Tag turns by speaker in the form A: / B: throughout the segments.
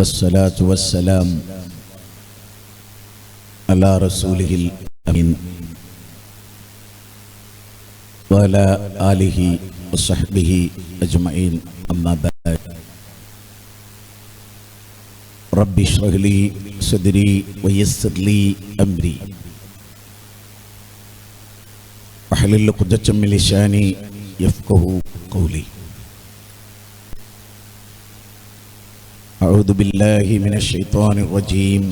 A: والصلاة والسلام على رسوله الأمين وعلى آله وصحبه أجمعين أما بعد رب اشرح لي صدري ويسر لي أمري واحلل عقدة من لساني يفقهوا قولي أعوذ بالله من الشيطان الرجيم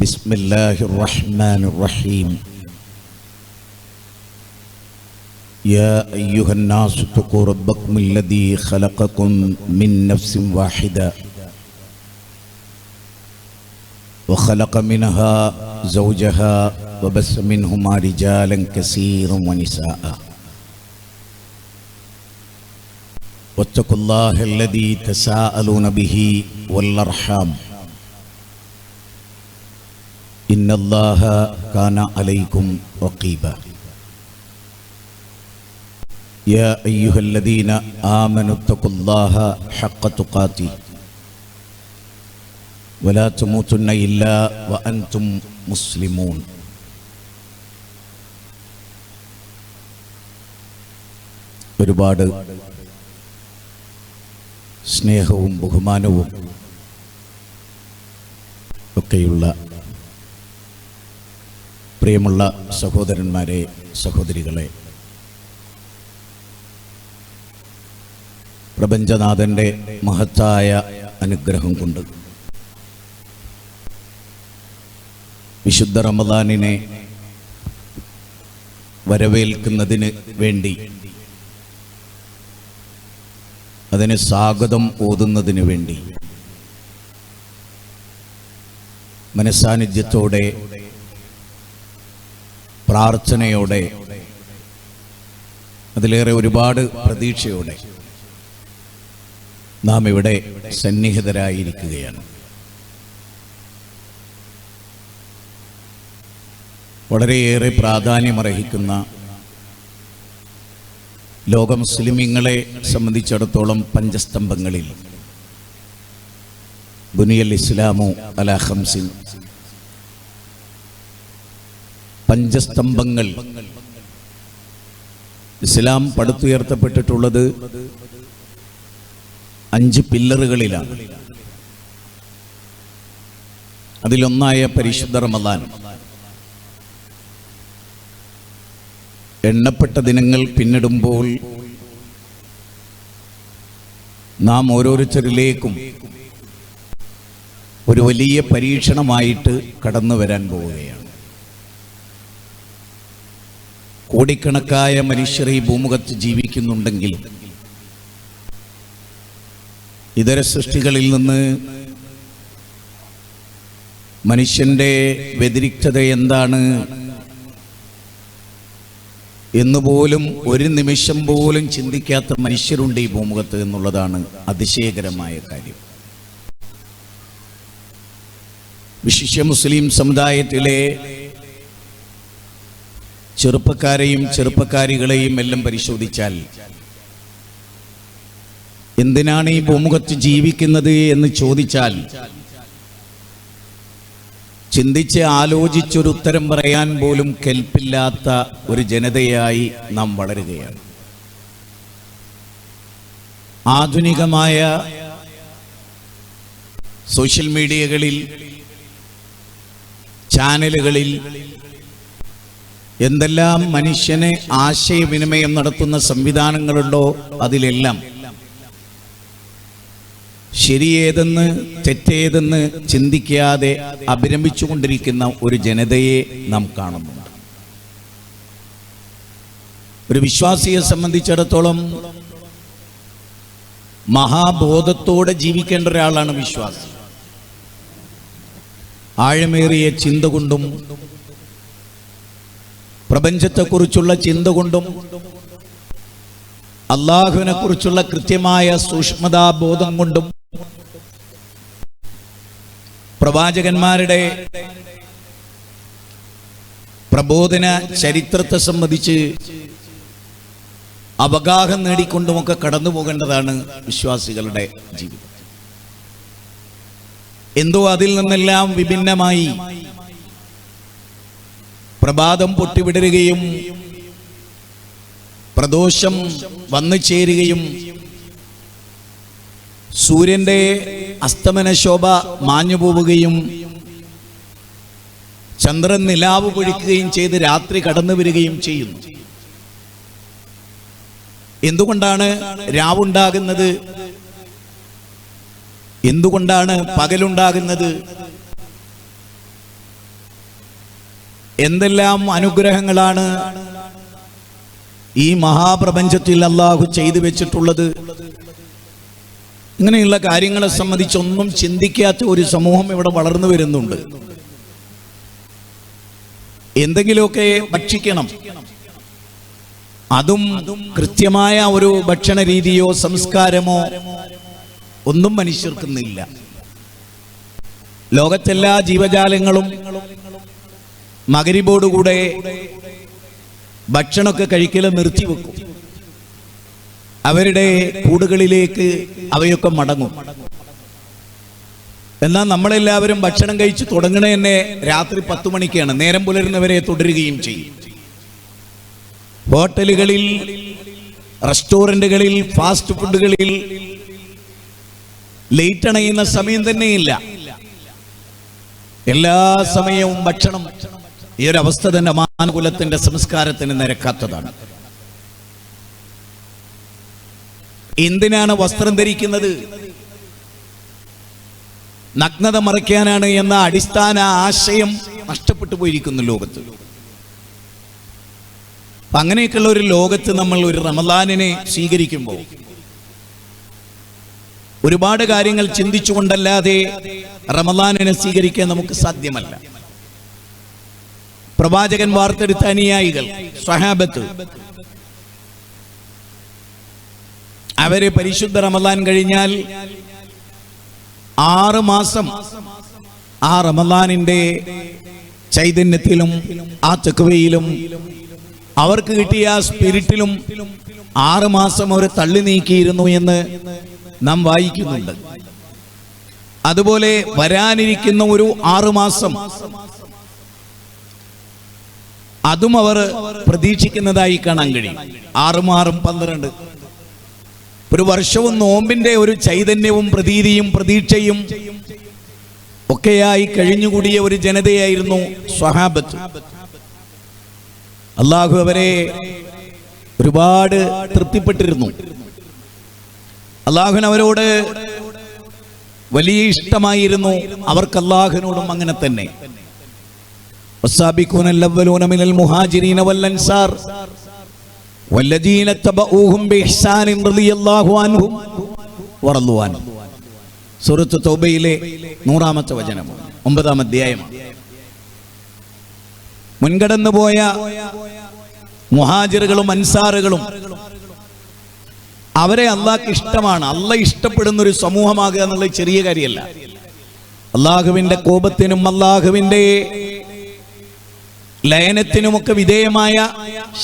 A: بسم الله الرحمن الرحيم يا أيها الناس اتقوا ربكم الذي خلقكم من نفس واحدة وخلق منها زوجها وبث منهما رجالا كثيرا ونساء واتقوا الله الذي تساءلون به والأرحام إن الله كان عليكم رقيبا يا أيها الذين آمنوا اتقوا الله حق تقاته ولا تموتن إلا وأنتم مسلمون ഒരുപാട് സ്നേഹവും ബഹുമാനവും ഒക്കെയുള്ള പ്രിയമുള്ള സഹോദരന്മാരെ, സഹോദരികളെ, പ്രപഞ്ചനാഥൻ്റെ മഹത്തായ അനുഗ്രഹം കൊണ്ട് വിശുദ്ധ റമദാനിനെ വരവേൽക്കുന്നതിന് വേണ്ടി, അതിന് സ്വാഗതം ഓതുന്നതിന് വേണ്ടി മനസ്സാന്നിധ്യത്തോടെ, പ്രാർത്ഥനയോടെ, അതിലേറെ ഒരുപാട് പ്രതീക്ഷയോടെ നാം ഇവിടെ സന്നിഹിതരായിരിക്കുകയാണ്. വളരെയേറെ പ്രാധാന്യമർഹിക്കുന്ന, ലോക മുസ്ലിമീങ്ങളെ സംബന്ധിച്ചിടത്തോളം പഞ്ചസ്തംഭങ്ങളിൽ ബുനിയൽ ഇസ്ലാമു അലാ ഖംസിൻ, പഞ്ചസ്തംഭങ്ങൾ, ഇസ്ലാം പടുത്തുയർത്തപ്പെട്ടിട്ടുള്ളത് 5 പില്ലറുകളിലാണ്. അതിലൊന്നായ പരിശുദ്ധ റമദാൻ, എണ്ണപ്പെട്ട ദിനങ്ങൾ പിന്നിടുമ്പോൾ നാം ഓരോരുത്തരിലേക്കും ഒരു വലിയ പരീക്ഷണമായിട്ട് കടന്നു വരാൻ പോവുകയാണ്. കോടിക്കണക്കായ മനുഷ്യർ ഈ ഭൂമുഖത്ത് ജീവിക്കുന്നുണ്ടെങ്കിൽ ഇതര സൃഷ്ടികളിൽ നിന്ന് മനുഷ്യൻ്റെ വ്യതിരിക്തത എന്താണ് എന്നുപോലും ഒരു നിമിഷം പോലും ചിന്തിക്കാത്ത മനുഷ്യരുണ്ട് ഈ ഭൂമുഖത്ത് എന്നുള്ളതാണ് അതിശയകരമായ കാര്യം. വിശിഷ്യ മുസ്ലിം സമുദായത്തിലെ ചെറുപ്പക്കാരെയും ചെറുപ്പക്കാരികളെയും എല്ലാം പരിശോധിച്ചാൽ എന്തിനാണ് ഈ ഭൂമുഖത്ത് ജീവിക്കുന്നത് എന്ന് ചോദിച്ചാൽ ചിന്തിച്ച് ആലോചിച്ചൊരു ഉത്തരം പറയാൻ പോലും കെൽപ്പില്ലാത്ത ഒരു ജനതയായി നാം വളരുകയാണ്. ആധുനികമായ സോഷ്യൽ മീഡിയകളിൽ, ചാനലുകളിൽ എന്തെല്ലാം മനുഷ്യനെ ആശയവിനിമയം നടത്തുന്ന സംവിധാനങ്ങളുണ്ടോ അതിലെല്ലാം ശരിയേതെന്ന് തെറ്റേതെന്ന് ചിന്തിക്കാതെ അഭിരമിച്ചുകൊണ്ടിരിക്കുന്ന ഒരു ജനതയെ നാം കാണുന്നുണ്ട്. ഒരു വിശ്വാസിയെ സംബന്ധിച്ചിടത്തോളം മഹാബോധത്തോടെ ജീവിക്കേണ്ട ഒരാളാണ് വിശ്വാസി. ആഴമേറിയ ചിന്ത കൊണ്ടും പ്രപഞ്ചത്തെക്കുറിച്ചുള്ള ചിന്ത കൊണ്ടും അള്ളാഹുവിനെ കുറിച്ചുള്ള കൃത്യമായ സൂക്ഷ്മതാബോധം കൊണ്ടും പ്രവാചകന്മാരുടെ പ്രബോധന ചരിത്രത്തെ സംബന്ധിച്ച് അവഗാഹം നേടിക്കൊണ്ടുമൊക്കെ കടന്നു പോകേണ്ടതാണ് വിശ്വാസികളുടെ ജീവിതം. എന്തോ അതിൽ നിന്നെല്ലാം വിഭിന്നമായി പ്രഭാതം പൊട്ടിവിടരുകയും പ്രദോഷം വന്നു ചേരുകയും സൂര്യന്റെ അസ്തമന ശോഭ മാഞ്ഞു പോവുകയും ചന്ദ്രൻ നിലാവ് പൊഴിക്കുകയും ചെയ്ത് രാത്രി കടന്നു വരികയും ചെയ്യുന്നു. എന്തുകൊണ്ടാണ് രാവുണ്ടാകുന്നത്? എന്തുകൊണ്ടാണ് പകലുണ്ടാകുന്നത്? എന്തെല്ലാം അനുഗ്രഹങ്ങളാണ് ഈ മഹാപ്രപഞ്ചത്തിൽ അല്ലാഹു ചെയ്തു വെച്ചിട്ടുള്ളത്? ഇങ്ങനെയുള്ള കാര്യങ്ങളെ സംബന്ധിച്ചൊന്നും ചിന്തിക്കാത്ത ഒരു സമൂഹം ഇവിടെ വളർന്നു വരുന്നുണ്ട്. എന്തെങ്കിലുമൊക്കെ ഭക്ഷിക്കണം, അതും കൃത്യമായ ഒരു ഭക്ഷണ രീതിയോ സംസ്കാരമോ ഒന്നും മനുഷ്യർക്കുന്നില്ല. ലോകത്തെല്ലാ ജീവജാലങ്ങളും മഗ്‌രിബോടുകൂടെ ഭക്ഷണമൊക്കെ കഴിക്കല് നിർത്തിവെക്കും. അവരുടെ കൂടുകളിലേക്ക് അവയൊക്കെ മടങ്ങും. എന്നാൽ നമ്മളെല്ലാവരും ഭക്ഷണം കഴിച്ച് തുടങ്ങണ തന്നെ രാത്രി 10 മണിക്കാണ്. നേരം പുലരുന്നവരെ തുടരുകയും ചെയ്യും. ഹോട്ടലുകളിൽ, റെസ്റ്റോറന്റുകളിൽ, ഫാസ്റ്റ് ഫുഡുകളിൽ ലേറ്റ് അണയുന്ന സമയം തന്നെയില്ല. എല്ലാ സമയവും ഭക്ഷണം. ഈ ഒരു അവസ്ഥ തന്നെ മാനകുലത്തിന്റെ സംസ്കാരത്തിന് നിരക്കാത്തതാണ്. എന്തിനാണ് വസ്ത്രം ധരിക്കുന്നത്? നഗ്നത മറയ്ക്കാനാണ് എന്ന അടിസ്ഥാന ആശയം നഷ്ടപ്പെട്ടു പോയിരിക്കുന്നു ലോകത്ത്. അങ്ങനെയൊക്കെയുള്ള ഒരു ലോകത്ത് നമ്മൾ ഒരു റമദാനിനെ സ്വീകരിക്കുമ്പോൾ ഒരുപാട് കാര്യങ്ങൾ ചിന്തിച്ചുകൊണ്ടല്ലാതെ റമദാനിനെ സ്വീകരിക്കാൻ നമുക്ക് സാധ്യമല്ല. പ്രവാചകൻ വാർത്തെടുത്ത അനുയായികൾ, സ്വഹാബത്ത്, അവരെ പരിശുദ്ധ റമദാൻ കഴിഞ്ഞാൽ 6 മാസം ആ റമദാനിന്റെ ചൈതന്യത്തിലും ആ തഖ്വയിലും അവർക്ക് കിട്ടിയ ആ സ്പിരിറ്റിലും 6 മാസം അവർ തള്ളി നീക്കിയിരുന്നു എന്ന് നാം വായിക്കുന്നുണ്ട്. അതുപോലെ വരാനിരിക്കുന്ന ഒരു 6 മാസം അതും അവർ പ്രതീക്ഷിക്കുന്നതായി കാണാൻ കഴിയും. 6 മാറും 12 ഒരു വർഷവും നോമ്പിന്റെ ഒരു ചൈതന്യവും പ്രതീതിയും പ്രതീക്ഷയും ഒക്കെയായി കഴിഞ്ഞുകൂടിയ ഒരു ജനതയായിരുന്നു സ്വഹാബത്ത്. അല്ലാഹു അവരെ ഒരുപാട് തൃപ്തിപ്പെട്ടിരുന്നു. അല്ലാഹുവിന് അവരോട് വലിയ ഇഷ്ടമായിരുന്നു. അവർക്ക് അല്ലാഹുവിനോടും അങ്ങനെ തന്നെ. والسابقون الأولون من المهاجرين والأنصار والذين اتبعوهم بإحسان رضي الله عنهم ورضوا عنه. സൂറത്ത് തൗബയിലെ 100-ാമത്തെ വചനമാണ്, 9-ാം അധ്യായമാണ്. മുൻകടന്നു പോയ മുഹാജിറുകളും അൻസാറുകളും അവരെ അള്ളാഹ്ക്ക് ഇഷ്ടമാണ്. അള്ളാഹ് ഇഷ്ടപ്പെടുന്ന ഒരു സമൂഹമാകുക എന്നുള്ളത് ചെറിയ കാര്യമല്ല. അള്ളാഹുവിന്റെ കോപത്തിനും അള്ളാഹുവിന്റെ ലയനത്തിനുമൊക്കെ വിധേയമായ,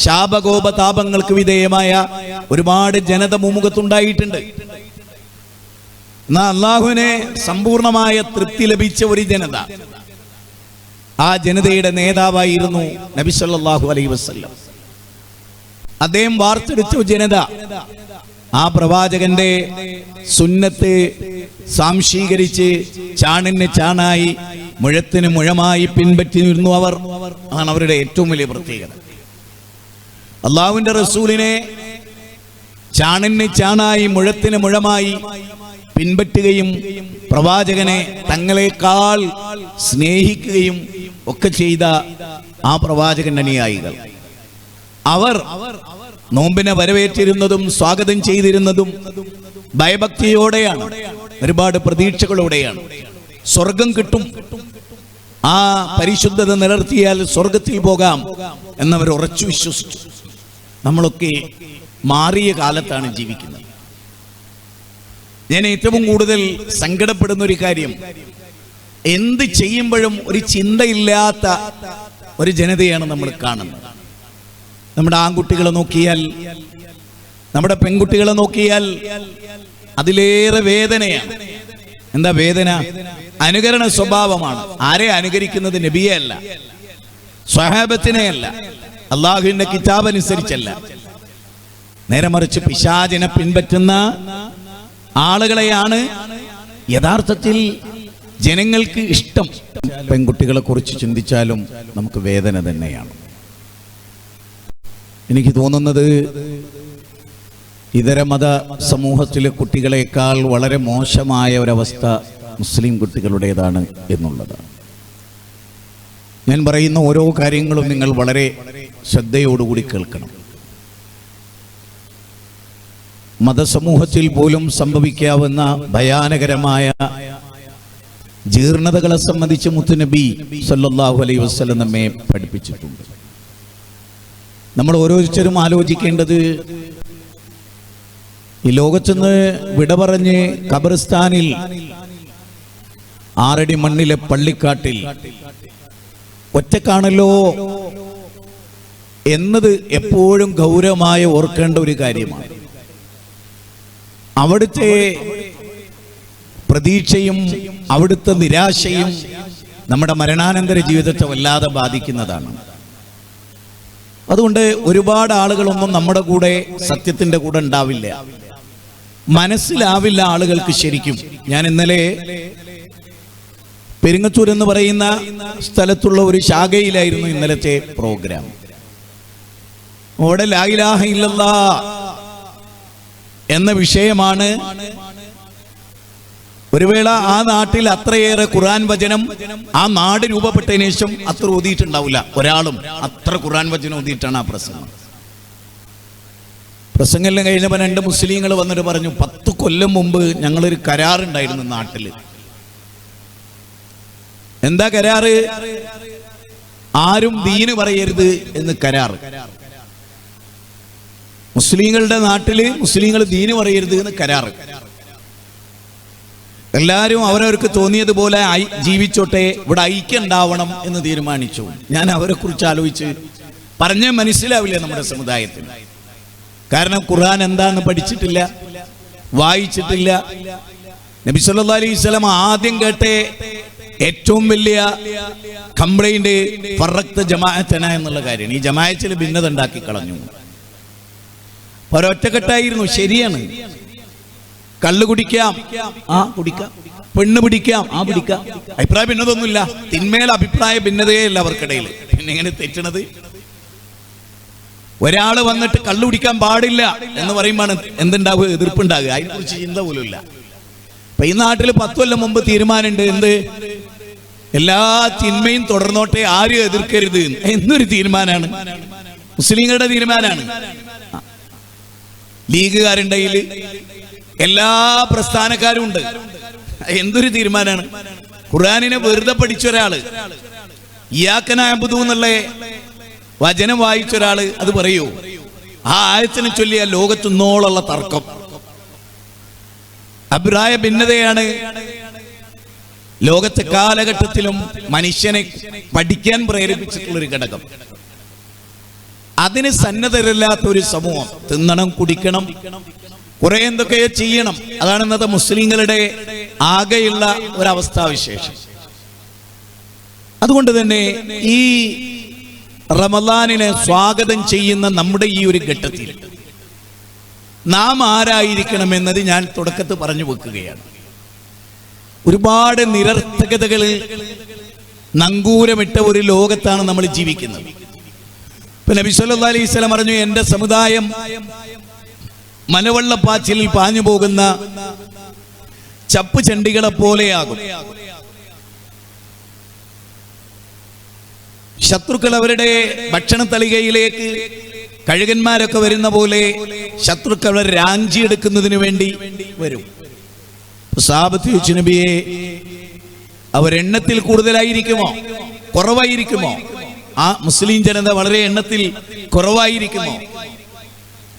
A: ശാപകോപതാപങ്ങൾക്ക് വിധേയമായ ഒരുപാട് ജനത മുമുഖത്തുണ്ടായിട്ടുണ്ട്. എന്നാൽ അള്ളാഹുവിനെ സമ്പൂർണമായ തൃപ്തി ലഭിച്ച ഒരു ജനത, ആ ജനതയുടെ നേതാവായിരുന്നു നബി സല്ലല്ലാഹു അലൈഹി വസല്ലം. അദ്ദേഹം വാർത്തെടുത്ത ജനത ആ പ്രവാചകന്റെ സുന്നത്ത് സാംശീകരിച്ച് ചാണിന് ചാണായി മുഴത്തിന് മുഴമായി പിൻപറ്റിയിരുന്നു അവർ. ആണ് അവരുടെ ഏറ്റവും വലിയ പ്രത്യേകത. അള്ളാഹുവിന്റെ റസൂലിനെ ചാണിന് ചാണായി മുഴത്തിന് മുഴമായി പിൻപറ്റുകയും പ്രവാചകനെ തങ്ങളെക്കാൾ സ്നേഹിക്കുകയും ഒക്കെ ചെയ്ത ആ പ്രവാചകന്റെ അനുയായികൾ, അവർ നോമ്പിനെ വരവേറ്റിരുന്നതും സ്വാഗതം ചെയ്തിരുന്നതും ഭയഭക്തിയോടെയാണ്, ഒരുപാട് പ്രതീക്ഷകളോടെയാണ്. സ്വർഗം കിട്ടും, ആ പരിശുദ്ധത നിലർത്തിയാൽ സ്വർഗത്തിൽ പോകാം എന്നവർ ഉറച്ചു വിശ്വസിച്ചു. നമ്മളൊക്കെ മാറിയ കാലത്താണ് ജീവിക്കുന്നത്. ഞാൻ ഏറ്റവും കൂടുതൽ സങ്കടപ്പെടുന്ന ഒരു കാര്യം, എന്ത് ചെയ്യുമ്പോഴും ഒരു ചിന്തയില്ലാത്ത ഒരു ജനതയാണ് നമ്മൾ കാണുന്നത്. നമ്മുടെ ആൺകുട്ടികളെ നോക്കിയാൽ നമ്മുടെ പെൺകുട്ടികളെ നോക്കിയാൽ അതിലേറെ വേദനയാണ്. എന്താ വേദന? അനുകരണ സ്വഭാവമാണ്. ആരെ അനുകരിക്കുന്നത്? നബിയെ അല്ല, സ്വഹാബത്തിനെ അല്ല, അള്ളാഹുവിന്റെ കിതാബ് അനുസരിച്ചല്ല. നേരെ മറിച്ച് പിശാചിനെ പിൻപറ്റുന്ന ആളുകളെയാണ് യഥാർത്ഥത്തിൽ ജനങ്ങൾക്ക് ഇഷ്ടം. പെൺകുട്ടികളെ കുറിച്ച് ചിന്തിച്ചാലും നമുക്ക് വേദന തന്നെയാണ്. എനിക്ക് തോന്നുന്നത് ഇതര മത സമൂഹത്തിലെ കുട്ടികളെക്കാൾ വളരെ മോശമായ ഒരവസ്ഥ മുസ്ലിം കുട്ടികളുടേതാണ് എന്നുള്ളതാണ്. ഞാൻ പറയുന്ന ഓരോ കാര്യങ്ങളും നിങ്ങൾ വളരെ ശ്രദ്ധയോടുകൂടി കേൾക്കണം. മതസമൂഹത്തിൽ പോലും സംഭവിക്കാവുന്ന ഭയാനകരമായ ജീർണതകളെ സംബന്ധിച്ച് മുത്തുനബി സല്ലല്ലാഹു അലൈഹി വസല്ലം നമ്മെ പഠിപ്പിച്ചിട്ടുണ്ട്. നമ്മൾ ഓരോരുത്തരും ആലോചിക്കേണ്ടത്, ഈ ലോകത്തുനിന്ന് വിട പറഞ്ഞ് ഖബർസ്ഥാനിൽ 6 അടി മണ്ണിലെ പള്ളിക്കാട്ടിൽ ഒറ്റക്കാണല്ലോ എന്നത് എപ്പോഴും ഗൗരവമായി ഓർക്കേണ്ട ഒരു കാര്യമാണ്. അവിടുത്തെ പ്രതീക്ഷയും അവിടുത്തെ നിരാശയും നമ്മുടെ മരണാനന്തര ജീവിതത്തെ വല്ലാതെ ബാധിക്കുന്നതാണ്. അതുകൊണ്ട് ഒരുപാട് ആളുകളൊന്നും നമ്മുടെ കൂടെ സത്യത്തിന്റെ കൂടെ ഉണ്ടാവില്ല, മനസ്സിലാവില്ല ആളുകൾക്ക് ശരിക്കും. ഞാൻ ഇന്നലെ പെരിങ്ങത്തൂർ എന്ന് പറയുന്ന സ്ഥലത്തുള്ള ഒരു ശാഖയിലായിരുന്നു ഇന്നലത്തെ പ്രോഗ്രാം. അവിടെ ലാ ഇലാഹ ഇല്ലല്ലാഹ് എന്ന വിഷയമാണ്. ഒരു വേള ആ നാട്ടിൽ അത്രയേറെ ഖുർആൻ വചനം ആ നാട് രൂപപ്പെട്ടതിന് ശേഷം അത്ര ഓതിയിട്ടുണ്ടാവില്ല ഒരാളും. അത്ര ഖുർആൻ വചനം ഓതിയിട്ടാണ് ആ പ്രസംഗം. പ്രസംഗമെല്ലാം കഴിഞ്ഞപ്പോൾ 2 മുസ്ലിങ്ങൾ വന്നിട്ട് പറഞ്ഞു, 10 കൊല്ലം മുമ്പ് ഞങ്ങളൊരു കരാറുണ്ടായിരുന്നു നാട്ടിൽ. എന്താ കരാറ്? ആരും ദീന് പറയരുത് എന്ന് കരാറ്. മുസ്ലിങ്ങളുടെ നാട്ടില് മുസ്ലിങ്ങൾ ദീന് പറയരുത് എന്ന് കരാറ്. എല്ലാവരും അവരവർക്ക് തോന്നിയതുപോലെ ജീവിച്ചോട്ടെ, ഇവിടെ ഐക്യം ഉണ്ടാവണം എന്ന് തീരുമാനിച്ചു. ഞാൻ അവരെ കുറിച്ച് ആലോചിച്ച് പറഞ്ഞ മനസ്സിലാവില്ല നമ്മുടെ സമുദായത്തിൽ. കാരണം ഖുർആൻ എന്താന്ന് പഠിച്ചിട്ടില്ല, വായിച്ചിട്ടില്ല. നബി സല്ലല്ലാഹു അലൈഹി വസല്ലം ആദ്യം കേട്ടേ ഏറ്റവും വലിയ കംപ്ലൈന്റ് ഫറഖ്ത ജമാഅത്തന എന്നുള്ള കാര്യമാണ്. ഈ ജമാഅത്തിൽ ഭിന്നത ഉണ്ടാക്കി കളഞ്ഞു. ഒരൊറ്റക്കെട്ടായിരുന്നു. ശരിയാണ്. കള്ളു കുടിക്കാം, ആ കുടിക്കാം. പെണ്ണ് പിടിക്കാം, ആ പിടിക്കാം. അഭിപ്രായ ഭിന്നതൊന്നുമില്ല. തിന്മേൽ അഭിപ്രായ ഭിന്നതയല്ല അവർക്കിടയിൽ. പിന്നെ എങ്ങനെ തെറ്റണത്? ഒരാള് വന്നിട്ട് കള്ളു കുടിക്കാൻ പാടില്ല എന്ന് പറയുമ്പോൾ എന്തുണ്ടാവുക? എതിർപ്പുണ്ടാകുക. അതിനെക്കുറിച്ച് ചിന്ത പോലും ഇല്ല. അപ്പൊ ഈ നാട്ടിൽ 10 കൊല്ലം മുമ്പ് തീരുമാനമുണ്ട്. എന്ത്? എല്ലാ തിന്മയും തുടർന്നോട്ടെ, ആരും എതിർക്കരുത് എന്നൊരു തീരുമാനമാണ്. മുസ്ലിങ്ങളുടെ തീരുമാനമാണ്. ലീഗുകാരുണ്ടെങ്കിൽ എല്ലാ പ്രസ്ഥാനക്കാരും ഉണ്ട്. എന്തൊരു തീരുമാനമാണ്! ഖുർആനിനെ വെറുതെ പഠിച്ച ഒരാള്, ഇയ്യാക നഅ്ബുദു എന്നുള്ള വചനം വായിച്ച ഒരാള് അത് പറയൂ. ആ ആയത്തിനെ ചൊല്ലിയ ലോകത്തുന്നോളുള്ള തർക്കം, അഭിപ്രായ ഭിന്നതയാണ് ലോകത്തെ കാലഘട്ടത്തിലും മനുഷ്യനെ പഠിക്കാൻ പ്രേരിപ്പിച്ചിട്ടുള്ളൊരു ഘടകം. അതിന് സന്നദ്ധരല്ലാത്ത ഒരു സമൂഹം തിന്നണം, കുടിക്കണം, കുറെ എന്തൊക്കെയോ ചെയ്യണം. അതാണ് ഇന്നത്തെ മുസ്ലിങ്ങളുടെ ആകെയുള്ള ഒരവസ്ഥാവിശേഷം. അതുകൊണ്ട് തന്നെ ഈ റമദാനിനെ സ്വാഗതം ചെയ്യുന്ന നമ്മുടെ ഈ ഒരു ഘട്ടത്തിൽ നാം ആരായിരിക്കണമെന്നത് ഞാൻ തുടക്കത്തിൽ പറഞ്ഞു വെക്കുകയാണ്. ഒരുപാട് നിരർത്ഥകതകൾ നങ്കൂരമിട്ട ഒരു ലോകത്താണ് നമ്മൾ ജീവിക്കുന്നത്. ഇപ്പൊ നബി സല്ലല്ലാഹു അലൈഹി വസല്ലം പറഞ്ഞു, എന്റെ സമുദായം മലവെള്ളപ്പാച്ചിലിൽ പാഞ്ഞു പോകുന്ന ചപ്പ് ചെണ്ടികളെ പോലെയാകും. ശത്രുക്കൾ അവരുടെ ഭക്ഷണ തളികയിലേക്ക് കഴുകന്മാരൊക്കെ വരുന്ന പോലെ ശത്രുക്കൾ രാഞ്ചിയെടുക്കുന്നതിന് വേണ്ടി വരും. സഹാബത്ത് ചോദിച്ചു, നബിയെ, അവരെണ്ണത്തിൽ കൂടുതലായിരിക്കുമോ കുറവായിരിക്കുമോ? ആ മുസ്ലിം ജനത വളരെ എണ്ണത്തിൽ കുറവായിരിക്കുമോ?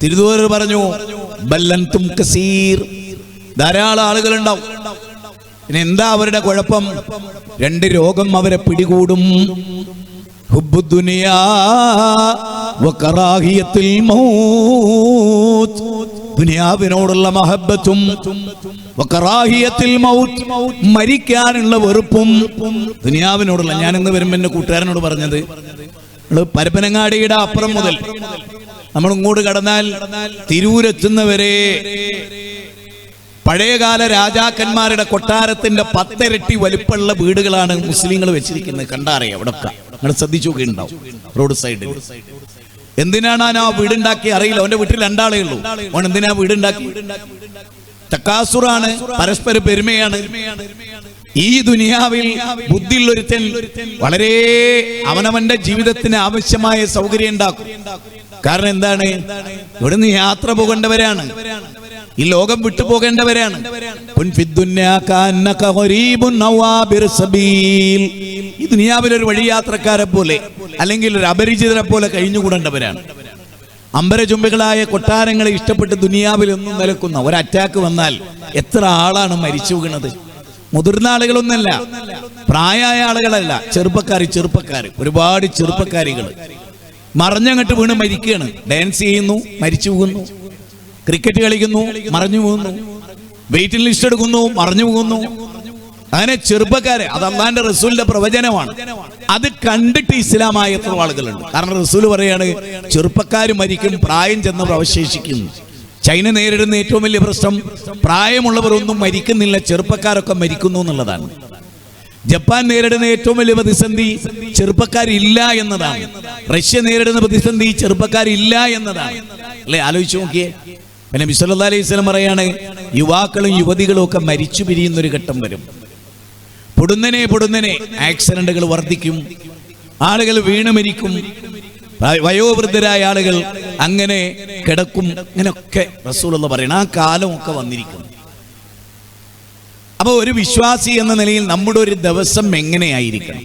A: തിരുദൂതർ പറഞ്ഞു, ബല്ലൻതും കസീർ, ധാരാളം ആളുകളുണ്ടാവും. പിന്നെ എന്താ അവരുടെ കുഴപ്പം? 2 രോഗം അവരെ പിടികൂടും. ഹുബ്ബുദ് ദുനിയാ വകറാഹിയത്തുൽ മൗത്ത്, ദുനിയാവിനോടുള്ള മഹബ്ബത്തും വകറാഹിയത്തുൽ മൗത്ത്, മരിക്കാനുള്ള വെറുപ്പും. ദുനിയാവിനോടുള്ള, ഞാൻ ഇന്ന് വരുമ്പോൾ എൻ്റെ കൂട്ടുകാരനോട് പറഞ്ഞത്, പരപ്പനങ്ങാടിയുടെ അപ്പുറം മുതൽ നമ്മൾ ഇങ്ങോട്ട് കടന്നാൽ തിരൂരെത്തുന്നവരെ പഴയകാല രാജാക്കന്മാരുടെ കൊട്ടാരത്തിന്റെ 10 ഇരട്ടി വലിപ്പമുള്ള വീടുകളാണ് മുസ്ലിങ്ങൾ വെച്ചിരിക്കുന്നത്. കണ്ടറിയാം അവിടൊക്കെ, നിങ്ങൾ ശ്രദ്ധിച്ചു നോക്കിയിട്ടുണ്ടാവും റോഡ് സൈഡിൽ. എന്തിനാണ് ആ വീടുണ്ടാക്കി അറിയില്ല. അവന്റെ വീട്ടിൽ 2 ആളേ ഉള്ളൂ. അവൻ എന്തിനാ വീടുണ്ടാക്കി? തക്കാസുറാണ്, പരസ്പര പെരുമയാണ്. ഈ ദുനിയാവിൽ ബുദ്ധിയുള്ളൊരുത്തൻ വളരെ അവനവന്റെ ജീവിതത്തിന് ആവശ്യമായ സൗകര്യം ഉണ്ടാക്കും. കാരണം എന്താണ്? ഇവിടുന്ന് യാത്ര പോകേണ്ടവരാണ്, ഈ ലോകം വിട്ടുപോകേണ്ടവരാണ്. ഈ ദുനിയാവിൽ ഒരു വഴിയാത്രക്കാരെ പോലെ അല്ലെങ്കിൽ ഒരു അപരിചിതരെ പോലെ കഴിഞ്ഞുകൂടേണ്ടവരാണ്. അമ്പരചുംബികളായ കൊട്ടാരങ്ങളെ ഇഷ്ടപ്പെട്ട് ദുനിയാവിൽ ഒന്നും നിലക്കുന്ന ഒരു അറ്റാക്ക് വന്നാൽ എത്ര ആളാണ് മരിച്ചു വീണത്? മുതിർന്ന ആളുകളൊന്നല്ല, പ്രായമായ ആളുകളല്ല, ചെറുപ്പക്കാർ, ഒരുപാട് ചെറുപ്പക്കാരികൾ മറിഞ്ഞങ്ങട്ട് വീണ് മരിക്കുകയാണ്. ഡാൻസ് ചെയ്യുന്നു, മരിച്ചു പോകുന്നു. ക്രിക്കറ്റ് കളിക്കുന്നു, മറിഞ്ഞു പോകുന്നു. വെയിറ്റിംഗ് ലിസ്റ്റ് എടുക്കുന്നു, മറിഞ്ഞു പോകുന്നു. അങ്ങനെ ചെറുപ്പക്കാരെ, അത് അല്ലാഹുവിന്റെ റസൂലിന്റെ പ്രവചനമാണ്. അത് കണ്ടിട്ട് ഇസ്ലാമായ എത്ര ആളുകളുണ്ട്? കാരണം റസൂൽ പറയാണ്, ചെറുപ്പക്കാർ മരിക്കും, പ്രായം ചെന്നവർ അവശേഷിക്കുന്നു. ചൈന നേരിടുന്ന ഏറ്റവും വലിയ പ്രശ്നം പ്രായമുള്ളവർ ഒന്നും മരിക്കുന്നില്ല, ചെറുപ്പക്കാരൊക്കെ മരിക്കുന്നു എന്നുള്ളതാണ്. ജപ്പാൻ നേരിടുന്ന ഏറ്റവും വലിയ പ്രതിസന്ധി ചെറുപ്പക്കാരില്ല എന്നതാണ്. റഷ്യ നേരിടുന്ന പ്രതിസന്ധി ചെറുപ്പക്കാരില്ല എന്നതാണ്. അല്ലെ, ആലോചിച്ച് നോക്കിയേ. പിന്നെ നബി സല്ലല്ലാഹു അലൈഹി വസല്ലം പറയാണ്, യുവാക്കളും യുവതികളും ഒക്കെ മരിച്ചു പിരിയുന്നൊരു ഘട്ടം വരും. പൊടുന്നനെ ആക്സിഡന്റുകൾ വർദ്ധിക്കും, ആളുകൾ വീണ് മരിക്കും, വയോവൃദ്ധരായ ആളുകൾ അങ്ങനെ കിടക്കും. ഇങ്ങനെയൊക്കെ റസൂലുള്ളാഹി പറയണം. ആ കാലമൊക്കെ വന്നിരിക്കുന്നു. അപ്പൊ ഒരു വിശ്വാസി എന്ന നിലയിൽ നമ്മുടെ ഒരു ദിവസം എങ്ങനെയായിരിക്കണം,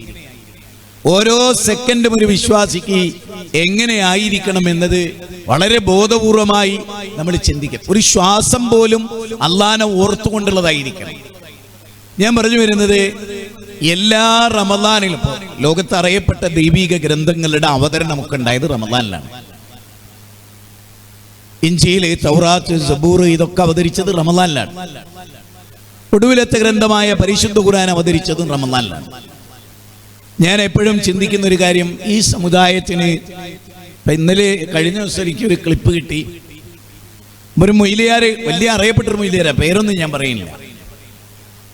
A: ഓരോ സെക്കൻഡും ഒരു വിശ്വാസിക്ക് എങ്ങനെയായിരിക്കണം എന്നത് വളരെ ബോധപൂർവമായി നമ്മൾ ചിന്തിക്കണം. ഒരു ശ്വാസം പോലും അള്ളാഹനെ ഓർത്തുകൊണ്ടുള്ളതായിരിക്കണം. ഞാൻ പറഞ്ഞു വരുന്നത്, എല്ലാ റമദാനിലും ലോകത്ത് അറിയപ്പെട്ട ദൈവിക ഗ്രന്ഥങ്ങളുടെ അവതരണമൊക്കെ ഉണ്ടായത് റമദാനിലാണ്. ഇഞ്ചീൽ, തൗറാത്ത്, സബൂർ ഇതൊക്കെ അവതരിച്ചത് റമദാനിലാണ്. ഒടുവിലത്തെ ഗ്രന്ഥമായ പരിശുദ്ധ ഖുർആൻ അവതരിച്ചതും റമദാനിലാണ്. ഞാൻ എപ്പോഴും ചിന്തിക്കുന്ന ഒരു കാര്യം, ഈ സമുദായത്തിന് ഇന്നലെ കഴിഞ്ഞ ദിവസം എനിക്കൊരു ക്ലിപ്പ് കിട്ടി. ഒരു മൊയ്ലിയാർ, വലിയ അറിയപ്പെട്ടൊരു മൊയ്ലിയാരാ, പേരൊന്നും ഞാൻ പറയുന്നില്ല.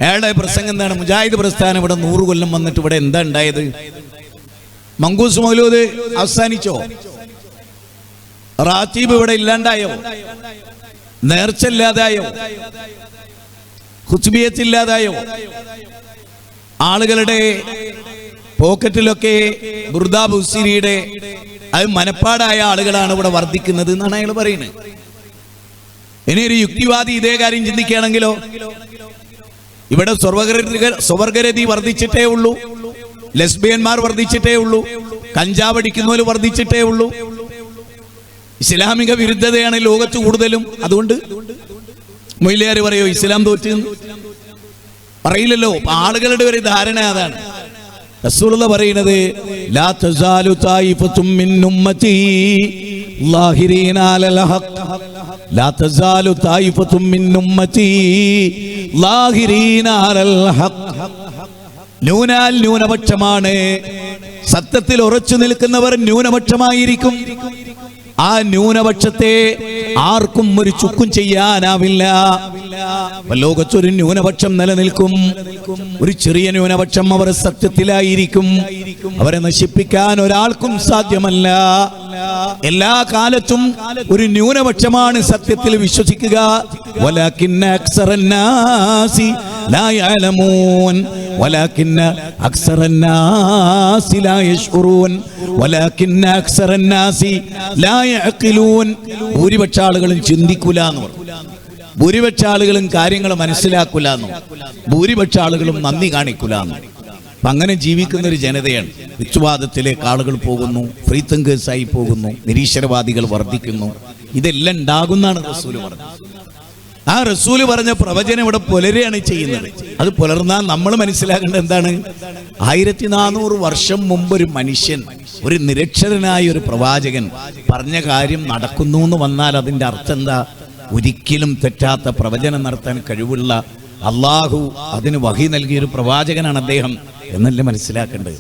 A: അയാളുടെ പ്രസംഗം എന്താണ്? മുജാഹിദ് പ്രസ്ഥാനം ഇവിടെ 100 കൊല്ലം വന്നിട്ട് ഇവിടെ എന്താ ഉണ്ടായത്? മങ്കൂസ് മൗലൂദ് അവസാനിച്ചോ? റാത്തീബ് ഇവിടെ ഇല്ലാണ്ടായോ? നേർച്ച ഇല്ലാതായോ? ഖുത്ബിയത്ത് ഇല്ലാതായോ? ആളുകളുടെ പോക്കറ്റിലൊക്കെ ബുർദ ബുസിരിയുടെ അത് മനപ്പാടായ ആളുകളാണ് ഇവിടെ വർദ്ധിക്കുന്നത് എന്നാണ് അയാൾ പറയുന്നത്. ഇനി ഒരു യുക്തിവാദി ഇതേ കാര്യം ചിന്തിക്കുകയാണെങ്കിലോ, ഇവിടെ സ്വർഗരതി വർദ്ധിച്ചിട്ടേ ഉള്ളൂ, ലെസ്ബിയന്മാർ വർദ്ധിച്ചിട്ടേ ഉള്ളൂ, കഞ്ചാവ് അടിക്കുന്നവർ വർദ്ധിച്ചിട്ടേ ഉള്ളൂ, ഇസ്ലാമിക വിരുദ്ധതയാണ് ലോകത്ത് കൂടുതലും. അതുകൊണ്ട് മൊയ്ലിയാർ പറയോ ഇസ്ലാം തോറ്റ്? പറയില്ലല്ലോ. ആളുകളുടെ ഒരു ധാരണ അതാണ്. റസൂലുള്ളാഹി പറയുന്നത്, ലാ തസാലു തായിഫത്തും മിൻ ഉമ്മത്തി ളാഹിരീന അലൽ ഹഖ്, ലാ തസാലു തായിഫത്തും മിൻ ഉമ്മത്തി ളാഹിരീന അലൽ ഹഖ്. ന്യൂനപക്ഷമാണ്, സത്യത്തിൽ ഉറച്ചു നിൽക്കുന്നവർ ന്യൂനപക്ഷമായിരിക്കും. ആ ന്യൂനപക്ഷത്തെ ആർക്കും ഒരു ചുക്കും ചെയ്യാനാവില്ല. ലോകത്തൊരു ന്യൂനപക്ഷം നിലനിൽക്കും, ഒരു ചെറിയ ന്യൂനപക്ഷം അവർ സത്യത്തിലായിരിക്കും. അവരെ നശിപ്പിക്കാൻ ഒരാൾക്കും സാധ്യമല്ല. എല്ലാ കാലത്തും ഒരു ന്യൂനപക്ഷമാണ് സത്യത്തിൽ വിശ്വസിക്കുക. വലാകിന്ന അക്സറന്നാസി ലാ യഅലമൂൻ, വലാകിന്ന അക്സറന്നാസി ലാ യശ്ഉറൂൻ, വലാകിന്ന അക്സറന്നാസി ലാ യഅഖിലൂൻ. ഭൂരിപക്ഷ ആളുകളും ചിന്തിക്കൂല എന്ന് പറഞ്ഞു. ഭൂരിപക്ഷ ആളുകളും കാര്യങ്ങൾ മനസ്സിലാക്കൂല എന്നും, ഭൂരിപക്ഷ ആളുകളും നന്ദി കാണിക്കൂല എന്നും. അങ്ങനെ ജീവിക്കുന്ന ഒരു ജനതയാണ്. യുക്തിവാദത്തിലേക്ക് ആളുകൾ പോകുന്നു, ഫ്രീ തിങ്കേഴ്സായി പോകുന്നു, നിരീശ്വരവാദികൾ വർദ്ധിക്കുന്നു. ഇതെല്ലാം ഉണ്ടാകുന്നാണ് റസൂല് പറഞ്ഞത്. ആ റസൂല് പറഞ്ഞ പ്രവചനം ഇവിടെ പുലരുകയാണ് ചെയ്യുന്നത്. അത് പുലർന്നാൽ നമ്മൾ മനസ്സിലാക്കേണ്ടത് എന്താണ്? 1400 വർഷം മുമ്പ് ഒരു മനുഷ്യൻ ഒരു നിരക്ഷരനായ ഒരു പ്രവാചകൻ പറഞ്ഞ കാര്യം നടക്കുന്നു എന്ന് വന്നാൽ അതിൻ്റെ അർത്ഥം എന്താ? ഒരിക്കലും തെറ്റാത്ത പ്രവചനം നടത്താൻ കഴിവുള്ള അള്ളാഹു അതിന് വഹി നൽകിയൊരു പ്രവാചകനാണ് അദ്ദേഹം എന്നല്ലേ മനസ്സിലാക്കേണ്ടത്.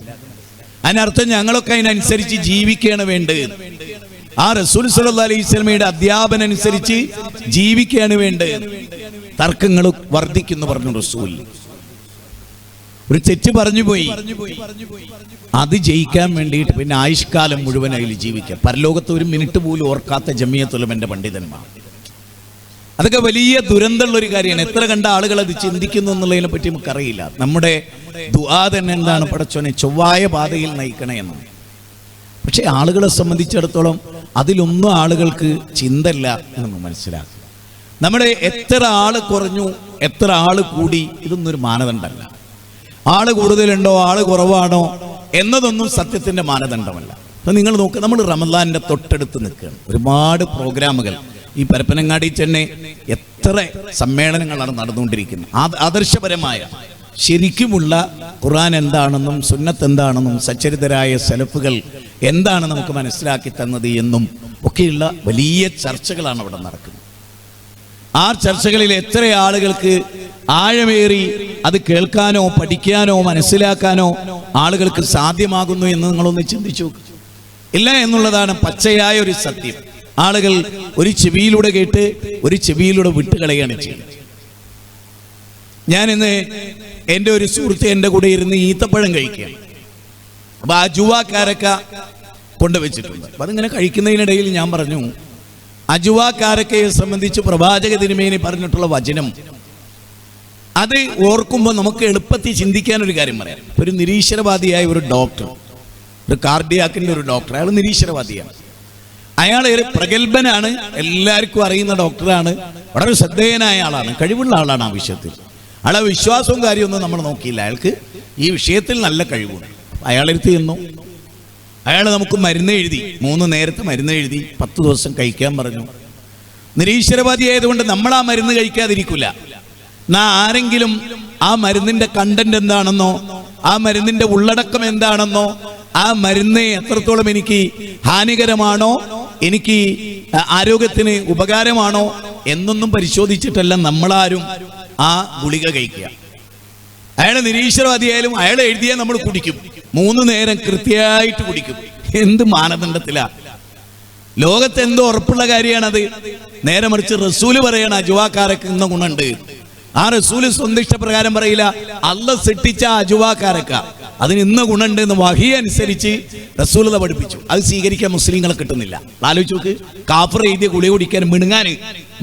A: അതിനർത്ഥം ഞങ്ങളൊക്കെ അതിനനുസരിച്ച് ജീവിക്കുകയാണ് വേണ്ടത്. ആ റസൂൽ സല്ലല്ലാഹു അലൈഹി വസല്ലമയുടെ അധ്യാപനം അനുസരിച്ച് ജീവിക്കുകയാണ് വേണ്ടത്. തർക്കങ്ങൾ വർദ്ധിക്കുന്നു പറഞ്ഞു റസൂൽ. ഒരു തെറ്റ് പറഞ്ഞു പോയി, അത് ജയിക്കാൻ വേണ്ടിയിട്ട് പിന്നെ ആയുഷ്കാലം മുഴുവൻ അതിൽ ജീവിക്കുക. പരലോകത്ത് ഒരു മിനിറ്റ് പോലും ഓർക്കാത്ത ജമിയത്തുൽ ഉലമയുടെ പണ്ഡിതന്മാർ. അതൊക്കെ വലിയ ദുരന്തമുള്ളൊരു കാര്യമാണ്. എത്ര കണ്ട ആളുകൾ അത് ചിന്തിക്കുന്നു എന്നുള്ളതിനെ പറ്റി നമുക്കറിയില്ല. നമ്മുടെ ദുആ തന്നെ എന്താണ്? പടച്ചോനെ ചൊവ്വായ പാതയിൽ നയിക്കണേ എന്ന്. പക്ഷെ ആളുകളെ സംബന്ധിച്ചിടത്തോളം അതിലൊന്നും ആളുകൾക്ക് ചിന്തല്ല എന്ന് മനസ്സിലാക്കുക. നമ്മുടെ എത്ര ആള് കുറഞ്ഞു, എത്ര ആള് കൂടി, ഇതൊന്നും ഒരു മാനദണ്ഡമല്ല. ആള് കൂടുതലുണ്ടോ ആള് കുറവാണോ എന്നതൊന്നും സത്യത്തിന്റെ മാനദണ്ഡമല്ല. അപ്പൊ നിങ്ങൾ നോക്കുക, നമ്മൾ റമദാനിന്റെ തൊട്ടടുത്ത് നിൽക്കുകയാണ്. ഒരുപാട് പ്രോഗ്രാമുകൾ ഈ പരപ്പനങ്ങാടി തന്നെ എത്ര സമ്മേളനങ്ങളാണ് നടന്നുകൊണ്ടിരിക്കുന്നത്. ആദർശപരമായ ശരിക്കുമുള്ള ഖുർആൻ എന്താണെന്നും സുന്നത്ത് എന്താണെന്നും സച്ചരിതരായ സലഫുകൾ എന്താണ് നമുക്ക് മനസ്സിലാക്കി തന്നത് എന്നും ഒക്കെയുള്ള വലിയ ചർച്ചകളാണ് അവിടെ നടക്കുന്നത്. ആ ചർച്ചകളിൽ എത്ര ആളുകൾക്ക് ആഴമേറി അത് കേൾക്കാനോ പഠിക്കാനോ മനസ്സിലാക്കാനോ ആളുകൾക്ക് സാധ്യമാകുന്നു എന്ന് നിങ്ങളൊന്ന് ചിന്തിച്ചു. ഇല്ല എന്നുള്ളതാണ് പച്ചയായ ഒരു സത്യം. ആളുകൾ ഒരു ചെവിയിലൂടെ കേട്ട് ഒരു ചെവിയിലൂടെ വിട്ടുകളയാണ് ചെയ്യുന്നത്. ഞാനിന്ന് എൻ്റെ ഒരു സുഹൃത്ത് എൻ്റെ കൂടെ ഇരുന്ന് ഈത്തപ്പഴം കഴിക്കുകയാണ്. അപ്പൊ അജുവാക്കാരക്ക കൊണ്ടുവച്ചിട്ടുണ്ട്. അപ്പൊ അതിങ്ങനെ കഴിക്കുന്നതിനിടയിൽ ഞാൻ പറഞ്ഞു, അജുവാക്കാരക്കയെ സംബന്ധിച്ച് പ്രവാചക തിരുമേനി പറഞ്ഞിട്ടുള്ള വചനം അത് ഓർക്കുമ്പോൾ നമുക്ക് എളുപ്പത്തിൽ ചിന്തിക്കാൻ ഒരു കാര്യം പറയാം. ഒരു നിരീശ്വരവാദിയായ ഒരു ഡോക്ടർ, ഒരു കാർഡിയാക്കിൻ്റെ ഒരു ഡോക്ടർ, അയാൾ നിരീശ്വരവാദിയാണ്. അയാൾ ഒരു പ്രഗത്ഭനാണ്, എല്ലാവർക്കും അറിയുന്ന ഡോക്ടറാണ്, വളരെ ശ്രദ്ധേയനായ ആളാണ്, കഴിവുള്ള ആളാണ്. ആ വിഷയത്തിൽ അയാളെ വിശ്വാസവും കാര്യമൊന്നും നമ്മൾ നോക്കിയില്ല. അയാൾക്ക് ഈ വിഷയത്തിൽ നല്ല കഴിവുണ്ട്. അയാളെടുത്ത് ചെന്നു, അയാൾ നമുക്ക് മരുന്ന് എഴുതി, 3 നേരത്തെ മരുന്ന് എഴുതി, 10 ദിവസം കഴിക്കാൻ പറഞ്ഞു. നിരീശ്വരവാദി ആയതുകൊണ്ട് നമ്മൾ ആ മരുന്ന് കഴിക്കാതിരിക്കില്ല. ആരെങ്കിലും ആ മരുന്നിന്റെ കണ്ടന്റ് എന്താണെന്നോ ആ മരുന്നിന്റെ ഉള്ളടക്കം എന്താണെന്നോ ആ മരുന്ന് എത്രത്തോളം എനിക്ക് ഹാനികരമാണോ എനിക്ക് ആരോഗ്യത്തിന് ഉപകാരമാണോ എന്നൊന്നും പരിശോധിച്ചിട്ടല്ല നമ്മളാരും ആ ഗുളിക കഴിക്കുക. അയാൾ നിരീശ്വരവാദിയായാലും അയാൾ എഴുതിയാൽ നമ്മൾ കുടിക്കും, 3 നേരം കൃത്യമായിട്ട് കുടിക്കും. എന്ത് മാനദണ്ഡത്തിലാ? ലോകത്ത് എന്തോ ഉറപ്പുള്ള കാര്യമാണത്. നേരെ മറിച്ച് റസൂല് പറയണ അജുവാക്കാരക്ക് ഇന്ന ഗുണുണ്ട്. ആ റസൂല് സ്വന്തം ഇഷ്ടപ്രകാരം പറയില്ല, അള്ള സൃഷ്ടിച്ച അജുവാക്കാരക്ക അതിന് ഇന്ന ഗുണുണ്ട് എന്ന് വഹി അനുസരിച്ച് റസൂലത പഠിപ്പിച്ചു. അത് സ്വീകരിക്കാൻ മുസ്ലിങ്ങളെ കിട്ടുന്നില്ല. ആലോചിച്ച് നോക്ക്, കാഫർ എഴുതിയ ഗുളിക കുടിക്കാൻ മിണുങ്ങാൻ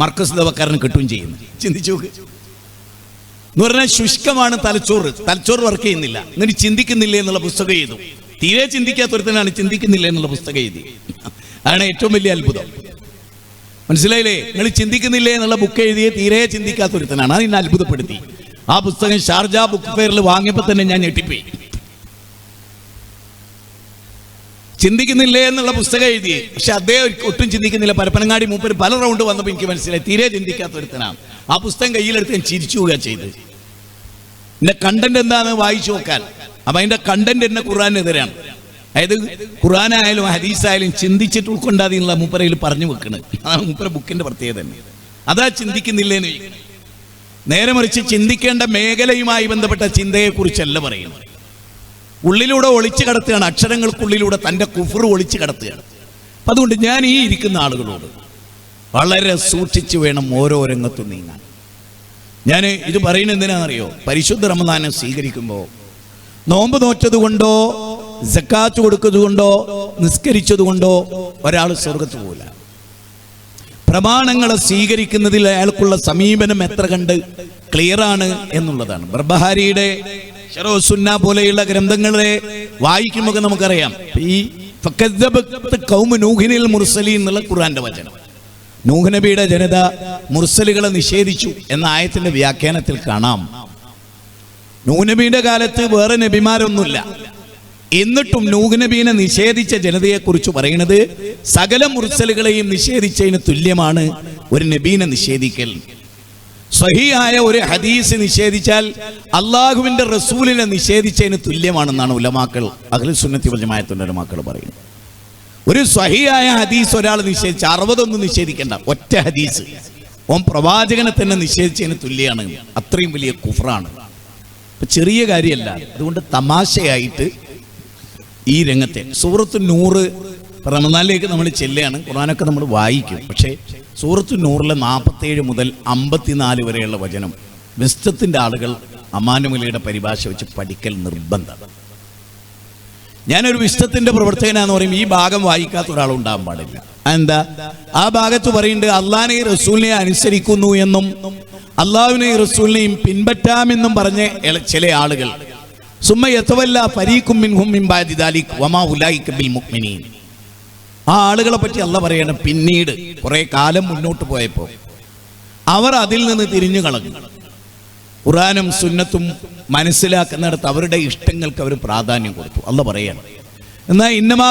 A: മർക്കസ് ദവക്കാരന് കിട്ടുകയും ചെയ്യുന്നു. ചിന്തിച്ചു നോക്ക്. എന്ന് പറഞ്ഞാൽ ശുഷ്കമാണ് തലച്ചോറ് വർക്ക് ചെയ്യുന്നില്ല. എന്നിട്ട് ചിന്തിക്കുന്നില്ലേ എന്നുള്ള പുസ്തകം എഴുതും. തീരെ ചിന്തിക്കാത്തൊരുത്തനാണ് ചിന്തിക്കുന്നില്ല എന്നുള്ള പുസ്തകം എഴുതി. അതാണ് ഏറ്റവും വലിയ അത്ഭുതം. മനസ്സിലായില്ലേ? നിങ്ങൾ ചിന്തിക്കുന്നില്ലേ എന്നുള്ള ബുക്ക് എഴുതിയ തീരെ ചിന്തിക്കാത്തൊരുത്തനാണ്. അത് എന്നെ അത്ഭുതപ്പെടുത്തി. ആ പുസ്തകം ഷാർജ ബുക്ക് ഫെയറിൽ വാങ്ങിയപ്പോൾ തന്നെ ഞാൻ ഞെട്ടിപ്പോയി. ചിന്തിക്കുന്നില്ലേ എന്നുള്ള പുസ്തകം എഴുതി, പക്ഷെ അദ്ദേഹം ഒട്ടും ചിന്തിക്കുന്നില്ല. പരപ്പനങ്ങാടി മൂപ്പര് പല റൗണ്ട് വന്നപ്പോൾ എനിക്ക് മനസ്സിലായി തീരെ ചിന്തിക്കാത്തൊരുത്തനാണ്. ആ പുസ്തകം കയ്യിലെടുത്ത് ഞാൻ ചിരിച്ചു പോവുക ചെയ്ത്. എന്റെ കണ്ടന്റ് എന്താണെന്ന് വായിച്ചു നോക്കാൻ. അപ്പൊ അതിന്റെ കണ്ടന്റ് എന്നെ ഖുർആനെതിരാണ്. അതായത് ഖുർആനായാലും ഹദീസായാലും ചിന്തിച്ചിട്ട് ഉൾക്കൊണ്ടാതിനുള്ള മൂപ്പരയിൽ പറഞ്ഞു വെക്കുന്നത്. അതാണ് മൂപ്പര ബുക്കിന്റെ പ്രത്യേകത തന്നെ. അതാ ചിന്തിക്കുന്നില്ലേന്ന് ചോദിക്കുന്നത്. നേരെ മറിച്ച് ചിന്തിക്കേണ്ട മേഖലയുമായി ബന്ധപ്പെട്ട ചിന്തയെക്കുറിച്ചല്ല പറയുന്നത്. ഉള്ളിലൂടെ ഒളിച്ചു കടത്തുകയാണ്, അക്ഷരങ്ങൾക്കുള്ളിലൂടെ തൻ്റെ കുഫർ ഒളിച്ചു കടത്തുകയാണ്. അപ്പം അതുകൊണ്ട് ഞാൻ ഈ ഇരിക്കുന്ന ആളുകളോട് വളരെ സൂക്ഷിച്ചു വേണം ഓരോ രംഗത്തും നീങ്ങാൻ. ഞാൻ ഇത് പറയുന്നത് എന്തിനാണെന്നറിയോ? പരിശുദ്ധ റമദാനെ സ്വീകരിക്കുമ്പോൾ നോമ്പ് നോറ്റത് കൊണ്ടോ സക്കാത്ത് കൊടുത്തത് കൊണ്ടോ നിസ്കരിച്ചത് കൊണ്ടോ ഒരാൾ സ്വർഗത്ത് പോകില്ല. പ്രമാണങ്ങളെ സ്വീകരിക്കുന്നതിൽ അയാൾക്കുള്ള സമീപനം എത്ര കണ്ട് ക്ലിയറാണ് എന്നുള്ളതാണ്. ബർബഹാരിയുടെ ശറഹുസുന്ന പോലെയുള്ള ഗ്രന്ഥങ്ങളെ വായിക്കുമ്പോൾ നമുക്കറിയാം, ഈ ഖൗമു നൂഹിനിൽ മുർസലീൻ എന്നുള്ള ഖുർആന്റെ വചനം, നൂഹ് നബിയുടെ ജനത മുർസലുകളെ നിഷേധിച്ചു എന്ന ആയത്തിന്റെ വ്യാഖ്യാനത്തിൽ കാണാം, നൂഹ് നബിയുടെ കാലത്ത് വേറെ നബിമാരൊന്നുമില്ല, എന്നിട്ടും നൂഹ് നബീനെ നിഷേധിച്ച ജനതയെക്കുറിച്ച് പറയുന്നത് സകല മുർസലുകളെയും നിഷേധിച്ചതിന് തുല്യമാണ് ഒരു നബീനെ നിഷേധിക്കൽ. സ്വഹീഹായ ഒരു ഹദീസ് നിഷേധിച്ചാൽ അള്ളാഹുവിന്റെ റസൂലിനെ നിഷേധിച്ചതിന് തുല്യമാണെന്നാണ് ഉലമാക്കൾ, അഹ്ലുസ് സുന്നത്തി വൽ ജമാഅത്തിന്റെ ഉലമാക്കൾ പറയുന്നത്. ഒരു സ്വഹീഹായ ഹദീസ് ഒരാൾ നിഷേധിച്ച് 60 നിഷേധിക്കേണ്ട, ഒറ്റ ഹദീസ് ഓൻ പ്രവാചകനെ തന്നെ നിഷേധിച്ചതിന് തുല്യമാണ്. അത്രയും വലിയ കുഫ്റാണ്. ചെറിയ കാര്യമല്ല. അതുകൊണ്ട് തമാശയായിട്ട് ഈ രംഗത്തെ സൂറത്ത് നൂറ് റമദാനിലേക്ക് നമ്മൾ ചെല്ലുകയാണ്. ഖുർആനൊക്കെ നമ്മൾ വായിക്കും. പക്ഷേ സൂറത്ത് നൂറിലെ 47 മുതൽ 54 വരെയുള്ള വചനം വിസ്തത്തിന്റെ ആളുകൾ അമാനുമലയുടെ പരിഭാഷ വെച്ച് പഠിക്കൽ നിർബന്ധം. ഞാനൊരു വിസ്തത്തിന്റെ പ്രവർത്തകനാന്ന് പറയും, ഈ ഭാഗം വായിക്കാത്ത ഒരാളുണ്ടാകാൻ പാടില്ല. എന്താ ആ ഭാഗത്ത് പറയുന്നുണ്ട്, അള്ളാഹിനെയും റസൂലിനെ അനുസരിക്കുന്നു എന്നും അള്ളാഹുവിനെയും റസൂലിനെയും പിൻപറ്റാമെന്നും പറഞ്ഞ ചില ആളുകൾ സുമ്മ യതവല്ല ഫരീഖും മിൻഹും മിൻ ബഅദി ദാലിക വമാ ഉലൈക ബിൽ മുഅ്മിനീൻ. ആ ആളുകളെ പറ്റി അള്ളാഹ് പറയണം, പിന്നീട് കുറെ കാലം മുന്നോട്ട് പോയപ്പോൾ അവർ അതിൽ നിന്ന് തിരിഞ്ഞു കളഞ്ഞു. ഖുർആനും സുന്നത്തും മനസ്സിലാക്കുന്നിടത്ത് അവരുടെ ഇഷ്ടങ്ങൾക്ക് അവർ പ്രാധാന്യം കൊടുത്തു. അള്ളാഹ് പറയാണ്, എന്നാൽ ഇന്നമാ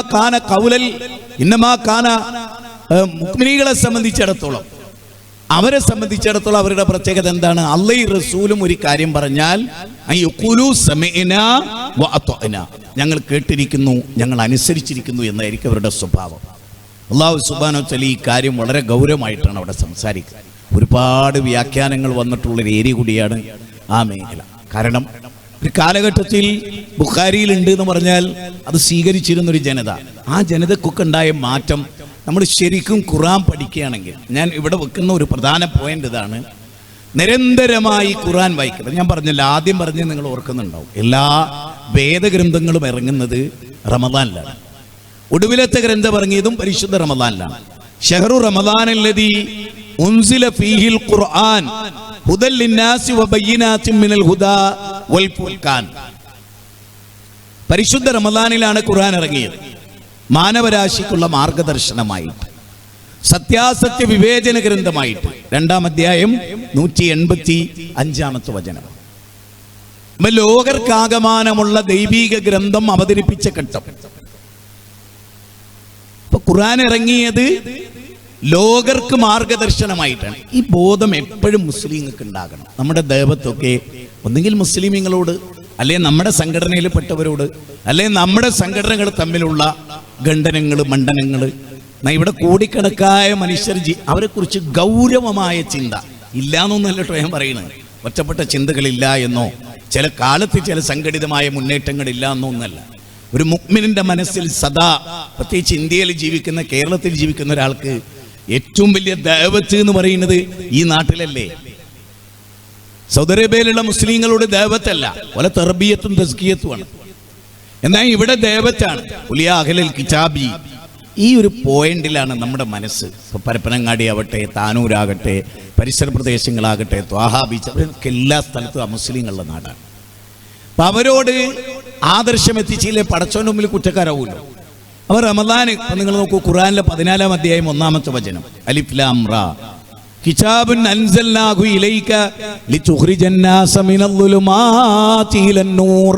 A: കാന മുഅ്മിനീകളെ സംബന്ധിച്ചിടത്തോളം, അവരെ സംബന്ധിച്ചിടത്തോളം അവരുടെ പ്രത്യേകത എന്താണ്? അള്ളാഹും റസൂലും ഒരു കാര്യം പറഞ്ഞാൽ ഞങ്ങൾ കേട്ടിരിക്കുന്നു, ഞങ്ങൾ അനുസരിച്ചിരിക്കുന്നു എന്നായിരിക്കും അവരുടെ സ്വഭാവം. അല്ലാഹു സുബ്ഹാനഹു വ തആല ഈ കാര്യം വളരെ ഗൗരവമായിട്ടാണ് അവിടെ സംസാരിക്കുന്നത്. ഒരുപാട് വ്യാഖ്യാനങ്ങൾ വന്നിട്ടുള്ളൊരു ഏരിയ കൂടിയാണ് ആ മേഖല. കാരണം ഒരു കാലഘട്ടത്തിൽ ബുഖാരിയിലുണ്ട് എന്ന് പറഞ്ഞാൽ അത് സ്വീകരിച്ചിരുന്നൊരു ജനത, ആ ജനതക്കൊക്കെ ഉണ്ടായ മാറ്റം നമ്മൾ ശരിക്കും ഖുർആൻ പഠിക്കുകയാണെങ്കിൽ, ഞാൻ ഇവിടെ വെക്കുന്ന ഒരു പ്രധാന പോയിന്റ് ഇതാണ്, നിരന്തരമായി ഖുർആൻ വായിക്കുന്നത്. ഞാൻ പറഞ്ഞല്ലോ, ആദ്യം പറഞ്ഞ് നിങ്ങൾ ഓർക്കുന്നുണ്ടാവും, എല്ലാ വേദഗ്രന്ഥങ്ങളും ഇറങ്ങുന്നത് റമദാനിലാണ്. ഒടുവിലത്തെ ഗ്രന്ഥം ഇറങ്ങിയതും പരിശുദ്ധ റമദാനിലാണ്. ഷഹ്റു റമദാനല്ലദീ ഉൻസില ഫീഹിൽ ഖുർആൻ ഹുദൽ ലിന്നാസി വബയ്യിനാത്തിൻ മിനൽ ഹുദാ വൽ ഫുർഖാൻ. പരിശുദ്ധ റമദാനിലാണ് ഖുർആൻ ഇറങ്ങിയത്, മാനവരാശിക്കുള്ള മാർഗദർശനമായിട്ട്, സത്യാസത്യ വിവേചന ഗ്രന്ഥമായിട്ട്. 2-ാം അധ്യായം 185-ാമത്തെ വചനം. ലോകർക്കാകമാനമുള്ള ദൈവീക ഗ്രന്ഥം അവതരിപ്പിച്ച ഘട്ടം. ഇപ്പൊ ഖുർആൻ ഇറങ്ങിയത് ലോകർക്ക് മാർഗദർശനമായിട്ടാണ്. ഈ ബോധം എപ്പോഴും മുസ്ലിങ്ങൾക്ക് ഉണ്ടാകണം. നമ്മുടെ ദേവത്തൊക്കെ ഒന്നുകിൽ മുസ്ലിമീങ്ങളോട്, അല്ലെ നമ്മുടെ സംഘടനയിൽപ്പെട്ടവരോട്, അല്ലെ നമ്മുടെ സംഘടനകൾ തമ്മിലുള്ള ഖണ്ഡനങ്ങൾ, മണ്ഡനങ്ങൾ, ഇവിടെ കോടിക്കണക്കായ മനുഷ്യർ അവരെ കുറിച്ച് ഗൗരവമായ ചിന്ത ഇല്ലാന്നൊന്നല്ല കേട്ടോ ഞാൻ പറയുന്നത്. ഒറ്റപ്പെട്ട ചിന്തകളില്ല എന്നോ ചില കാലത്ത് ചില സംഘടിതമായ മുന്നേറ്റങ്ങളില്ല എന്നൊന്നല്ല. ഒരു മുഅ്മിനിന്റെ മനസ്സിൽ സദാ, പ്രത്യേകിച്ച് ഇന്ത്യയിൽ ജീവിക്കുന്ന, കേരളത്തിൽ ജീവിക്കുന്ന ഒരാൾക്ക് ഏറ്റവും വലിയ ദഅവത്ത് എന്ന് പറയുന്നത് ഈ നാട്ടിലല്ലേ. സൗദി അറേബ്യയിലുള്ള മുസ്ലിങ്ങളുടെ ദഅവത്തല്ല, വല തർബിയത്തും തസ്കിയത്തുമാണ്. എന്നാൽ ഇവിടെ ദഅവത്താണ്. ഉലിയ അഹ്ലൽ കിതാബി. ഈ ഒരു പോയിന്റിലാണ് നമ്മുടെ മനസ്സ്. ഇപ്പൊ പരപ്പനങ്ങാടി ആവട്ടെ, താനൂരാകട്ടെ, പരിസര പ്രദേശങ്ങളാകട്ടെ, ത്വാഹാ ബീച്ച്, അവർക്ക് എല്ലാ സ്ഥലത്തും അമുസ്ലിങ്ങളുടെ നാടാണ്. അപ്പൊ അവരോട് ആദർശം എത്തിച്ചില്ലേ പടച്ചോന്റെ മുമ്പിൽ കുറ്റക്കാരാവൂല്ലോ. അവർ റമദാന്, നിങ്ങൾ നോക്കൂ, ഖുർആനിലെ 14-ാം അധ്യായം 1-ാമത്തെ വചനം, അലിഫ് ലാം റാ കിതാബുൻ അൻസൽനാഹു ഇലൈക ലിതുഖ്രിജന്നാസ മിനൽ-ളുലുമാതി ഇലൻ-നൂർ.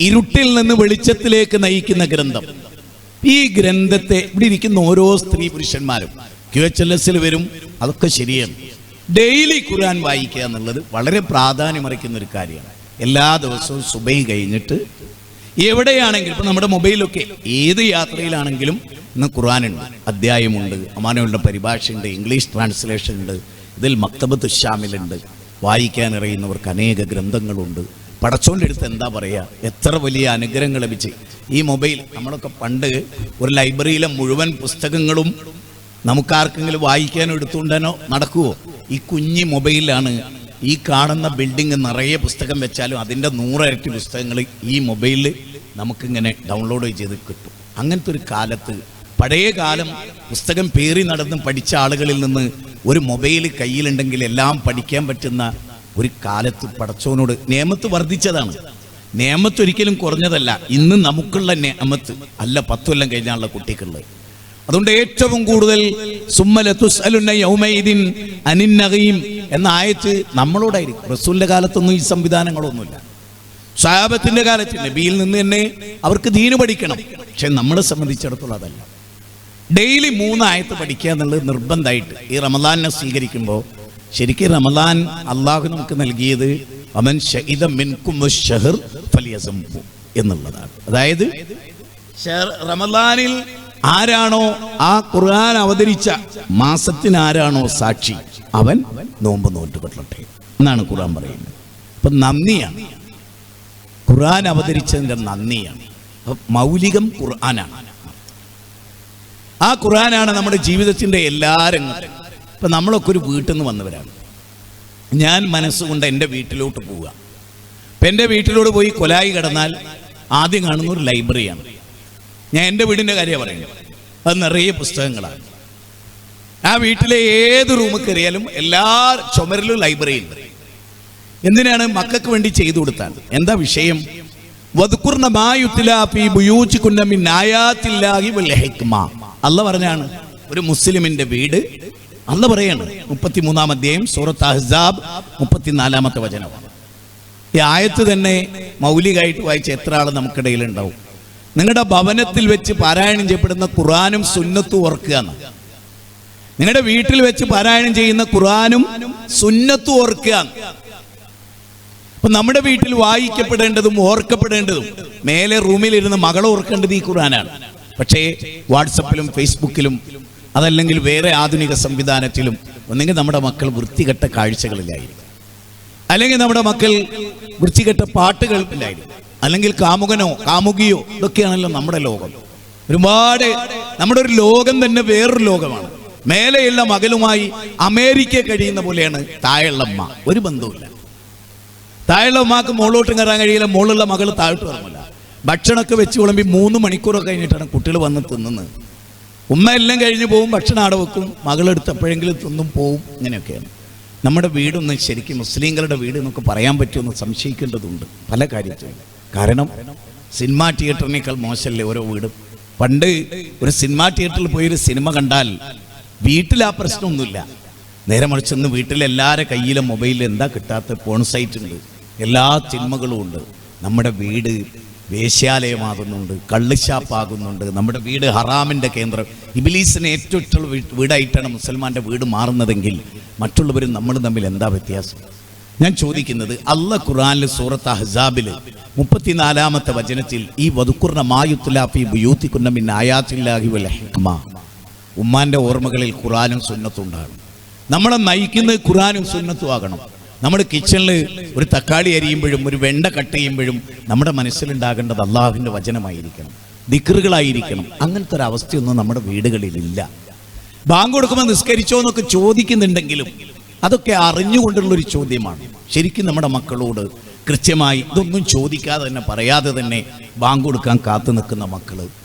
A: ഇരുട്ടിൽ നിന്ന് വെളിച്ചത്തിലേക്ക് നയിക്കുന്ന ഗ്രന്ഥം. ഈ ഗ്രന്ഥത്തെ ഇവിടെ ഇരിക്കുന്ന ഓരോ സ്ത്രീ പുരുഷന്മാരും QHLS വരും, അതൊക്കെ ശരിയാണ്. ഡെയിലി ഖുർആൻ വായിക്കുക എന്നുള്ളത് വളരെ പ്രാധാന്യമറിക്കുന്ന ഒരു കാര്യമാണ്. എല്ലാ ദിവസവും സുബഹി കഴിഞ്ഞിട്ട് എവിടെയാണെങ്കിലും, ഇപ്പം നമ്മുടെ മൊബൈലൊക്കെ ഏത് യാത്രയിലാണെങ്കിലും ഇന്ന് ഖുർആനുണ്ട്, അധ്യായമുണ്ട്, അമാനുകളുടെ പരിഭാഷയുണ്ട്, ഇംഗ്ലീഷ് ട്രാൻസ്ലേഷൻ ഉണ്ട്, ഇതിൽ മക്തബത്ത് ഷാമിലുണ്ട്. വായിക്കാൻ അറിയുന്നവർക്ക് അനേക ഗ്രന്ഥങ്ങളുണ്ട്. പടച്ചോൻ്റെ അടുത്ത് എന്താ പറയുക, എത്ര വലിയ അനുഗ്രഹങ്ങൾ ലഭിച്ച് ഈ മൊബൈൽ. നമ്മളൊക്കെ പണ്ട് ഒരു ലൈബ്രറിയിലെ മുഴുവൻ പുസ്തകങ്ങളും നമുക്കാർക്കെങ്കിലും വായിക്കാനോ എടുത്തുകൊണ്ടാനോ നടക്കുമോ? ഈ കുഞ്ഞി മൊബൈലാണ്. ഈ കാണുന്ന ബിൽഡിങ് നിറയെ പുസ്തകം വെച്ചാലും അതിൻ്റെ 100 ഇരട്ടി പുസ്തകങ്ങൾ ഈ മൊബൈലിൽ നമുക്കിങ്ങനെ ഡൗൺലോഡ് ചെയ്ത് കിട്ടും. അങ്ങനത്തെ ഒരു കാലത്ത്, പഴയ കാലം പുസ്തകം പേറി നടന്ന് പഠിച്ച ആളുകളിൽ നിന്ന് ഒരു മൊബൈൽ കയ്യിലുണ്ടെങ്കിൽ എല്ലാം പഠിക്കാൻ പറ്റുന്ന ഒരു കാലത്ത് പടച്ചോനോട് നേമത്ത് വർദ്ധിച്ചതാണ്. നേമത്ത് ഒരിക്കലും കുറഞ്ഞതല്ല. ഇന്ന് നമുക്കുള്ള നേമത്ത് അല്ല 10 കൊല്ലം കഴിഞ്ഞാലുള്ള കുട്ടിക്കുള്ളത്. അതുകൊണ്ട് ഏറ്റവും കൂടുതൽ സുമ്മലതുസ്അലുന്ന യൗമൈദിൻ അനിൻ നഈം എന്ന ആയത്ത് നമ്മളോടായിരിക്കും. റസൂലിന്റെ കാലത്തൊന്നും ഈ സംവിധാനങ്ങളൊന്നുമില്ല. സ്വഹാബത്തിന്റെ കാലത്ത് നബിയിൽ നിന്ന് തന്നെ അവർക്ക് ദീന് പഠിക്കണം. പക്ഷെ നമ്മളെ സംബന്ധിച്ചിടത്തോളം അതല്ല. ഡെയിലി 3 ആയത്ത് പഠിക്കുക എന്നുള്ളത് നിർബന്ധമായിട്ട് ഈ റമദാനിനെ സ്വീകരിക്കുമ്പോൾ ശരിക്കും റമദാൻ അള്ളാഹു നമുക്ക് നൽകിയത് അമൻ ഷഹിദ മിൻകും അശ്ശഹർ ഫലിയസംഹു എന്നുള്ളതാണ്. അതായത് റമദാനിൽ ആരാണോ ആ ഖുർആൻ അവതരിച്ച മാസത്തിന് ആരാണോ സാക്ഷി അവൻ നോമ്പ് നോറ്റുകൊള്ളട്ടെ എന്നാണ് ഖുർആൻ പറയുന്നത്. അപ്പൊ നന്ദിയാണ്, ഖുർആൻ അവതരിച്ചതിന്റെ നന്ദിയാണ്. മൗലികം ഖുർആനാണ്. ആ ഖുർആനാണ് നമ്മുടെ ജീവിതത്തിന്റെ എല്ലാ രംഗത്തും. ഇപ്പൊ നമ്മളൊക്കെ ഒരു വീട്ടിൽ നിന്ന് വന്നവരാണ്. ഞാൻ മനസ്സുകൊണ്ട് എൻ്റെ വീട്ടിലോട്ട് പോവുക. ഇപ്പം എൻ്റെ വീട്ടിലോട്ട് പോയി കൊലായി കിടന്നാൽ ആദ്യം കാണുന്ന ഒരു ലൈബ്രറിയാണ്. ഞാൻ എൻ്റെ വീടിൻ്റെ കാര്യമാണ് പറയുന്നത്. അത് നിറയെ പുസ്തകങ്ങളാണ്. ആ വീട്ടിലെ ഏത് റൂമിൽ കയറിയാലും എല്ലാ ചുമരിലും ലൈബ്രറി ഉണ്ട്. എന്തിനാണ്? മക്കൾക്ക് വേണ്ടി ചെയ്തു കൊടുത്താൽ. എന്താ വിഷയം? വദ്കുർന മാ യുത്ലാ ഫീ ബുയൂതികുന്ന മിൻ ആയാത്തില്ലാഹി വൽ ഹിക്മ. അല്ലാഹ് പറഞ്ഞാണ് ഒരു മുസ്ലിമിന്റെ വീട്. അല്ലാഹ് പറയാണ് 33-ാം അധ്യായം സൂറത്ത് അഹ്സാബ് 34-ാമത്തെ വചനമാണ്. ഈ ആയത്ത് തന്നെ മൗലികമായിട്ട് വായിച്ച എത്ര ആൾ നമുക്കിടയിൽ ഉണ്ടാവും? നിങ്ങളുടെ ഭവനത്തിൽ വെച്ച് പാരായണം ചെയ്യപ്പെടുന്ന ഖുർആനും സുന്നത്തും ഓർക്കുക. നിങ്ങളുടെ വീട്ടിൽ വെച്ച് പാരായണം ചെയ്യുന്ന ഖുർആനും സുന്നത്തും ഓർക്കുക. അപ്പൊ നമ്മുടെ വീട്ടിൽ വായിക്കപ്പെടേണ്ടതും ഓർക്കപ്പെടേണ്ടതും മേലെ റൂമിലിരുന്ന് മകളെ ഓർക്കേണ്ടത് ഈ ഖുർആനാണ്. പക്ഷേ വാട്സപ്പിലും ഫേസ്ബുക്കിലും അതല്ലെങ്കിൽ വേറെ ആധുനിക സംവിധാനത്തിലും ഒന്നെങ്കിൽ നമ്മുടെ മക്കൾ വൃത്തികെട്ട കാഴ്ചകളിലായിരിക്കും, അല്ലെങ്കിൽ നമ്മുടെ മക്കൾ വൃത്തികെട്ട പാട്ടുകളിലായിരിക്കും, അല്ലെങ്കിൽ കാമുകനോ കാമുകിയോ. ഇതൊക്കെയാണല്ലോ നമ്മുടെ ലോകം. ഒരുപാട് നമ്മുടെ ഒരു ലോകം തന്നെ വേറൊരു ലോകമാണ്. മേലെയുള്ള മകളുമായി അമേരിക്ക കഴിയുന്ന പോലെയാണ് താഴെയുള്ള അമ്മ. ഒരു ബന്ധവുമില്ല. താഴെയുള്ള അമ്മക്ക് മുകളിലോട്ടും കയറാൻ കഴിയില്ല, മുകളിലുള്ള മകൾ താഴോട്ട് ഇറങ്ങില്ല. ഭക്ഷണമൊക്കെ വെച്ച് വിളമ്പി 3 മണിക്കൂറൊക്കെ കഴിഞ്ഞിട്ടാണ് കുട്ടികൾ വന്ന് തിന്നുന്നത്. ഉമ്മ എല്ലാം കഴിഞ്ഞ് പോവും, ഭക്ഷണം അവിടെ വെക്കും, മകളെടുത്ത് എപ്പോഴെങ്കിലും തിന്നും പോവും. ഇങ്ങനെയൊക്കെയാണ് നമ്മുടെ വീടൊന്ന്. ശരിക്കും മുസ്ലിങ്ങളുടെ വീട് എന്നൊക്കെ പറയാൻ പറ്റുമെന്ന് സംശയിക്കേണ്ടതുണ്ട് പല കാര്യത്തിലും. കാരണം സിനിമാ തിയേറ്ററിനേക്കാൾ മോശമല്ലേ ഓരോ വീടും. പണ്ട് ഒരു സിനിമാ തിയേറ്ററിൽ പോയൊരു സിനിമ കണ്ടാൽ വീട്ടിൽ ആ പ്രശ്നമൊന്നുമില്ല. നേരെ മറിച്ച് ഇന്ന് വീട്ടിലെല്ലാവരുടെ കയ്യിലും മൊബൈലിൽ എന്താ കിട്ടാത്ത പോൺ സൈറ്റ് ഉണ്ട്, എല്ലാ സിനിമകളും ഉണ്ട്. നമ്മുടെ വീട് വേശ്യാലയമാകുന്നുണ്ട്, കള്ളുഷാപ്പാകുന്നുണ്ട്. നമ്മുടെ വീട് ഹറാമിൻ്റെ കേന്ദ്രം, ഇബ്ലീസിന് ഏറ്റവും ഇഷ്ടമുള്ള വീടായിട്ടാണ് മുസൽമാൻ്റെ വീട് മാറുന്നതെങ്കിൽ മറ്റുള്ളവരും നമ്മളും തമ്മിൽ എന്താ വ്യത്യാസം? ഞാൻ ചോദിക്കുന്നത്, അല്ലാഹ് ഖുർആനിൽ സൂറത്ത് അഹ്സാബിൽ 34-ാമത്തെ വചനത്തിൽ ഈ വദ്കുർന മാ യുത്ലാ ഫീ ബുയൂതികുന്ന മിൻ ആയാത്തില്ലാഹി വൽ ഹിക്മ, ഉമ്മാൻ്റെ ഓർമ്മകളിൽ ഖുർആനും സുന്നത്തും ഉണ്ടാകണം. നമ്മളെ നയിക്കുന്നത് ഖുർആനും സുന്നത്തും ആകണം. നമ്മുടെ കിച്ചണിൽ ഒരു തക്കാളി അരിയുമ്പോഴും ഒരു വെണ്ട കട്ട് ചെയ്യുമ്പോഴും നമ്മുടെ മനസ്സിലുണ്ടാകേണ്ടത് അള്ളാഹുവിൻ്റെ വചനമായിരിക്കണം, ദിക്റുകളായിരിക്കണം. അങ്ങനത്തെ ഒരു അവസ്ഥയൊന്നും നമ്മുടെ വീടുകളിലില്ല. ബാങ്ക് കൊടുക്കുമ്പോൾ നിസ്കരിച്ചോ എന്നൊക്കെ ചോദിക്കുന്നുണ്ടെങ്കിലും അതൊക്കെ അറിഞ്ഞുകൊണ്ടുള്ളൊരു ചോദ്യമാണ്. ശരിക്കും നമ്മുടെ മക്കളോട് കൃത്യമായി ഇതൊന്നും ചോദിക്കാതെ തന്നെ പറയാതെ തന്നെ ബാങ്ക് കൊടുക്കാൻ കാത്തു നിൽക്കുന്ന മക്കൾ,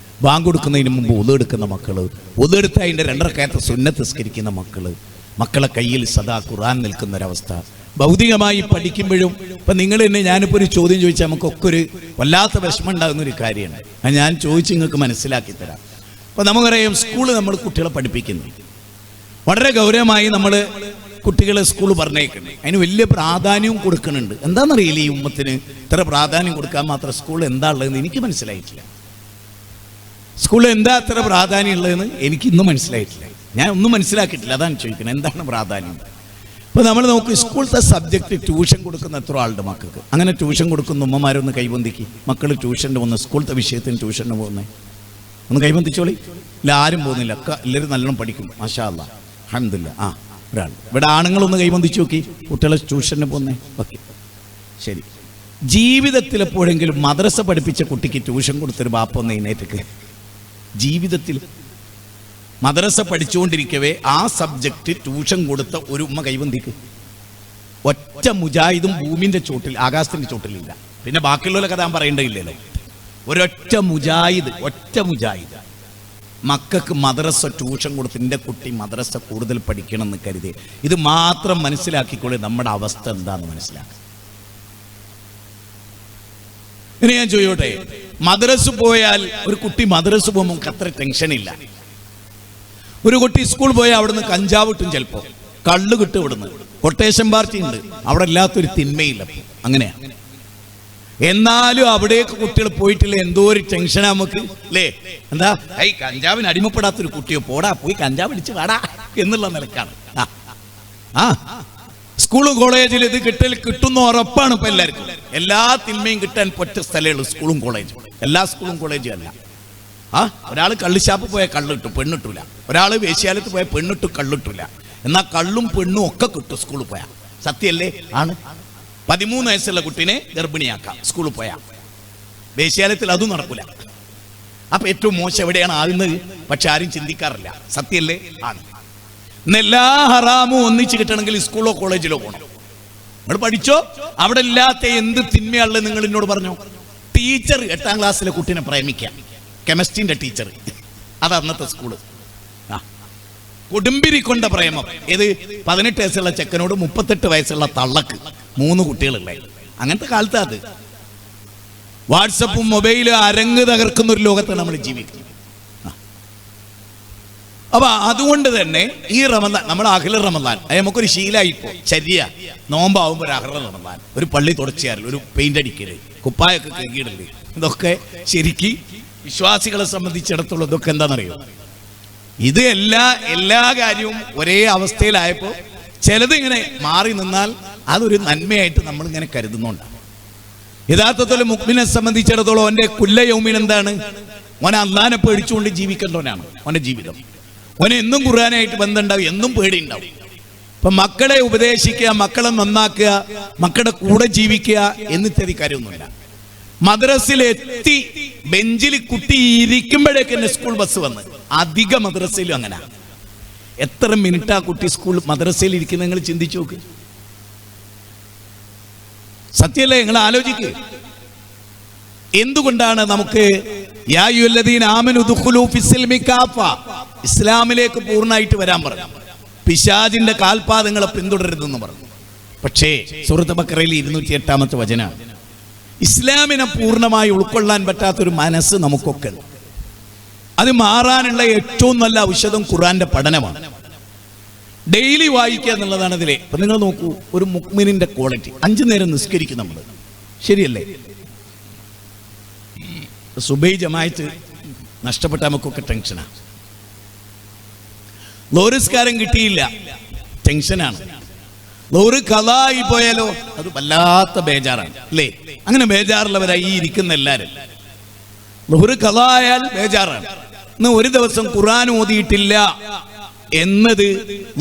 A: ബാങ്ക് കൊടുക്കുന്നതിന് മുമ്പ് ഒതെടുക്കുന്ന മക്കൾ, ഒതെടുത്ത് അതിൻ്റെ 2 റക്അത്ത് സുന്നത്ത് നിസ്കരിക്കുന്ന മക്കൾ, മക്കളെ കയ്യിൽ സദാ ഖുർആൻ നിൽക്കുന്നൊരവസ്ഥ. ഭൗതികമായി പഠിക്കുമ്പോഴും ഇപ്പം നിങ്ങൾ തന്നെ ഞാനിപ്പോൾ ഒരു ചോദ്യം ചോദിച്ചാൽ നമുക്കൊക്കെ ഒരു വല്ലാത്ത വിഷമം ഉണ്ടാകുന്നൊരു കാര്യമാണ്. അത് ഞാൻ ചോദിച്ച് നിങ്ങൾക്ക് മനസ്സിലാക്കി തരാം. അപ്പോൾ നമുക്കറിയാം, സ്കൂളിൽ നമ്മൾ കുട്ടികളെ പഠിപ്പിക്കുന്നു, വളരെ ഗൗരവമായി നമ്മൾ കുട്ടികളെ സ്കൂൾ പറഞ്ഞേക്കണം. അതിന് വലിയ പ്രാധാന്യവും കൊടുക്കുന്നുണ്ട്. എന്താണെന്നറിയില്ല, ഈ ഉമ്മത്തിന് ഇത്ര പ്രാധാന്യം കൊടുക്കാൻ മാത്രം സ്കൂളിൽ എന്താ ഉള്ളതെന്ന് എനിക്ക് മനസ്സിലായിട്ടില്ല. സ്കൂളിൽ എന്താ അത്ര പ്രാധാന്യം ഉള്ളതെന്ന് എനിക്കിന്നും മനസ്സിലായിട്ടില്ല. ഞാൻ ഒന്നും മനസ്സിലാക്കിയിട്ടില്ല. അതാണ് ചോദിക്കുന്നത്, എന്താണ് പ്രാധാന്യം? ഇപ്പോൾ നമ്മൾ നോക്ക്, സ്കൂളത്തെ സബ്ജക്റ്റ് ട്യൂഷൻ കൊടുക്കുന്ന എത്ര ആളുടെ മക്കൾക്ക്? അങ്ങനെ ട്യൂഷൻ കൊടുക്കുന്ന ഉമ്മമാരൊന്ന് കൈബന്ധിക്ക്. മക്കൾ ട്യൂഷന് പോകുന്ന സ്കൂളത്തെ വിഷയത്തിന് ട്യൂഷന് പോകുന്നത് ഒന്ന് കൈബന്ധിച്ചോളി. ഇല്ല, ആരും പോകുന്നില്ല, എല്ലാവരും നല്ലോണം പഠിക്കും, മാഷാ അല്ലാഹ്, അൽഹംദുലില്ലാഹ്. ആ, ഒരാൾ ഇവിടെ ആണുങ്ങളൊന്ന് കൈബന്ധിച്ച് നോക്കി, കുട്ടികളെ ട്യൂഷന് പോകുന്നേ. ഓക്കെ, ശരി. ജീവിതത്തിൽ എപ്പോഴെങ്കിലും മദ്രസ പഠിപ്പിച്ച കുട്ടിക്ക് ട്യൂഷൻ കൊടുത്തൊരു ബാപ്പ ഒന്ന് എഴുന്നേറ്റക്ക്. ജീവിതത്തിൽ മദ്രസ പഠിച്ചുകൊണ്ടിരിക്കവേ ആ സബ്ജക്റ്റ് ട്യൂഷൻ കൊടുത്ത ഒരു ഉമ്മ കൈബന്ധിക്ക്. ഒറ്റ മുജാഹിദും ഭൂമിൻ്റെ ചോട്ടിൽ, ആകാശത്തിൻ്റെ ചോട്ടിലില്ല. പിന്നെ ബാക്കിയുള്ളവരൊക്കെ താൻ പറയേണ്ടതില്ലല്ലോ. ഒരൊറ്റ മുജാഹിദ്, ഒറ്റ മുജാഹിദ് മക്കൾക്ക് മദ്രസ ട്യൂഷൻ കൊടുത്ത് എൻ്റെ കുട്ടി മദ്രസ കൂടുതൽ പഠിക്കണം എന്ന് കരുതി. ഇത് മാത്രം മനസ്സിലാക്കിക്കൊള്ളി നമ്മുടെ അവസ്ഥ എന്താണെന്ന് മനസ്സിലാക്കുക. ഇനി ഞാൻ ചോദിച്ചോട്ടെ, മദ്രസ പോയാൽ ഒരു കുട്ടി മദ്രസ പോകുമ്പോൾ നമുക്ക് അത്ര ടെൻഷനില്ല. ഒരു കുട്ടി സ്കൂൾ പോയാൽ അവിടുന്ന് കഞ്ചാവ് കിട്ടും, ചിലപ്പോൾ കള്ള് കിട്ടും, ഇവിടുന്ന് കൊട്ടേഷൻ പാർട്ടി ഉണ്ട്, അവിടെ ഇല്ലാത്തൊരു തിന്മയില്ല. അങ്ങനെയാണ്. എന്നാലും അവിടേക്ക് കുട്ടികൾ പോയിട്ടില്ല, എന്തോ ഒരു ടെൻഷനാ നമുക്ക് അല്ലേ? എന്താ, കഞ്ചാവിന് അടിമപ്പെടാത്തൊരു കുട്ടിയോ, പോടാ പോയി കഞ്ചാവ് അടിച്ച് വാടാ എന്നുള്ള നിലക്കാണ്. സ്കൂളും കോളേജിൽ ഇത് കിട്ടുന്ന ഉറപ്പാണ് ഇപ്പൊ എല്ലാവർക്കും. എല്ലാ തിന്മയും കിട്ടാൻ ഒറ്റ സ്ഥലമേ ഉള്ളൂ, സ്കൂളും കോളേജും. എല്ലാ സ്കൂളും കോളേജും അല്ല. ഒരാൾ കള്ളുഷാപ്പ് പോയാൽ കള്ളിട്ടു, പെണ്ണിട്ടില്ല. ഒരാൾ വേശ്യാലയത്ത് പോയാൽ പെണ്ണിട്ടു, കള്ളിട്ടില്ല. എന്നാൽ കള്ളും പെണ്ണും ഒക്കെ കിട്ടും സ്കൂളിൽ പോയാൽ. സത്യല്ലേ? ആണ്. 13 വയസ്സുള്ള കുട്ടീനെ ഗർഭിണിയാക്കാം സ്കൂളിൽ പോയാൽ. വേശ്യാലയത്തിൽ അതും നടക്കില്ല. അപ്പൊ ഏറ്റവും മോശം എവിടെയാണ് ആകുന്നത്? പക്ഷെ ആരും ചിന്തിക്കാറില്ല. സത്യല്ലേ? ആണ്. ഇന്ന് എല്ലാ ഹറാമും ഒന്നിച്ച് കിട്ടണമെങ്കിൽ സ്കൂളോ കോളേജിലോ പോകണം. നിങ്ങൾ പഠിച്ചോ. അവിടെ ഇല്ലാത്ത എന്ത് തിന്മയുള്ളത് നിങ്ങൾ എന്നോട് പറഞ്ഞോ. ടീച്ചർ 8ാം ക്ലാസ്സിലെ കുട്ടീനെ പ്രേമിക്കാം, കെമിസ്ട്രിന്റെ ടീച്ചർ. അത് അന്നത്തെ സ്കൂള്. കൊടുമ്പിരി കൊണ്ട പ്രേമം. ഏത്? 18 വയസ്സുള്ള ചെക്കനോട് 38 വയസ്സുള്ള തള്ളക്ക് 3 കുട്ടികളുള്ളേ. അങ്ങനത്തെ കാലത്ത് അത് വാട്സപ്പും മൊബൈലും അരങ്ങ് തകർക്കുന്ന ഒരു ലോകത്താണ് നമ്മൾ ജീവിക്കുന്നത്. അപ്പൊ അതുകൊണ്ട് തന്നെ ഈ റമദാൻ, നമ്മൾ അഖില റമദാൻ നമുക്കൊരു ശീലമായിപ്പോ. ചര്യ നോമ്പാവുമ്പോൾ ഒരു അഖില റമദാൻ, ഒരു പള്ളി തുടച്ചിയാറിൽ, ഒരു പെയിന്റ് അടിക്കല്, കുപ്പായൊക്കെ കഴുകിയിടല്, ഇതൊക്കെ ശരിക്ക് വിശ്വാസികളെ സംബന്ധിച്ചിടത്തോളം ഇതൊക്കെ എന്താണെന്നറിയോ? ഇത് എല്ലാ കാര്യവും ഒരേ അവസ്ഥയിലായപ്പോ ചിലത് ഇങ്ങനെ മാറി നിന്നാൽ അതൊരു നന്മയായിട്ട് നമ്മൾ ഇങ്ങനെ കരുതുന്നുണ്ടാണ്. യഥാർത്ഥത്തിൽ മുഅ്മിനെ സംബന്ധിച്ചിടത്തോളം അവന്റെ കുല്ലയൗമിൻ എന്താണ്? ഓനെ അല്ലാഹനെ പേടിച്ചുകൊണ്ട് ജീവിക്കേണ്ടവനാണ് അവന്റെ ജീവിതം. ഓനെ എന്നും ഖുർആനായിട്ട് ബന്ധമുണ്ടാവും, എന്നും പേടിയുണ്ടാവും. അപ്പൊ മക്കളെ ഉപദേശിക്കുക, മക്കളെ നന്നാക്കുക, മക്കളുടെ കൂടെ ജീവിക്കുക എന്നിത്യാദി കാര്യമൊന്നുമില്ല. മദ്രസയിലെത്തി ബെഞ്ചിൽ കുട്ടി ഇരിക്കുമ്പോഴേക്ക് തന്നെ സ്കൂൾ ബസ് വന്ന്. അധിക മദ്രസയിലും അങ്ങനെ. എത്ര മിനിറ്റാ കുട്ടി സ്കൂൾ മദ്രസയിൽ ഇരിക്കുന്നത് നിങ്ങൾ ചിന്തിച്ചു നോക്ക്. സത്യല്ലേ? നിങ്ങൾ ആലോചിക്കുക. എന്തുകൊണ്ടാണ് നമുക്ക് യാ അയ്യുഹല്ലദീന ആമനൂ ദുഖുലൂ ഫിസ്സിൽമി കാഫ, ഇസ്ലാമിലേക്ക് പൂർണ്ണമായിട്ട് വരാൻ പറഞ്ഞു. പിശാചിന്റെ കാൽപാദങ്ങളെ പിന്തുടരുതെന്ന് പറഞ്ഞു. പക്ഷേ സൂറത്ത് ബഖറയിൽ 208-ാമത്തെ വചനമാണ്. ഇസ്ലാമിനെ പൂർണ്ണമായി ഉൾക്കൊള്ളാൻ പറ്റാത്തൊരു മനസ്സ് നമുക്കൊക്കെ ഉണ്ട്. അത് മാറാനുള്ള ഏറ്റവും നല്ല ഔഷധം ഖുർആന്റെ പഠനമാണ്. ഡെയിലി വായിക്കുക എന്നുള്ളതാണ് ഇതിലെ. അപ്പൊ നിങ്ങൾ നോക്കൂ, ഒരു മുഅ്മിനിന്റെ ക്വാളിറ്റി. 5 നേരം നിസ്കരിക്കും നമ്മൾ, ശരിയല്ലേ? സുബൈ ജമാഅത്ത് നഷ്ടപ്പെട്ട നമുക്കൊക്കെ ടെൻഷനാണ്. ലോറിസ്കാരം കിട്ടിയില്ല, ടെൻഷനാണ്. ലോറി ഖളായി പോയാലോ അത് വല്ലാത്ത ബേജാറാണ്, അല്ലേ? അങ്ങനെ ബേജാറുള്ളവരായി ഈ ഇരിക്കുന്ന എല്ലാവരും. ലോറി ഖളായാൽ ബേജാറാണ്. ഇന്ന് ഒരു ദിവസം ഖുർആൻ ഓതിയിട്ടില്ല എന്നത്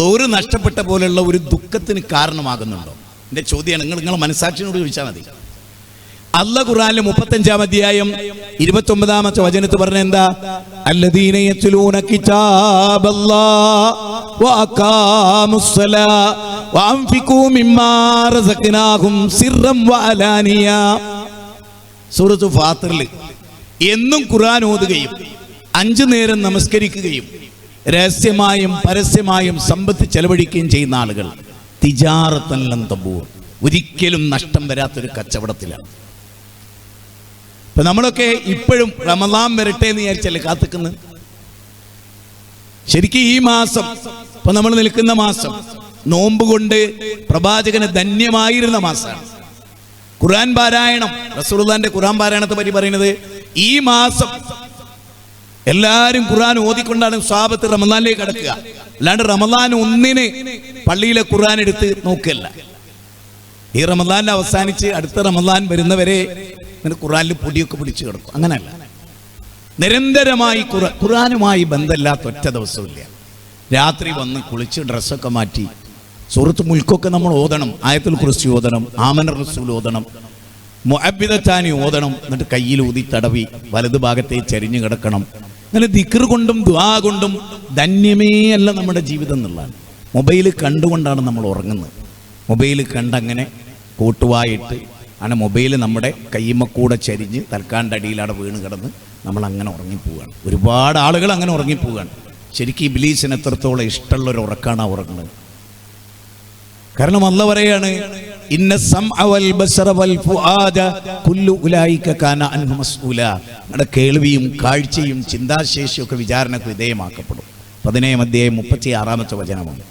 A: ലോറി നഷ്ടപ്പെട്ട പോലെയുള്ള ഒരു ദുഃഖത്തിന് കാരണമാകുന്നുണ്ടോ? എന്റെ ചോദ്യമാണ്. നിങ്ങളെ മനസ്സാക്ഷിയോട് ചോദിച്ചാൽ മതി. അല്ലാഹ് ഖുർആനിലെ 35-ാം അധ്യായം 29-ാമത്തെ വചനത്തിൽ പറഞ്ഞ എന്താ? അല്ലദീന യത്ലൂന കിതാബല്ലാഹ് വഅഖാമുസ്സലാ വഅൻഫിഖൂ മിമ്മാ റസഖ്നാഹും സിർറൻ വഅലാനിയ. സൂറത്ത് ഫാത്തിറിൽ എന്നും ഖുർആൻ ഓതുകയും 5 നേരം നമസ്കരിക്കുകയും രഹസ്യമായും പരസ്യമായും സമ്പത്ത് ചെലവഴിക്കുകയും ചെയ്യുന്ന ആളുകൾ തിജാറത്തൻ ലൻ തബൂർ, ഒരിക്കലും നഷ്ടം വരാത്തൊരു കച്ചവടത്തിലാണ്. ഇപ്പൊ നമ്മളൊക്കെ ഇപ്പോഴും റമദാൻ വരട്ടെ എന്ന് വിചാരിച്ചല്ലേ കാത്തിക്കുന്നത്. ശരിക്കും ഈ മാസം, ഇപ്പൊ നമ്മൾ നിൽക്കുന്ന മാസം, നോമ്പ് കൊണ്ട് പ്രവാചകന് ധന്യമായിരുന്ന മാസമാണ്. ഖുർആൻ പാരായണം, റസൂലുള്ളാഹിന്റെ ഖുർആൻ പാരായണത്തെ പറ്റി പറയുന്നത് ഈ മാസം എല്ലാവരും ഖുർആൻ ഓതിക്കൊണ്ടാണ് സ്വഹാബത്ത് റമദാനിലേക്ക് കടക്കുക. അല്ലാണ്ട് റമദാൻ 1-ന് പള്ളിയിലെ ഖുർആൻ എടുത്ത് നോക്കല്ല. ഈ റമദാൻ അവസാനിച്ച് അടുത്ത റമദാൻ വരുന്നവരെ ഖുർആനിൽ പൊടിയൊക്കെ പിടിച്ചു കിടക്കും. അങ്ങനല്ല, നിരന്തരമായി ഖുർആനുമായി ബന്ധമില്ലാത്ത ഒറ്റ ദിവസമില്ല. രാത്രി വന്ന് കുളിച്ച് ഡ്രസ്സൊക്കെ മാറ്റി സൂറത്ത് മുൽക്കൊക്കെ നമ്മൾ ഓതണം, ആയത്തുൽ കുർസി ഓതണം, ആമനർ റസൂൽ ഓതണം, മുഅബ്ബിദത്താനി ഓതണം. എന്നിട്ട് കയ്യിൽ ഊതി തടവി വലതു ഭാഗത്തെ ചരിഞ്ഞു കിടക്കണം. അങ്ങനെ ദിക്ർ കൊണ്ടും ദുആ കൊണ്ടും ധന്യമേ അല്ല നമ്മുടെ ജീവിതം എന്നുള്ളതാണ്. മൊബൈൽ കണ്ടുകൊണ്ടാണ് നമ്മൾ ഉറങ്ങുന്നത്. മൊബൈൽ കണ്ടങ്ങനെ കൂട്ടുവായിട്ട് ആണ് മൊബൈൽ നമ്മുടെ കയ്യുമ്മക്കൂടെ ചരിഞ്ഞ് തൽക്കാൻ്റെ അടിയിലവിടെ വീണ് കിടന്ന് നമ്മൾ അങ്ങനെ ഉറങ്ങിപ്പോവുകയാണ്. ഒരുപാട് ആളുകൾ അങ്ങനെ ഉറങ്ങിപ്പോവുകയാണ്. ശരിക്കും ഇബ്ലീസിന് എത്രത്തോളം ഇഷ്ടമുള്ളൊരു ഉറക്കാണ് ഉറങ്ങുന്നത്. കാരണം അല്ലാഹ് പറയാണ്, ഇന്ന സമഅ വൽ ബസറ വൽ ഫുആദ കുല്ലു ഉലൈക കാന അൻഹു മസ്ഊല. നമ്മുടെ കേൾവിയും കാഴ്ചയും ചിന്താശേഷിയും ഒക്കെ വിചാരണക്ക് വിധേയമാക്കപ്പെടും. 15-ാം അധ്യായം 36-ാമത്തെ വചനമാണ്.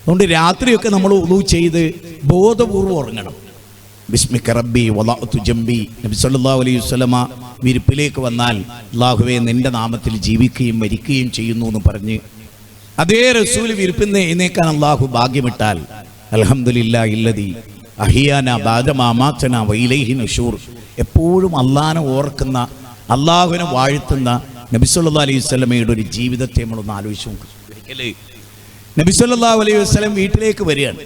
A: അതുകൊണ്ട് രാത്രിയൊക്കെ നമ്മൾ ഉളൂ ചെയ്ത് ബോധപൂർവ്വം ഉറങ്ങണം. ബിസ്മിക റബ്ബി വളഅതു ജംബി. നബി സല്ലല്ലാഹു അലൈഹി വസല്ലമ വിരിപ്പിലേക്ക് വന്നാൽ അല്ലാഹുവേ നിന്റെ നാമത്തിൽ ജീവിക്കുകയും മരിക്കുകയും ചെയ്യുന്നു എന്ന് പറഞ്ഞ് അതേ റസൂൽ വിരിപ്പിന്ന് എഴുന്നേക്കാൻ അല്ലാഹു ഭാഗ്യമിട്ടാൽ അൽഹംദുലില്ലാഹി ഇല്ലദീ അഹിയാന ബഅദ മാ മാതനാ വഇലൈഹി നുശൂർ. എപ്പോഴും അള്ളാഹനെ ഓർക്കുന്ന, അള്ളാഹുവിനെ വാഴ്ത്തുന്ന നബി സല്ലല്ലാഹു അലൈഹി വസല്ലമയുടെ ഒരു ജീവിതത്തെ നമ്മളൊന്ന് ആലോചിച്ച് നോക്കും. ഒരിക്കലേ നബി സല്ലല്ലാഹു അലൈഹി വസല്ലം വീട്ടിലേക്ക് വരികയാണ്.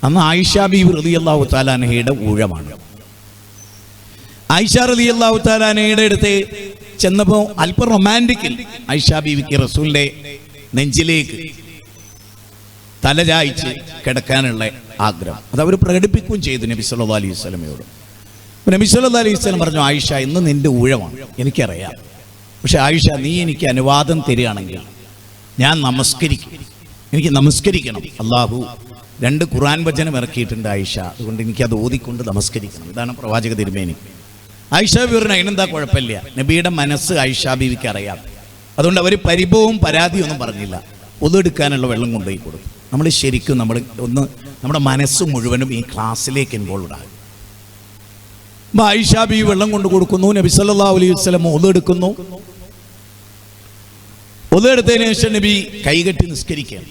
A: അന്ന് ആയിഷ ബീവി റളിയല്ലാഹു തആല അൻഹയുടെ ഊഴമാണ്. ആയിഷ റളിയല്ലാഹു തആല അൻഹയുടെ അടുത്ത് ചെന്നപ്പോൾ അല്പം റൊമാൻറ്റിക്കൽ ആയിഷ ബീവിക്ക് റസൂലിന്റെ നെഞ്ചിലേക്ക് തലചായ്ച്ച് കിടക്കാനുള്ള ആഗ്രഹം അതവർ പ്രകടിപ്പിക്കുകയും ചെയ്തു നബി സല്ലല്ലാഹു അലൈഹി വസല്ലമയോട്. നബി സല്ലല്ലാഹു അലൈഹി വസല്ലം പറഞ്ഞു, ആയിഷ ഇന്ന് നിന്റെ ഊഴമാണ്, എനിക്കറിയാം. പക്ഷെ ആയിഷ, നീ എനിക്ക് അനുവാദം തരികയാണെങ്കിൽ ഞാൻ നമസ്കരിക്കും, എനിക്ക് നമസ്കരിക്കണം. അള്ളാഹു 2 ഖുർആൻ വചനം ഇറക്കിയിട്ടുണ്ട് ആയിഷ, അതുകൊണ്ട് എനിക്കത് ഓതിക്കൊണ്ട് നമസ്കരിക്കണം. ഇതാണ് പ്രവാചക തിരുമേനി. ആയിഷ ബീവി പറഞ്ഞു, അതിനെന്താ കുഴപ്പമില്ല, നബിയുടെ മനസ്സ് ആയിഷ ബീവിക്ക് അറിയാം. അതുകൊണ്ട് അവർ പരിഭവവും പരാതിയും ഒന്നും പറഞ്ഞില്ല. ഒതെടുക്കാനുള്ള വെള്ളം കൊണ്ടുപോയി കൊടുത്തു. നമ്മൾ ശരിക്കും നമ്മുടെ മനസ്സ് മുഴുവനും ഈ ക്ലാസ്സിലേക്ക് ഇൻവോൾവ് ആകും. ആയിഷ ബീവി വെള്ളം കൊണ്ട് കൊടുക്കുന്നു. നബി സല്ലല്ലാഹു അലൈഹി വസല്ലം ഒതെടുക്കുന്നു. ഒതെടുത്തതിന് ശേഷം നബി കൈകെട്ടി നിസ്കരിക്കുകയാണ്.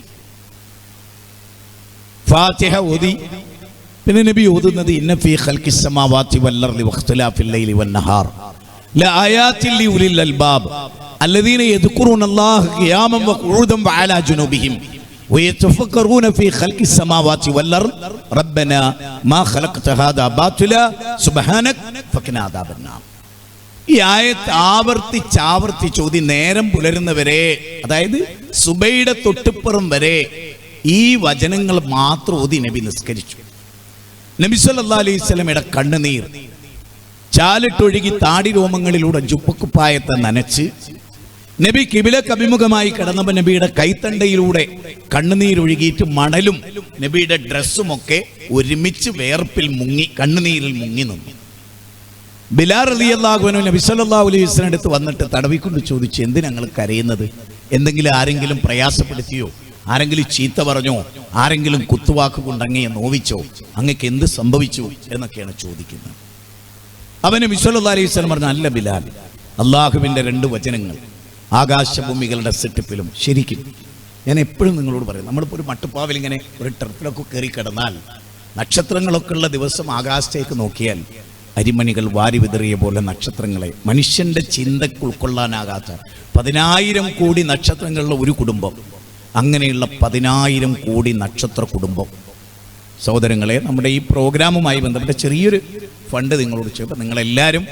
A: ഫാത്തിഹ ഓതി. പിന്നെ നബി ഓതുന്നത് ഇന്ന ഫീ ഖൽഖിസ് സമാവാതി വൽ അർളി വഖ്തിലാഫിൽ ലൈലി വൻ നഹാർ ലആയാതിൻ ലിഉലിൽ അൽബാബ് അല്ലദീന യദ്കുറൂനല്ലാഹ ഖിയാമൻ വഖുഊദൻ വഅലാ ജുനൂബിഹിം വയതഫക്കറൂന ഫീ ഖൽഖിസ് സമാവാതി വൽ അർളി റബ്ബനാ മാ ഖലഖ്ത ഹാദാ ബാതില സുബ്ഹാനക ഫഖിനാ അദാബന്നാർ. ഈ ആയത്ത് ആവർത്തിച്ചോതി നേരം പുലരുന്നവരെ, അതായത് സുബൈയുടെ തൊട്ടിപ്പുറം വരെ ഈ വചനങ്ങൾ മാത്രം ഓതി നബി നിസ്കരിച്ചു. നബി സല്ലല്ലാഹു അലൈഹി വസല്ലമയുടെ കണ്ണുനീർ ചാലിട്ടൊഴുകി താടി രോമങ്ങളിലൂടെ ജുപ്പക്കുപ്പായത്തെ നനച്ച് നബി കിബിലക്ക് അഭിമുഖമായി കിടന്നപ്പോൾ നബിയുടെ കൈത്തണ്ടയിലൂടെ കണ്ണുനീരൊഴുകിയിട്ട് മണലും നബിയുടെ ഡ്രസ്സുമൊക്കെ ഒരുമിച്ച് വേർപ്പിൽ മുങ്ങി, കണ്ണുനീരിൽ മുങ്ങി നിന്നു. ബിലാൽ റളിയല്ലാഹു അൻഹു നബി സല്ലല്ലാഹു അലൈഹി വസല്ലം അടുത്ത് വന്നിട്ട് തടവിക്കൊണ്ട് ചോദിച്ചു, എന്തിനാ നിങ്ങൾ കരയുന്നത്? എന്തെങ്കിലും ആരെങ്കിലും പ്രയാസപ്പെടുത്തിയോ? ആരെങ്കിലും ചീത്ത പറഞ്ഞോ? ആരെങ്കിലും കുത്തുവാക്ക് കൊണ്ട് അങ്ങയെ നോവിച്ചോ? അങ്ങക്ക് എന്ത് സംഭവിച്ചു എന്നൊക്കെയാണ് ചോദിക്കുന്നത്. അവന് നബി സല്ലല്ലാഹു അലൈഹി വസല്ലം പറഞ്ഞു, അല്ല ബിലാൽ, അള്ളാഹുവിൻ്റെ 2 വചനങ്ങൾ ആകാശഭൂമികളുടെ സെറ്റപ്പിലും. ശരിക്കും ഞാൻ എപ്പോഴും നിങ്ങളോട് പറയും, നമ്മളിപ്പോൾ ഒരു മട്ടുപ്പാവിൽ ഇങ്ങനെ ഒരു ടെറപ്പിലൊക്കെ കയറി കിടന്നാൽ നക്ഷത്രങ്ങളൊക്കെ ഉള്ള ദിവസം ആകാശത്തേക്ക് നോക്കിയാൽ അരിമണികൾ വാരി വിതറിയ പോലെ നക്ഷത്രങ്ങളെ, മനുഷ്യന്റെ ചിന്തക്ക് ഉൾക്കൊള്ളാനാകാത്ത 10,000 കോടി നക്ഷത്രങ്ങളുള്ള ഒരു കുടുംബം, അങ്ങനെയുള്ള 10,000 കോടി നക്ഷത്ര കുടുംബം. സഹോദരങ്ങളെ, നമ്മുടെ ഈ പ്രോഗ്രാമുമായി ബന്ധപ്പെട്ട ചെറിയൊരു ഫണ്ട് നിങ്ങളോട് ചോദിച്ചപ്പോൾ നിങ്ങളെല്ലാവരും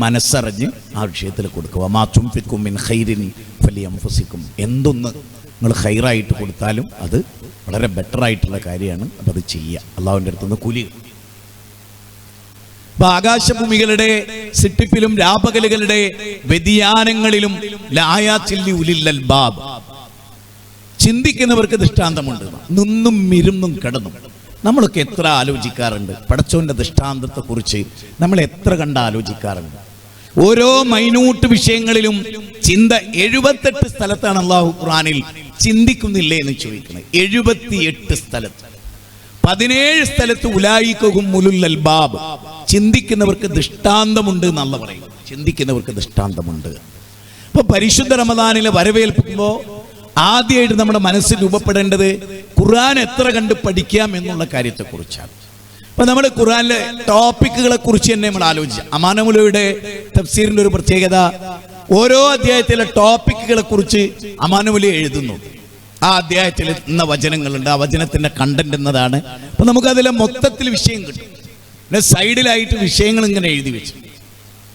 A: മനസ്സറിഞ്ഞ് ആ വിഷയത്തിൽ കൊടുക്കുക. മാറ്റും ഫിക്കും മിൻ ഖൈരിൻ ഫലിയൻഫുസിക്കും. എന്തൊന്ന് നിങ്ങൾ ഖൈറായിട്ട് കൊടുത്താലും അത് വളരെ ബെറ്ററായിട്ടുള്ള കാര്യമാണ്. അപ്പം അത് ചെയ്യുക, അള്ളാഹുവിൻ്റെ അടുത്തുനിന്ന് കൂലി. അപ്പൊ ആകാശഭൂമികളുടെ സിട്ടിപ്പിലും രാപകലുകളുടെ വ്യതിയാനങ്ങളിലും ലആയാതിൻ ലിഉലിൽ അൽബാബ്, ചിന്തിക്കുന്നവർക്ക് ദൃഷ്ടാന്തമുണ്ട്. നിന്നും ഇരുന്നും കിടന്നും നമ്മളൊക്കെ എത്ര ആലോചിക്കാറുണ്ട് പടച്ചോന്റെ ദൃഷ്ടാന്തത്തെ കുറിച്ച്? നമ്മൾ എത്ര കണ്ട് ആലോചിക്കാറുണ്ട്? ഓരോ മൈന്യൂട്ട് വിഷയങ്ങളിലും ചിന്ത 78 സ്ഥലത്താണ് അല്ലാഹു ഖുർആനിൽ ചിന്തിക്കുന്നില്ലേ എന്ന് ചോദിക്കുന്നത്. 78 സ്ഥലത്ത്. 17 സ്ഥലത്ത് ഉലായിക്കും ഉലുൽ അൽബാബ്, ചിന്തിക്കുന്നവർക്ക് ദൃഷ്ടാന്തമുണ്ട് എന്നല്ല പറയും. ചിന്തിക്കുന്നവർക്ക് ദൃഷ്ടാന്തമുണ്ട്. അപ്പൊ പരിശുദ്ധ റമദാനിലെ വരവേൽപ്പിക്കുമ്പോൾ ആദ്യമായിട്ട് നമ്മുടെ മനസ്സിൽ രൂപപ്പെടേണ്ടത് ഖുർആൻ എത്ര കണ്ട് പഠിക്കാം എന്നുള്ള കാര്യത്തെക്കുറിച്ചാണ്. അപ്പൊ നമ്മൾ ഖുർആനിലെ ടോപ്പിക്കുകളെ കുറിച്ച് തന്നെ നമ്മൾ ആലോചിച്ചു. അമാനമുലയുടെ തഫ്സീറിന്റെ ഒരു പ്രത്യേകത, ഓരോ അധ്യായത്തിലെ ടോപ്പിക്കുകളെ കുറിച്ച് അമാനമുല എഴുതുന്നു. ആ അധ്യായത്തിൽ ഇന്ന വചനങ്ങളുണ്ട്, ആ വചനത്തിന്റെ കണ്ടന്റ് എന്നതാണ്. അപ്പൊ നമുക്കതിലെ മൊത്തത്തിൽ വിഷയം കിട്ടും. പിന്നെ സൈഡിലായിട്ട് വിഷയങ്ങൾ ഇങ്ങനെ എഴുതി വെച്ചു.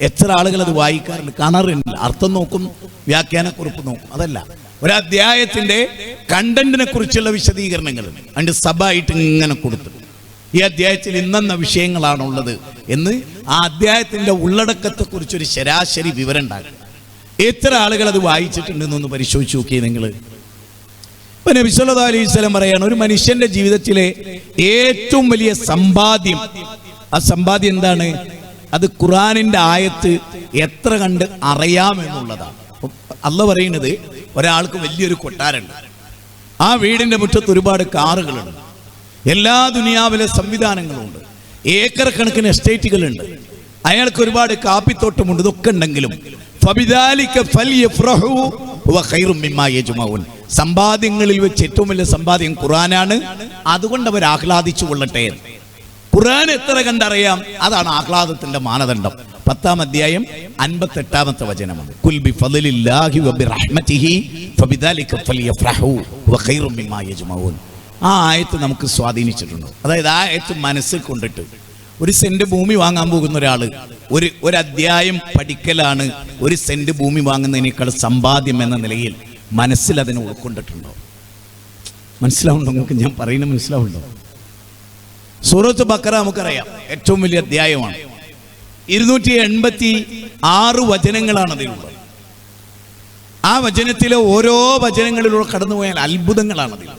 A: എത്ര ആളുകൾ അത് വായിക്കാറുണ്ട്? കാണാറില്ല. അർത്ഥം നോക്കും, വ്യാഖ്യാനക്കുറിപ്പ് നോക്കും. അതല്ല, ഒരു അധ്യായത്തിന്റെ കണ്ടന്റിനെ കുറിച്ചുള്ള വിശദീകരണങ്ങൾ അതിന്റെ സബായിട്ട് ഇങ്ങനെ കൊടുത്തു. ഈ അധ്യായത്തിൽ ഇന്നെന്ന വിഷയങ്ങളാണുള്ളത് എന്ന് ആ അധ്യായത്തിന്റെ ഉള്ളടക്കത്തെ കുറിച്ചൊരു ശരാശരി വിവരം ഉണ്ടാകും. എത്ര ആളുകൾ അത് വായിച്ചിട്ടുണ്ടെന്നൊന്ന് പരിശോധിച്ച് നോക്കിയേ നിങ്ങൾ. ഇപ്പൊ നബി സല്ലല്ലാഹു അലൈഹി വസല്ലം പറയാണ്, ഒരു മനുഷ്യന്റെ ജീവിതത്തിലെ ഏറ്റവും വലിയ സമ്പാദ്യം, ആ സമ്പാദ്യം എന്താണ്? അത് ഖുർആനിന്റെ ആയത്ത് എത്ര കണ്ട് അറിയാമെന്നുള്ളതാണ്. അല്ലാഹു പറയുന്നത്, ഒരാൾക്ക് വലിയൊരു കൊട്ടാരമുണ്ട്, ആ വീടിന്റെ മുറ്റത്ത് ഒരുപാട് കാറുകളുണ്ട്, എല്ലാ ദുനിയാവിലെ സംവിധാനങ്ങളുണ്ട്, ഏക്കർ കണക്കിന് എസ്റ്റേറ്റുകളുണ്ട്, അയാൾക്ക് ഒരുപാട് കാപ്പിത്തോട്ടമുണ്ട്. ഇതൊക്കെ ഉണ്ടെങ്കിലും ഫബിദാലിക ഫൽയഫ്റഹു ഹുവ ഖൈറും മിമ്മാ യജ്മഊൻ. സമ്പാദ്യങ്ങളിൽ വെച്ച് ഏറ്റവും വലിയ സമ്പാദ്യം ഖുർആനാണ്. അതുകൊണ്ട് അവർ ആഹ്ലാദിച്ചു കൊള്ളട്ടെ. ഖുർആൻ എത്ര കണ്ടറിയാം, അതാണ് ആഹ്ലാദത്തിന്റെ മാനദണ്ഡം. 10-ാം അധ്യായം 58-ാമത്തെ വചനമാണ്. ഖുൽ ബിഫളില്ലാഹി വബിറഹ്മതിഹി ഫബിദാലിക ഫലിയഫ്റഹു ഹുവ ഖൈറും മിമ്മാ യജ്മഊൻ. ആ ആയത്ത് നമുക്ക് സ്വാധീനിച്ചിട്ടുണ്ട്. അതായത് ആ ആയത്ത് മനസ്സിൽ കൊണ്ടിട്ട് ഒരു സെന്റ് ഭൂമി വാങ്ങാൻ പോകുന്ന ഒരാൾ ഒരു അധ്യായം പഠിക്കലാണ് 1 സെന്റ് ഭൂമി വാങ്ങുന്നതിനേക്കാൾ സമ്പാദ്യം എന്ന നിലയിൽ മനസ്സിൽ അതിനെ ഉൾക്കൊണ്ടിട്ടുണ്ടോ? മനസ്സിലാവുണ്ടോ? നിങ്ങൾക്ക് ഞാൻ പറയുന്നത് മനസ്സിലാവുണ്ടോ? സൂറത്ത് ബഖറ നമുക്കറിയാം, ഏറ്റവും വലിയ അധ്യായമാണ്. 286 വചനങ്ങളാണ് അതിലുള്ളത്. ആ വചനത്തിലെ ഓരോ വചനങ്ങളിലൂടെ കടന്നുപോയാൽ അത്ഭുതങ്ങളാണ് അതിൽ.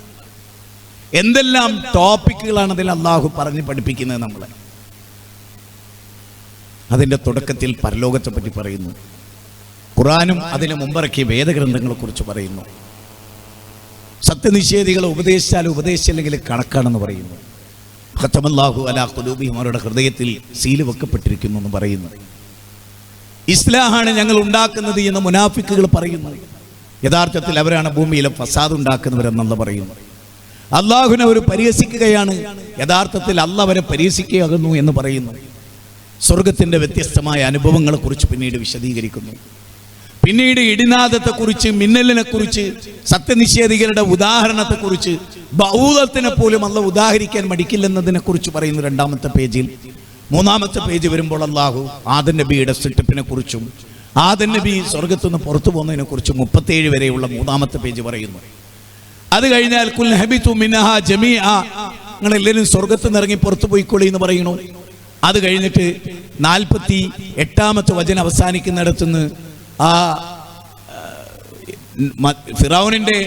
A: എന്തെല്ലാം ടോപ്പിക്കുകളാണ് അതിൽ അള്ളാഹു പറഞ്ഞ് പഠിപ്പിക്കുന്നത് നമ്മളെ. അതിൻ്റെ തുടക്കത്തിൽ പരലോകത്തെ പറ്റി പറയുന്നു. ഖുർആനും അതിന് മുമ്പിറക്കിയ വേദഗ്രന്ഥങ്ങളെ കുറിച്ച് പറയുന്നു. സത്യനിഷേധികളെ ഉപദേശിച്ചാലും ഉപദേശിച്ചില്ലെങ്കിൽ കണക്കാണെന്ന് പറയുന്നു. ഖതമല്ലാഹു അലാ ഖുലൂബിഹിം, അവരുടെ ഹൃദയത്തിൽ സീല് വെക്കപ്പെട്ടിരിക്കുന്നു എന്ന് പറയുന്നു. ഇസ്ലാഹാണ് ഞങ്ങൾ ഉണ്ടാക്കുന്നത് എന്ന് മുനാഫിക്കുകൾ പറയുന്നു. യഥാർത്ഥത്തിൽ അവരാണ് ഭൂമിയിലെ ഫസാദ് ഉണ്ടാക്കുന്നവരെന്നുള്ള പറയുന്നു. അള്ളാഹുവിനെ അവർ പരിഹസിക്കുകയാണ്, യഥാർത്ഥത്തിൽ അള്ളാഹ് അവരെ പരിഹസിക്കുകയാകുന്നു എന്ന് പറയുന്നു. സ്വർഗത്തിന്റെ വ്യത്യസ്തമായ അനുഭവങ്ങളെ കുറിച്ച് പിന്നീട് വിശദീകരിക്കുന്നു. പിന്നീട് ഇടിനാദത്തെക്കുറിച്ച്, മിന്നലിനെക്കുറിച്ച്, സത്യനിഷേധികളുടെ ഉദാഹരണത്തെക്കുറിച്ച്, ബൗദത്തിനെ പോലും അള്ളാഹ് ഉദാഹരിക്കാൻ മടിക്കില്ലെന്നതിനെ കുറിച്ച് പറയുന്നു 2-ാമത്തെ പേജിൽ. 3-ാമത്തെ പേജ് വരുമ്പോൾ അള്ളാഹു ആദം നബിയുടെ സൃഷ്ടിപ്പിനെ കുറിച്ചും ആദം നബി സ്വർഗത്തു നിന്ന് പുറത്തു പോകുന്നതിനെ കുറിച്ചും 37 വരെയുള്ള 3-ാമത്തെ പേജ് പറയുന്നു. അത് കഴിഞ്ഞാൽ കുൽ ഹബിതു മിൻഹാ ജമീഅ, നിങ്ങൾ എല്ലാവരും സ്വർഗത്ത് നിന്ന് ഇറങ്ങി പുറത്തു പോയിക്കോളി എന്ന് പറയുന്നു. അത് കഴിഞ്ഞിട്ട് 48-ാമത്തെ വചനം അവസാനിക്കുന്നിടത്തുനിന്ന് ആ ഫിറഔനിന്റെ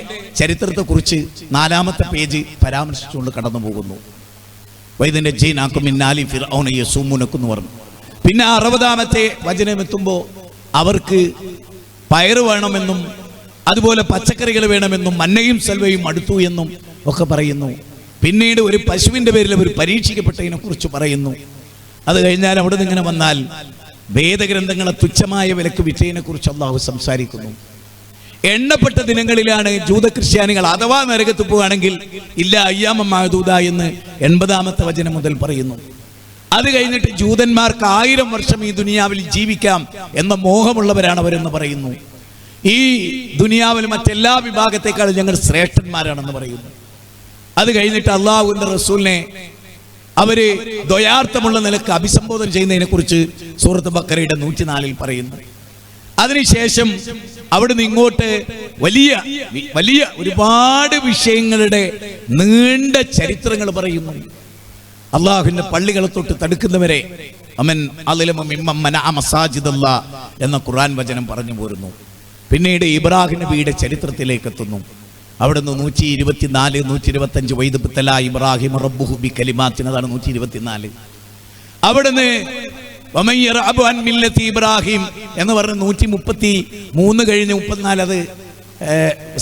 A: ചരിത്രത്തെക്കുറിച്ച് 4-ാമത്തെ പേജ് പരാമർശിച്ചുകൊണ്ട് കടന്നു പോകുന്നു. വൈദിന്റെ ജൈനാക്കും മിന്നാലി ഫിറഔന യസൂമുനക്കെന്ന് പറഞ്ഞു. പിന്നെ 60-ാമത്തെ വചനം എത്തുമ്പോൾ അവർക്ക് പയറ് വേണമെന്നും അതുപോലെ പച്ചക്കറികൾ വേണമെന്നും മന്നയും സൽവയും അടുത്തു എന്നും ഒക്കെ പറയുന്നു. പിന്നീട് ഒരു പശുവിന്റെ പേരിൽ അവർ പരീക്ഷിക്കപ്പെട്ടതിനെ കുറിച്ച് പറയുന്നു. അത് കഴിഞ്ഞാൽ അവിടെ നിന്ന് ഇങ്ങനെ വന്നാൽ വേദഗ്രന്ഥങ്ങളെ തുച്ഛമായ വിലക്ക് വിറ്റതിനെ കുറിച്ച് അള്ളാഹു സംസാരിക്കുന്നു. എണ്ണപ്പെട്ട ദിനങ്ങളിലാണ് ജൂത ക്രിസ്ത്യാനികൾ അഥവാ നരകത്ത് പോവുകയാണെങ്കിൽ ഇല്ല അയ്യാമ മഅദൂദ എന്ന് 80-ാമത്തെ വചനം മുതൽ പറയുന്നു. അത് കഴിഞ്ഞിട്ട് ജൂതന്മാർക്ക് 1000 വർഷം ഈ ദുനിയാവിൽ ജീവിക്കാം എന്ന മോഹമുള്ളവരാണ് അവരെന്ന് പറയുന്നു. ഈ ദുനിയാവിൽ മറ്റെല്ലാ വിഭാഗത്തെക്കാളും ഞങ്ങൾ ശ്രേഷ്ഠന്മാരാണെന്ന് പറയുന്നു. അത് കഴിഞ്ഞിട്ട് അള്ളാഹുവിന്റെ റസൂലിനെ അവര് ദ്വയാർത്ഥമുള്ള നിലക്ക് അഭിസംബോധന ചെയ്യുന്നതിനെ കുറിച്ച് സൂറത്ത് ബഖറയുടെ 104-ൽ പറയുന്നു. അതിനുശേഷം അവിടുന്ന് ഇങ്ങോട്ട് വലിയ വലിയ ഒരുപാട് വിഷയങ്ങളുടെ നീണ്ട ചരിത്രങ്ങൾ പറയുന്നു. അള്ളാഹുവിന്റെ പള്ളികളെ തൊട്ട് തടുക്കുന്നവരെ അമൻ അളിലമ മിമ്മൻ മനഅ മസാജിദല്ലാഹ് എന്ന ഖുർആൻ വചനം പറഞ്ഞു പോരുന്നു. പിന്നീട് ഇബ്രാഹിം നബിയുടെ ചരിത്രത്തിലേക്ക് എത്തുന്നു. അവിടുന്ന് 124, 125 വൈദബ്തല ഇബ്രാഹിം റബ്ബുഹു ബികലിമാത്തിൻ, അതാണ് 124. അവിടുന്ന് വമയ്യറഅബു അൻ മില്ലത്തി ഇബ്രാഹിം എന്ന് പറഞ്ഞ് 133 കഴിഞ്ഞ് 34 അത്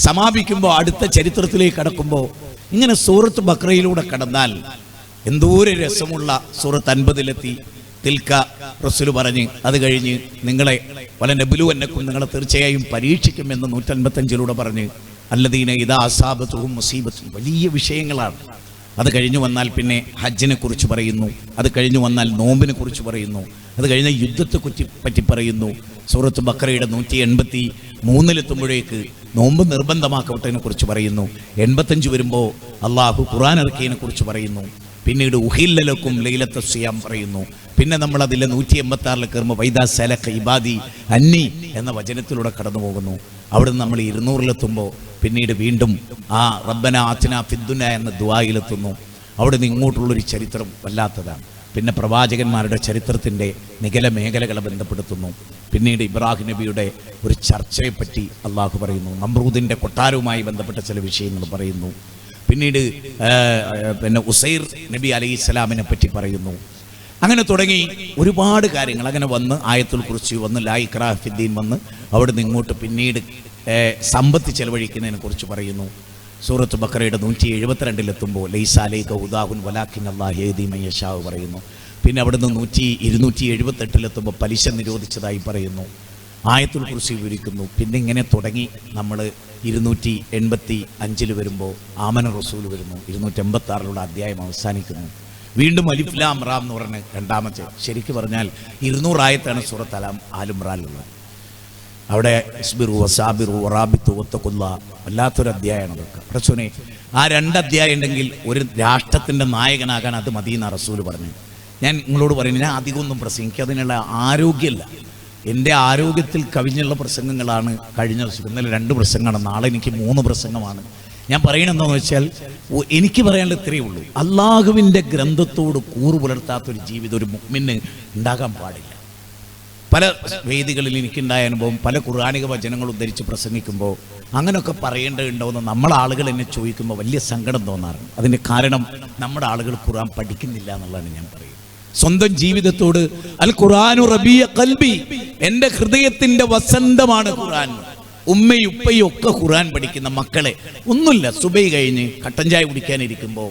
A: സമാപിക്കുമ്പോൾ അടുത്ത ചരിത്രത്തിലേക്ക് കടക്കുമ്പോൾ ഇങ്ങനെ സൂറത്ത് ബഖറയിലൂടെ കടന്നാൽ എന്തോര രസമുള്ള സൂറത്ത് 50-ലെത്തി. തിൽക്ക റസൂൽ പറഞ്ഞ് അത് കഴിഞ്ഞ് നിങ്ങളെ വല നബ്ലുവന്നക്കും, നിങ്ങളെ തീർച്ചയായും പരീക്ഷിക്കുമെന്ന് 155-ലൂടെ പറഞ്ഞ് അല്ലദീന ഇദാ അസാബത്തുഹും മുസീബത്തുൻ, വലിയ വിഷയങ്ങളാണ്. അത് കഴിഞ്ഞു വന്നാൽ പിന്നെ ഹജ്ജിനെ കുറിച്ച് പറയുന്നു. അത് കഴിഞ്ഞു വന്നാൽ നോമ്പിനെ കുറിച്ച് പറയുന്നു. അത് കഴിഞ്ഞ യുദ്ധത്തെ പറ്റി പറയുന്നു. സൂറത്ത് ബഖറയുടെ 183-ലെത്തുമ്പോഴേക്ക് നോമ്പ് നിർബന്ധമാക്കപ്പെട്ടതിനെ കുറിച്ച് പറയുന്നു. 85 വരുമ്പോൾ അള്ളാഹു ഖുർആൻ ഇറക്കിയതിനെ കുറിച്ച് പറയുന്നു. പിന്നീട് ഉഹില്ലലക്കും ലൈലത്ത സിയാം പറയുന്നു. പിന്നെ നമ്മൾ അതിലെ 186-ൽ കയറുമ്പോൾ വൈദാ സലക ഇബാദി അന്നി എന്ന വചനത്തിലൂടെ കടന്നു പോകുന്നു. അവിടുന്ന് നമ്മൾ 200-ലെത്തുമ്പോൾ പിന്നീട് വീണ്ടും ആ റബ്ബന ആതിനാ ഫിദ്ദുനിയ എന്ന ദുആയിലെത്തുന്നു. അവിടുന്ന് ഇങ്ങോട്ടുള്ളൊരു ചരിത്രം വല്ലാത്തതാണ്. പിന്നെ പ്രവാചകന്മാരുടെ ചരിത്രത്തിൻ്റെ നികല മേഖലകളെ ബന്ധപ്പെടുത്തുന്നു. പിന്നീട് ഇബ്രാഹിം നബിയുടെ ഒരു ചർച്ചയെപ്പറ്റി അള്ളാഹു പറയുന്നു. നമ്രൂദിൻ്റെ കൊട്ടാരവുമായി ബന്ധപ്പെട്ട ചില വിഷയങ്ങൾ പറയുന്നു. പിന്നീട് പിന്നെ ഉസൈർ നബി അലൈഹിസ്സലാമിനെ പറ്റി പറയുന്നു. അങ്ങനെ തുടങ്ങി ഒരുപാട് കാര്യങ്ങൾ അങ്ങനെ വന്ന് ആയത്തുൽ കുർസി വന്ന് ലാ ഇക്റാഹ ഫിദ്ദീൻ വന്ന് അവിടുന്ന് ഇങ്ങോട്ട് പിന്നീട് സമ്പത്ത് ചെലവഴിക്കുന്നതിനെ കുറിച്ച് പറയുന്നു. സൂറത്ത് ബഖറയുടെ 172-ലെത്തുമ്പോൾ ലൈസ അലൈക ഹുദാഹുൻ വലാകിൻ അല്ലാഹു യഹ്ദി മൻ യശാഉ പറയുന്നു. പിന്നെ അവിടുന്ന് 278-ലെത്തുമ്പോൾ പലിശ നിരോധിച്ചതായി പറയുന്നു. ആയത്തുൽ കുർസി വിവരിക്കുന്നു. പിന്നെ ഇങ്ങനെ തുടങ്ങി നമ്മൾ 285 വരുമ്പോൾ ആമന റസൂൽ വരുന്നു. 286 അധ്യായം അവസാനിക്കുന്നു. വീണ്ടും അലിഫ് ലാം റാ എന്ന് പറഞ്ഞ് രണ്ടാമത്തെ, ശരിക്കും പറഞ്ഞാൽ 200 ആയത്താണ് സൂറത്ത് ആൽ-ഇംറാനിലുള്ളത്. അവിടെ ഇസ്ബിറു വസാബിറു വറാബിത്തു വത്തഖുല്ലാ, വല്ലാത്തൊരു അധ്യായമാണ് അതൊക്കെ. റസൂലേ, ആ 2 അധ്യായം ഉണ്ടെങ്കിൽ ഒരു രാഷ്ട്രത്തിൻ്റെ നായകനാകാൻ അത് മദീന റസൂൽ പറഞ്ഞു. ഞാൻ നിങ്ങളോട് പറയുന്നത്, ഞാൻ അധികമൊന്നും പ്രസംഗിക്കുക, അതിനുള്ള ആരോഗ്യമല്ല. എൻ്റെ ആരോഗ്യത്തിൽ കവിഞ്ഞുള്ള പ്രസംഗങ്ങളാണ് കഴിഞ്ഞ ദിവസം. ഇന്നലെ 2 പ്രസംഗമാണ്, നാളെ എനിക്ക് 3 പ്രസംഗമാണ്. ഞാൻ പറയണെന്താണെന്ന് വെച്ചാൽ, എനിക്ക് പറയാനുള്ള ഇത്രയേ ഉള്ളൂ. അള്ളാഹുവിൻ്റെ ഗ്രന്ഥത്തോട് കൂറു പുലർത്താത്തൊരു ജീവിതം ഒരു മുഅ്മിന് ഉണ്ടാകാൻ പാടില്ല. പല വേദികളിൽ എനിക്കുണ്ടായ അനുഭവം, പല ഖുർആനിക വചനങ്ങൾ ഉദ്ധരിച്ച് പ്രസംഗിക്കുമ്പോൾ അങ്ങനെയൊക്കെ പറയേണ്ടതുണ്ടോയെന്ന് നമ്മളെ ആളുകൾ എന്നെ ചോദിക്കുമ്പോൾ വലിയ സങ്കടം തോന്നാറുണ്ട്. അതിൻ്റെ കാരണം നമ്മുടെ ആളുകൾ ഖുർആൻ പഠിക്കുന്നില്ല എന്നുള്ളതാണ് ഞാൻ പറയുന്നത്. സ്വന്തം ജീവിതത്തോട് അൽ ഖുർആനു റബീഅ ഖൽബി, എൻ്റെ ഹൃദയത്തിൻ്റെ വസന്തമാണ് ഖുർആൻ. ഉമ്മയും ഉപ്പയും ഒക്കെ ഖുർആൻ പഠിക്കുന്ന മക്കളെ ഒന്നുമില്ല, സുബൈ കഴിഞ്ഞ് കട്ടൻ ചായ കുടിക്കാനിരിക്കുമ്പോൾ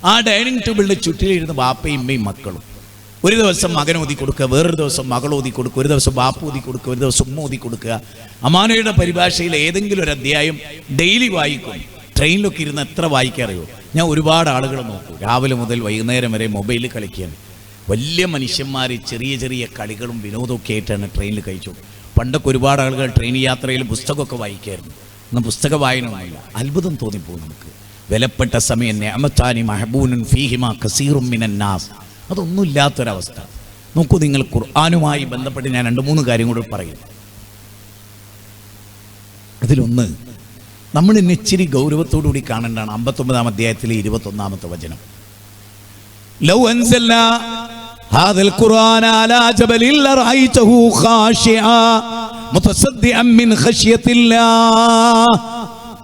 A: ആ ഡൈനിങ് ടേബിളിൻ്റെ ചുറ്റിലിരുന്ന് ബാപ്പയും ഉമ്മയും മക്കളും, ഒരു ദിവസം മകൻ ഓതി കൊടുക്കുക, വേറൊരു ദിവസം മകൾ ഓതി കൊടുക്കുക, ഒരു ദിവസം ബാപ്പ ഓതി കൊടുക്കുക, ഒരു ദിവസം ഉമ്മ ഓതി കൊടുക്കുക. അമാനയുടെ പരിഭാഷയിൽ ഏതെങ്കിലും ഒരു അധ്യായം ഡെയിലി വായിക്കും. ട്രെയിനിലൊക്കെ ഇരുന്ന് എത്ര വായിക്കാറിയോ? ഞാൻ ഒരുപാട് ആളുകൾ നോക്കും, രാവിലെ മുതൽ വൈകുന്നേരം വരെ മൊബൈലിൽ കളിക്കാൻ. വലിയ മനുഷ്യന്മാർ ചെറിയ ചെറിയ കളികളും വിനോദമൊക്കെ ആയിട്ടാണ് ട്രെയിനിൽ കഴിച്ചു. പണ്ടൊക്കെ ഒരുപാട് ആളുകൾ ട്രെയിൻ യാത്രയിൽ പുസ്തകമൊക്കെ വായിക്കായിരുന്നു. ഇന്ന് പുസ്തക വായനയൊന്നുമില്ല. അത്ഭുതം തോന്നിപ്പോകും നമുക്ക്. വിലപ്പെട്ട സമയം നിഅമത്താനി മഹബൂനുൻ ഫീഹിമാ കസീറും മിനന്നാസ്, അതൊന്നുമില്ലാത്തൊരവസ്ഥ. നോക്കൂ, നിങ്ങൾ ഖുർആനുമായി ബന്ധപ്പെട്ട് ഞാൻ 2-3 കാര്യം കൂടി പറയും. അതിലൊന്ന്, നമ്മൾ ഇന്ന് ഇച്ചിരി ഗൗരവത്തോടുകൂടി കാണേണ്ടതാണ് 59-ാം അധ്യായത്തിലെ 21-ാമത്തെ വചനം. ലൗ അൻസൽനാ ഹാദൽ ഖുർആന അലാ ജബലിൻ ലറഅയ്തഹു ഖാശിആ മുതസദ്ദിഅൻ മിൻ ഖശ്യത്തില്ലാഹ്.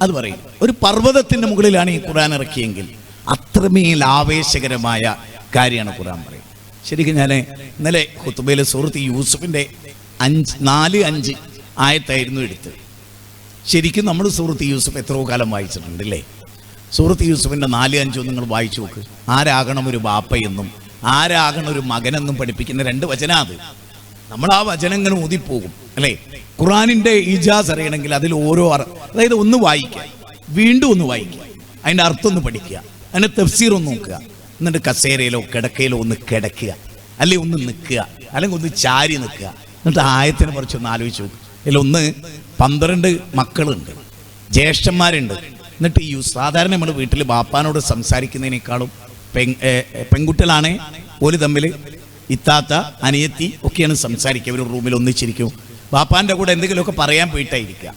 A: അത് പറയും, ഒരു പർവ്വതത്തിന്റെ മുകളിലാണ് ഈ ഖുർആൻ ഇറക്കിയെങ്കിൽ അത്രമേൽ ആവേശകരമായ കാര്യമാണ് ഖുർആൻ പറയുന്നത്. ശരിക്കും ഞാൻ ഇന്നലെ ഖുത്ബയിൽ സൂറത്ത് യൂസുഫിൻ്റെ 4-5 ആയത്തായിരുന്നു എടുത്തത്. ശരിക്കും നമ്മൾ സൂറത്ത് യൂസുഫ് എത്രയോ കാലം വായിച്ചിട്ടുണ്ട് അല്ലേ? സൂറത്ത് യൂസുഫിൻ്റെ 4-5 നിങ്ങൾ വായിച്ചു നോക്ക്. ആരാകണം ഒരു ബാപ്പയെന്നും ആരാകണം ഒരു മകനെന്നും പഠിപ്പിക്കുന്ന 2 വചനം. അത് നമ്മൾ ആ വചനങ്ങൾ ഊതിപ്പോകും അല്ലേ? ഖുർആനിൻ്റെ ഇജാസ് അറിയണമെങ്കിൽ അതിൽ ഓരോ അതായത് ഒന്ന് വായിക്കുക, വീണ്ടും ഒന്ന് വായിക്കുക, അതിൻ്റെ അർത്ഥം ഒന്ന് പഠിക്കുക, അതിൻ്റെ തഫ്സീർ ഒന്ന് നോക്കുക, എന്നിട്ട് കസേരയിലോ കിടക്കയിലോ ഒന്ന് കിടക്കുക, അല്ലെങ്കിൽ ഒന്ന് നിൽക്കുക, അല്ലെങ്കിൽ ഒന്ന് ചാരി നിൽക്കുക, എന്നിട്ട് ആയത്തിനെ കുറിച്ച് ഒന്ന് ആലോചിച്ച് നോക്കുക. ഇതിലൊന്ന് 12 മക്കളുണ്ട്, ജ്യേഷ്ഠന്മാരുണ്ട്. എന്നിട്ട് ഈ സാധാരണ നമ്മൾ വീട്ടിൽ ബാപ്പാനോട് സംസാരിക്കുന്നതിനേക്കാളും പെൺകുട്ടികളാണ് ഓല് തമ്മിൽ ഇത്താത്ത അനിയത്തി ഒക്കെയാണ് സംസാരിക്കുക. ഒരു റൂമിൽ ഒന്നിച്ചിരിക്കും, ബാപ്പാൻ്റെ കൂടെ എന്തെങ്കിലുമൊക്കെ പറയാൻ പോയിട്ടായിരിക്കുക.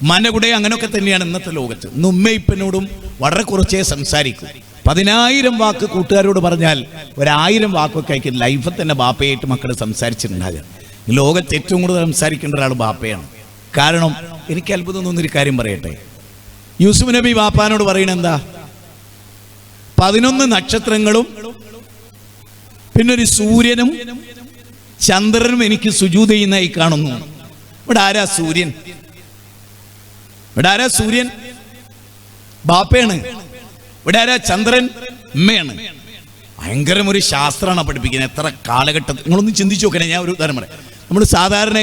A: ഉമ്മാൻ്റെ കൂടെ അങ്ങനെയൊക്കെ തന്നെയാണ് ഇന്നത്തെ ലോകത്ത്. ഇന്ന് ഉമ്മയിപ്പനോടും വളരെ കുറച്ചേ സംസാരിക്കും. 10,000 വാക്ക് കൂട്ടുകാരോട് പറഞ്ഞാൽ 1000 വാക്കൊക്കെ ആയിരിക്കും ലൈഫിൽ തന്നെ ബാപ്പയായിട്ട് മക്കൾ സംസാരിച്ചിട്ടുണ്ടാകുക. ലോകത്ത് ഏറ്റവും കൂടുതൽ സംസാരിക്കേണ്ട ഒരാൾ ബാപ്പയാണ്. കാരണം എനിക്ക് അത്ഭുതം തോന്നുന്നൊരു കാര്യം പറയട്ടെ. യൂസുഫ് നബി ബാപ്പാനോട് പറയണ എന്താ? 11 നക്ഷത്രങ്ങളും പിന്നൊരു സൂര്യനും ചന്ദ്രനും എനിക്ക് സുജൂദ് ചെയ്യുന്നതായി കാണുന്നു. ഇവിടെ ആരാ സൂര്യൻ? ഇവിടെ ആരാ സൂര്യൻ? ബാപ്പയാണ്. ഇവിടെ ആരാ ചന്ദ്രൻ? ഉമ്മയാണ്. ഭയങ്കരം ഒരു ശാസ്ത്രമാണ് പഠിപ്പിക്കുന്നത്. എത്ര കാലഘട്ടത്തിൽ നിങ്ങളൊന്ന് ചിന്തിച്ചു നോക്കണേ. ഞാൻ ഒരു ഉദാഹരണം പറയാം. നമ്മൾ സാധാരണ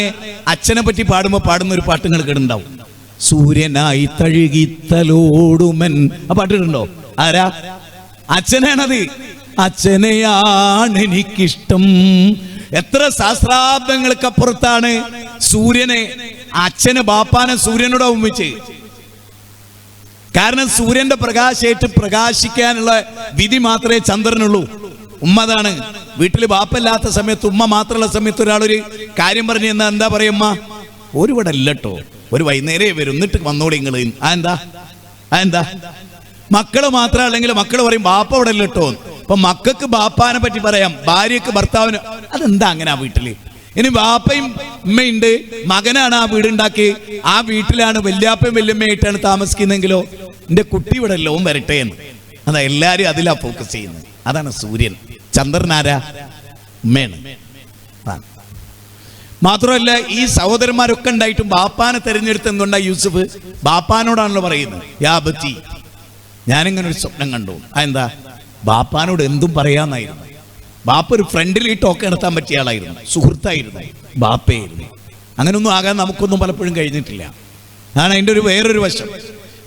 A: അച്ഛനെ പറ്റി പാടുമ്പോൾ പാടുന്ന ഒരു പാട്ട് നിങ്ങൾ കേടുണ്ടാവും. സൂര്യനായി തഴുകിത്തലോടുമൻ, ആ പാട്ട് കേട്ടുണ്ടോ? ആരാ? അച്ഛനാണത്. അച്ഛനെയാണ് എനിക്കിഷ്ടം. എത്ര സഹസ്രാബ്ദങ്ങൾക്കപ്പുറത്താണ് സൂര്യനെ, അച്ഛന് ബാപ്പാനെ സൂര്യനോട് ഒന്നിച്ച്. കാരണം സൂര്യന്റെ പ്രകാശേറ്റ് പ്രകാശിക്കാനുള്ള വിധി മാത്രമേ ചന്ദ്രനുള്ളൂ. ഉമ്മതാണ്. വീട്ടിൽ ബാപ്പല്ലാത്ത സമയത്ത്, ഉമ്മ മാത്രമുള്ള സമയത്ത് ഒരാളൊരു കാര്യം പറഞ്ഞു എന്നാ എന്താ പറയുമ്മ? ഒരു ഇവിടെ അല്ലട്ടോ, ഒരു വൈകുന്നേരം വരും, എന്നിട്ട് വന്നോളി നിങ്ങൾ. അതെന്താ? മക്കള് മാത്രം അല്ലെങ്കിൽ മക്കൾ പറയും ബാപ്പ ഇവിടെ അല്ലട്ടോ. അപ്പൊ മക്കൾക്ക് ബാപ്പാനെ പറ്റി പറയാം, ഭാര്യക്ക് ഭർത്താവിന്. അതെന്താ അങ്ങനെ ആ വീട്ടില്? ഇനി ബാപ്പയും ഉമ്മയുണ്ട്, മകനാണ് ആ വീടുണ്ടാക്കി, ആ വീട്ടിലാണ് വല്യാപ്പയും വല്യമ്മയായിട്ടാണ് താമസിക്കുന്നെങ്കിലോ എൻ്റെ കുട്ടി ഇവിടെ എല്ലാം വരട്ടെ എന്ന്. അതാ എല്ലാരും അതിലാ ഫോക്കസ് ചെയ്യുന്നത്. അതാണ് സൂര്യൻ. ചന്ദ്രനാരാ? ഉമ്മയാണ്. മാത്രമല്ല ഈ സഹോദരന്മാരൊക്കെ ഉണ്ടായിട്ടും ബാപ്പാനെ തെരഞ്ഞെടുത്ത് എന്തുകൊണ്ടാ യൂസുഫ്? ബാപ്പാനോടാണല്ലോ പറയുന്നത്. യാ ബത്തി, ഞാനിങ്ങനെ ഒരു സ്വപ്നം കണ്ടു. അതെന്താ? ബാപ്പാനോട് എന്തും പറയാന്നായിരുന്നു. ബാപ്പ ഒരു ഫ്രണ്ട്ലി ടോക്ക് നടത്താൻ പറ്റിയ ആളായിരുന്നു, സുഹൃത്തായിരുന്നു, ബാപ്പയായിരുന്നു. അങ്ങനെയൊന്നും ആകാൻ നമുക്കൊന്നും പലപ്പോഴും കഴിഞ്ഞിട്ടില്ല. അതാണ് അതിൻ്റെ വേറൊരു വശം.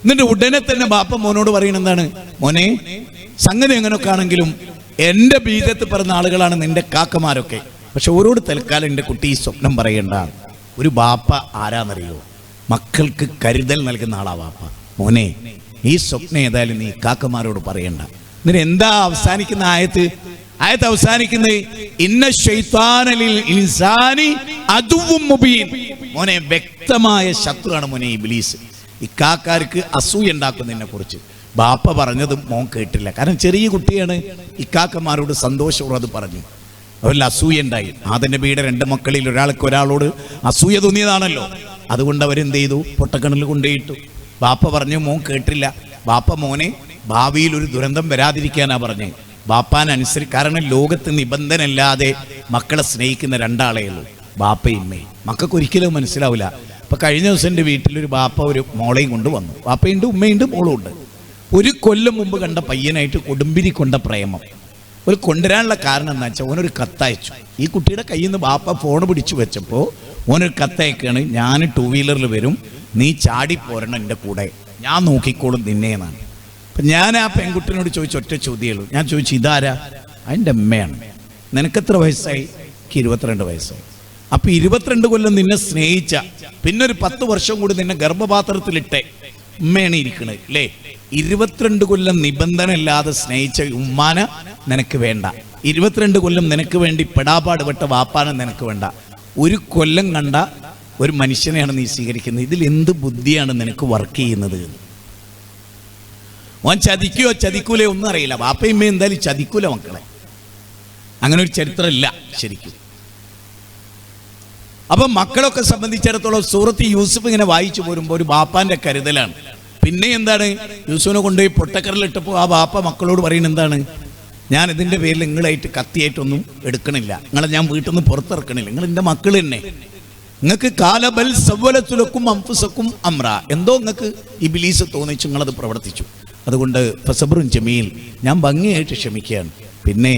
A: എന്നിട്ട് ഉടനെ തന്നെ ബാപ്പ മോനോട് പറയുന്നത് എന്താണ്? മോനെ, സംഗതി എങ്ങനെയൊക്കെ ആണെങ്കിലും എൻ്റെ ബീജത്ത് പറഞ്ഞ ആളുകളാണ് നിന്റെ കാക്കമാരൊക്കെ. പക്ഷെ ഓരോട് തൽക്കാലം എൻ്റെ കുട്ടി ഈ സ്വപ്നം പറയണ്ട. ഒരു ബാപ്പ ആരാന്നറിയോ? മക്കൾക്ക് കരുതൽ നൽകുന്ന ആളാ ബാപ്പ. മോനെ, ഈ സ്വപ്നം ഏതായാലും നീ കാക്കമാരോട് പറയണ്ട. എന്നിട്ട് എന്താ അവസാനിക്കുന്ന ആയത്ത് അവസാനിക്കുന്നത് ഇന്ന ശൈത്താന ലിൽ ഇൻസാനി അദുവ്വും മുബീൻ. മോനെ, വ്യക്തമായ ശത്രുവാണ് മോനെ ഇബ്ലീസ്. ഇക്കാക്കാർക്ക് അസൂയ ഉണ്ടാക്കുന്നതിനെ കുറിച്ച് ബാപ്പ പറഞ്ഞതും മോൻ കേട്ടില്ല. കാരണം ചെറിയ കുട്ടിയാണ്. ഇക്കാക്കന്മാരോട് സന്തോഷപൂർവ്വം അത് പറഞ്ഞു. അവരിൽ അസൂയ ഉണ്ടായി. ആദം നബിയുടെ 2 മക്കളിൽ ഒരാളോട് അസൂയ തോന്നിയതാണല്ലോ. അതുകൊണ്ട് അവരെന്ത് ചെയ്തു? പൊട്ടക്കിണറിൽ കൊണ്ടുപോയിട്ടു. ബാപ്പ പറഞ്ഞു, മോൻ കേട്ടില്ല. ബാപ്പ മോനെ ഭാവിയിൽ ഒരു ദുരന്തം വരാതിരിക്കാനാ പറഞ്ഞേ. കാരണം ലോകത്ത് നിബന്ധനയില്ലാതെ മക്കളെ സ്നേഹിക്കുന്ന 2 ആളേ ഉള്ളൂ, ബാപ്പയും ഉമ്മയും. മക്കൾക്ക് ഒരിക്കലും മനസ്സിലാവില്ല. അപ്പൊ കഴിഞ്ഞ ദിവസം എൻ്റെ വീട്ടിലൊരു ബാപ്പ ഒരു മോളെയും കൊണ്ട് വന്നു. ബാപ്പയുണ്ട്, ഉമ്മയുണ്ട്, മോളും ഉണ്ട്. 1 കൊല്ലം മുമ്പ് കണ്ട പയ്യനായിട്ട് കൊടുമ്പിരി കൊണ്ട പ്രേമം. ഒരു കൊണ്ടുവരാനുള്ള കാരണം എന്താ വെച്ചാൽ ഓനൊരു കത്തയച്ചു. ഈ കുട്ടിയുടെ കയ്യിൽ നിന്ന് ബാപ്പ ഫോൺ പിടിച്ചു വെച്ചപ്പോൾ ഓനൊരു കത്തയക്കാണ്, ഞാൻ 2 വീലറിൽ വരും, നീ ചാടിപ്പോരണം എൻ്റെ കൂടെ, ഞാൻ നോക്കിക്കോളും നിന്നേന്നാണ്. അപ്പം ഞാൻ ആ പെൺകുട്ടിനോട് ചോദിച്ച ഒറ്റ ചോദ്യമുള്ളൂ. ഞാൻ ചോദിച്ചു, ഇതാരാ? അതിൻ്റെ അമ്മയാണ്. നിനക്കെത്ര വയസ്സായി? എനിക്ക് 22 വയസ്സായി. അപ്പം 22 കൊല്ലം നിന്നെ സ്നേഹിച്ച, പിന്നെ ഒരു 10 വർഷം കൂടി നിന്നെ ഗർഭപാത്രത്തിലിട്ടെ ഉമ്മയാണ് ഇരിക്കണത് അല്ലേ? 22 കൊല്ലം നിബന്ധന ഇല്ലാതെ സ്നേഹിച്ച ഉമ്മാന നിനക്ക് വേണ്ട. 22 കൊല്ലം നിനക്ക് വേണ്ടി പെടാപാട് പെട്ട വാപ്പാന നിനക്ക് വേണ്ട. 1 കൊല്ലം കണ്ട ഒരു മനുഷ്യനെയാണ് നീ സ്വീകരിക്കുന്നത്. ഇതിൽ എന്ത് ബുദ്ധിയാണ് നിനക്ക് വർക്ക് ചെയ്യുന്നത്? ഓൻ ചതിക്കുകയോ ചതിക്കൂലയോ ഒന്നും അറിയില്ല. വാപ്പയും എന്തായാലും ചതിക്കൂല മക്കളെ. അങ്ങനെ ഒരു ചരിത്രമില്ല ശരിക്കും. അപ്പം മക്കളൊക്കെ സംബന്ധിച്ചിടത്തോളം സൂറത്ത് യൂസുഫ് ഇങ്ങനെ വായിച്ചു പോരുമ്പോൾ ഒരു ബാപ്പാന്റെ കരുതലാണ്. പിന്നെ എന്താണ്? യൂസുഫിനെ കൊണ്ടുപോയി പൊട്ടക്കറിലിട്ടപ്പോൾ ആ ബാപ്പ മക്കളോട് പറയുന്നത് എന്താണ്? ഞാൻ ഇതിൻ്റെ പേരിൽ നിങ്ങളായിട്ട് കത്തിയായിട്ടൊന്നും എടുക്കണില്ല, നിങ്ങളെ ഞാൻ വീട്ടിൽ നിന്ന് പുറത്തിറക്കണില്ല, നിങ്ങൾ എൻ്റെ മക്കൾ തന്നെ. നിങ്ങൾക്ക് കാലബൽ സവ്വലത്തുലക്കും അംഫുസക്കും അമ്ര, എന്തോ നിങ്ങൾക്ക് ഇബ്ലീസ് തോന്നിച്ചു, നിങ്ങളത് പ്രവർത്തിച്ചു. അതുകൊണ്ട് ഫസബ്റുൻ ജമീൽ, ഞാൻ ഭംഗിയായിട്ട് ക്ഷമിക്കുകയാണ്. പിന്നെ